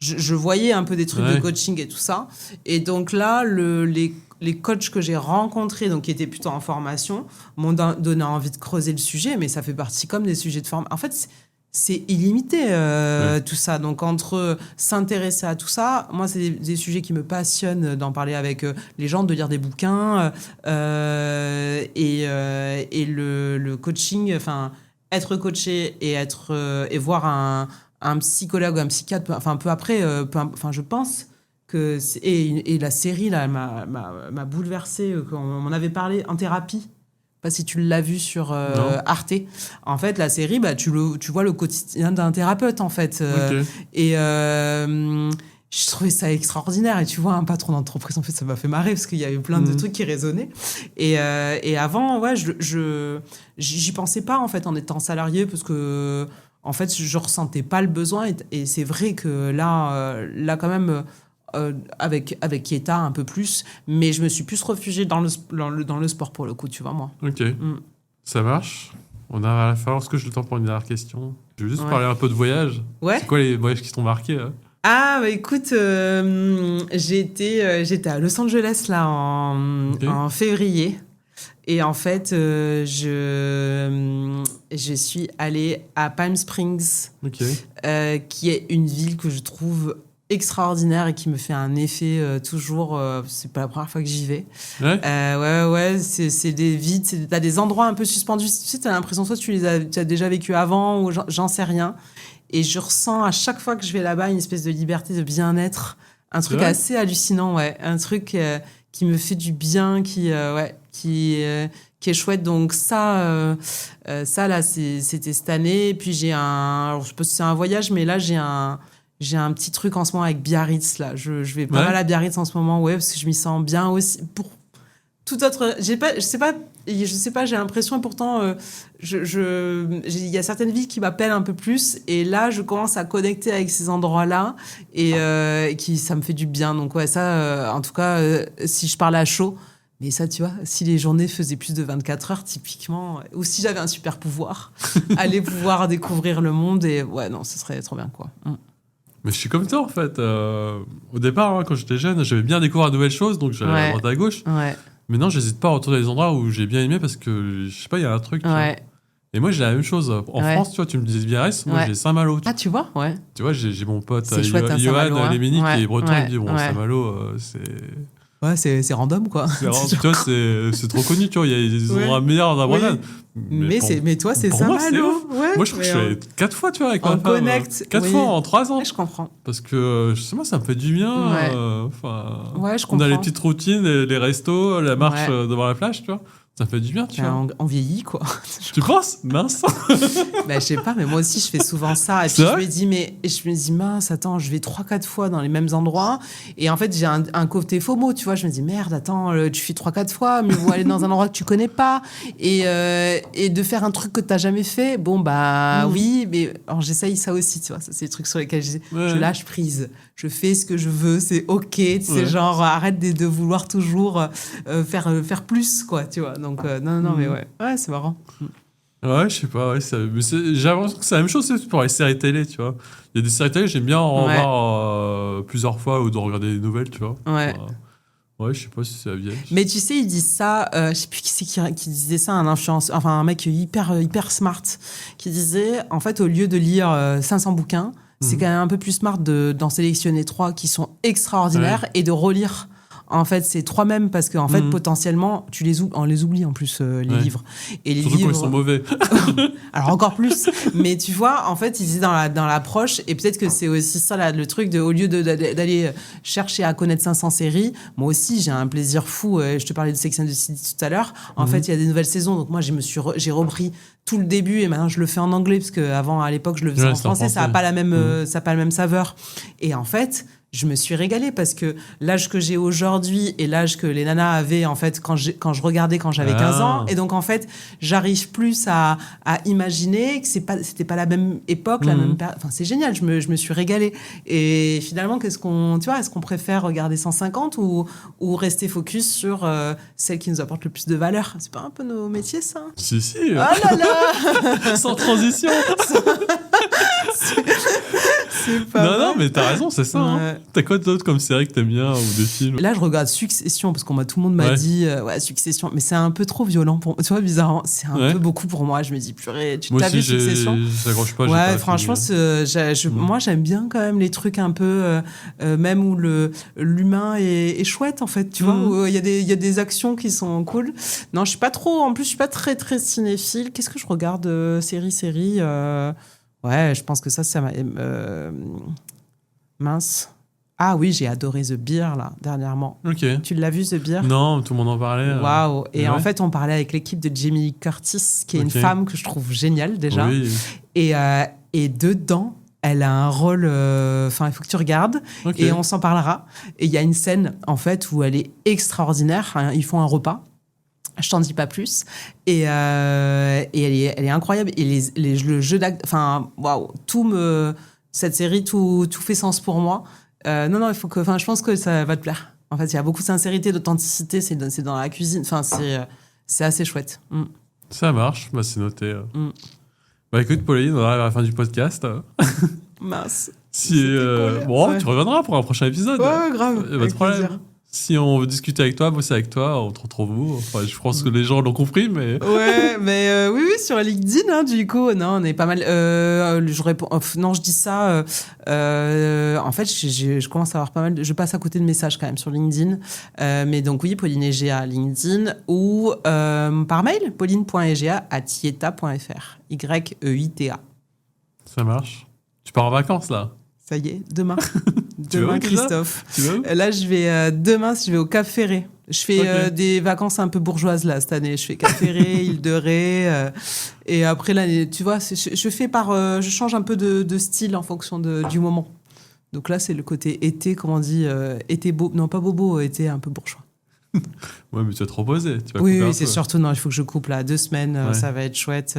je voyais un peu des trucs de coaching et tout ça. Et donc là, les coachs que j'ai rencontrés, donc qui étaient plutôt en formation, m'ont donné envie de creuser le sujet, mais ça fait partie comme des sujets de formation. En fait, c'est illimité, tout ça. Donc, entre s'intéresser à tout ça, moi, c'est des sujets qui me passionnent d'en parler avec les gens, de lire des bouquins. Et le coaching, enfin, être coaché et voir un psychologue ou un psychiatre, enfin, peu après, je pense que... Et la série, là, m'a bouleversée. On m'en avait parlé en thérapie. pas si tu l'as vu sur
Non.
Arte. En fait, la série, tu vois le quotidien d'un thérapeute, en fait.
Ok.
Et je trouvais ça extraordinaire. Et tu vois, un patron d'entreprise, en fait, ça m'a fait marrer parce qu'il y avait plein de trucs qui résonnaient. Et avant, ouais, j'y pensais pas, en fait, en étant salarié, parce que, en fait, je ressentais pas le besoin. Et c'est vrai que là quand même, avec Keita, un peu plus. Mais je me suis plus réfugiée dans le sport, pour le coup, tu vois, moi.
Ok. Ça marche. On a à la fin. Est-ce que j'ai le temps pour une dernière question? Je vais juste
Ouais.
parler un peu de voyage.
Ouais.
C'est quoi les voyages qui t'ont marqué là?
Ah, bah écoute, j'étais à Los Angeles là en février. Et en fait, je suis allée à Palm Springs,
Ok.
qui est une ville que je trouve extraordinaire et qui me fait un effet toujours. C'est pas la première fois que j'y vais.
Ouais.
Ouais, c'est des vides, t'as des endroits un peu suspendus. Tu sais, t'as l'impression soit tu as déjà vécu avant ou j'en sais rien. Et je ressens à chaque fois que je vais là-bas une espèce de liberté, de bien-être. Un truc assez hallucinant, ouais. Un truc qui me fait du bien, qui est chouette. Donc ça là, c'était cette année. Et puis alors, je sais pas si c'est un voyage, mais là, j'ai un petit truc en ce moment avec Biarritz, là. Je vais pas mal à Biarritz en ce moment, ouais, parce que je m'y sens bien aussi. Pour tout autre... je sais pas, j'ai l'impression, et pourtant, il y a certaines villes qui m'appellent un peu plus, et là, je commence à connecter avec ces endroits-là, et ça me fait du bien. Donc, ouais, ça, en tout cas, si je parle à chaud, mais ça, tu vois, si les journées faisaient plus de 24 heures, typiquement, ou si j'avais un super pouvoir, aller pouvoir découvrir le monde, et ouais, non, ce serait trop bien, quoi.
Mais je suis comme toi, en fait. Au départ, quand j'étais jeune, j'aimais bien découvrir de nouvelles choses, donc j'allais à droite à gauche.
Ouais.
Maintenant, j'hésite pas à retourner dans des endroits où j'ai bien aimé parce que, je sais pas, il y a un truc. Tu vois. Et moi, j'ai la même chose. En France, tu vois, tu me disais Biarritz, moi, j'ai Saint-Malo.
Ah, tu vois, ouais.
Tu vois, j'ai mon pote
Johan
Lémini qui est breton, il me dit, bon, Saint-Malo, c'est...
Ouais, c'est random, quoi.
Tu vois, c'est trop connu, tu vois, il y a des endroits meilleurs dans la Bretagne.
Mais toi, c'est Saint-Malo.
Moi, je trouve que je suis allé 4 fois, tu vois, avec ma femme.
Connect.
4 fois en 3 ans.
Ouais, je comprends.
Parce que, je sais pas, ça me fait du bien.
Ouais, je comprends.
On a les petites routines, les restos, la marche devant la plage, tu vois. Ça me fait du bien, tu vois.
On vieillit, quoi.
Tu penses? Mince.
Je sais pas, mais moi aussi, je fais souvent ça. Et puis, je me dis, mince, attends, je vais 3-4 fois dans les mêmes endroits. Et en fait, j'ai un côté FOMO, tu vois. Je me dis, merde, attends, tu fais 3-4 fois, mais vous allez dans un endroit que tu connais pas. Et de faire un truc que t'as jamais fait, oui, mais alors, j'essaye ça aussi, tu vois. Ça, c'est les trucs sur lesquels je lâche prise. Je fais ce que je veux, c'est OK. C'est genre, arrête de vouloir toujours faire plus, quoi, tu vois. Donc, non, mais ouais, c'est marrant.
Ouais, je sais pas, j'ai l'impression que c'est la même chose pour les séries télé, tu vois. Il y a des séries télé, j'aime bien en voir plusieurs fois ou de regarder des nouvelles, tu vois. Ouais, je sais pas si c'est la vieille.
Mais tu sais, ils disent ça, je sais plus qui c'est qui disait ça, un influenceur, enfin un mec hyper smart, qui disait, en fait, au lieu de lire 500 bouquins, c'est quand même un peu plus smart d'en sélectionner 3 qui sont extraordinaires et de relire. En fait, c'est 3 mêmes parce qu'en fait, potentiellement, on les oublie en plus, les livres. Et les
Surtout
livres...
quand ils sont mauvais.
Alors encore plus. Mais tu vois, en fait, ils disaient dans l'approche, et peut-être que c'est aussi ça là, le truc, au lieu d'aller chercher à connaître 500 séries, moi aussi, j'ai un plaisir fou. Je te parlais de Sex and the City tout à l'heure. En fait, il y a des nouvelles saisons, donc moi, j'ai repris tout le début et maintenant je le fais en anglais parce qu'avant, à l'époque, je le faisais en français. Ça n'a pas la même saveur. Et en fait, je me suis régalée parce que l'âge que j'ai aujourd'hui et l'âge que les nanas avaient en fait quand je regardais quand j'avais 15 ans, et donc en fait j'arrive plus à imaginer que c'était pas la même époque, la même enfin c'est génial, je me suis régalée. Et finalement, est-ce qu'on préfère regarder 150 ou rester focus sur celle qui nous apporte le plus de valeur? C'est pas un peu nos métiers, ça?
Si.
Oh là là.
Sans transition.
C'est pas
non, mais t'as raison, c'est ça. Hein. T'as quoi d'autre comme série que t'aimes bien ou des films?
Là, je regarde Succession parce tout le monde m'a dit Succession, mais c'est un peu trop violent pour moi. Tu vois, bizarrement, c'est un peu beaucoup pour moi. Je me dis, purée, t'as vu Succession?
J'accroche pas.
Ouais, franchement, moi, j'aime bien quand même les trucs un peu, même où l'humain est chouette, en fait, tu vois, où il y a des actions qui sont cool. Non, je suis pas trop, en plus, je suis pas très, très cinéphile. Qu'est-ce que je regarde? série Ouais, je pense que ça mince. Ah oui, j'ai adoré The Bear, là, dernièrement.
Ok.
Tu l'as vu, The Bear?
Non, tout le monde en parlait.
Waouh! Et
Ouais.
en fait, on parlait avec l'équipe de Jamie Lee Curtis, qui est
Ok.
une femme que je trouve géniale, déjà.
Oui.
Et dedans, elle a un rôle... Enfin, il faut que tu regardes,
Ok.
et on s'en parlera. Et il y a une scène, en fait, où elle est extraordinaire. Hein, ils font un repas. Je t'en dis pas plus. Et elle est incroyable. Et le jeu d'acte... Enfin, waouh! Cette série, tout fait sens pour moi. Non, il faut que... Enfin, je pense que ça va te plaire. En fait, il y a beaucoup de sincérité, d'authenticité. C'est dans la cuisine. Enfin, c'est assez chouette.
Ça marche. Bah, c'est noté.
Mm.
Bah, écoute, Pauline, on arrive à la fin du podcast.
Mince.
Si,
C'était cool.
bon,
Ouais.
tu reviendras pour un prochain épisode.
Ouais, grave.
Y a pas de
Avec
problème.
plaisir.
Si on veut discuter avec toi, bosser avec toi, on te retrouve où? Enfin, je pense que les gens l'ont compris, mais...
Ouais, mais oui, sur LinkedIn, hein, du coup, non, on est pas mal. Je réponds, non, je dis ça. En fait, je commence à avoir pas mal. Je passe à côté de messages quand même sur LinkedIn. Mais donc oui, Pauline Egea LinkedIn ou par mail, pauline.egea@ieta.fr. YEITA.
Ça marche. Tu pars en vacances, là?
Ça y est, demain.
Tu vas
Demain,
où, déjà
Christophe.
Tu veux?
Là, je vais demain, je vais au Cap Ferré. Je fais
Ok.
des vacances un peu bourgeoises là cette année. Je fais Cap Ferré, Île de Ré, et après l'année, tu vois, je fais je change un peu de style en fonction du moment. Donc là, c'est le côté été, comment on dit, été beau, non pas bobo, été un peu bourgeois.
Ouais, mais tu vas te reposer. Tu vas
Oui,
couper un
oui, c'est
peu.
surtout non, il faut que je coupe là 2 semaines,
Ouais.
ça va être chouette.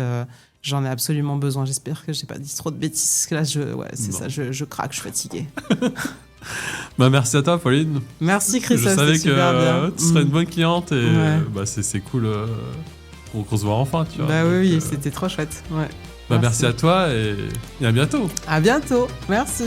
J'en ai absolument besoin. J'espère que j'ai pas dit trop de bêtises. Parce que là, c'est
Non.
ça, je craque, je suis fatiguée.
Bah, merci à toi, Pauline.
Merci Christophe,
Je savais
c'était super bien.
que tu serais une bonne cliente et
Ouais.
bah, c'est cool qu'on se voit enfin, tu vois.
Bah
Donc,
oui, c'était trop chouette. Ouais.
bah, merci à toi et à bientôt.
À bientôt. Merci.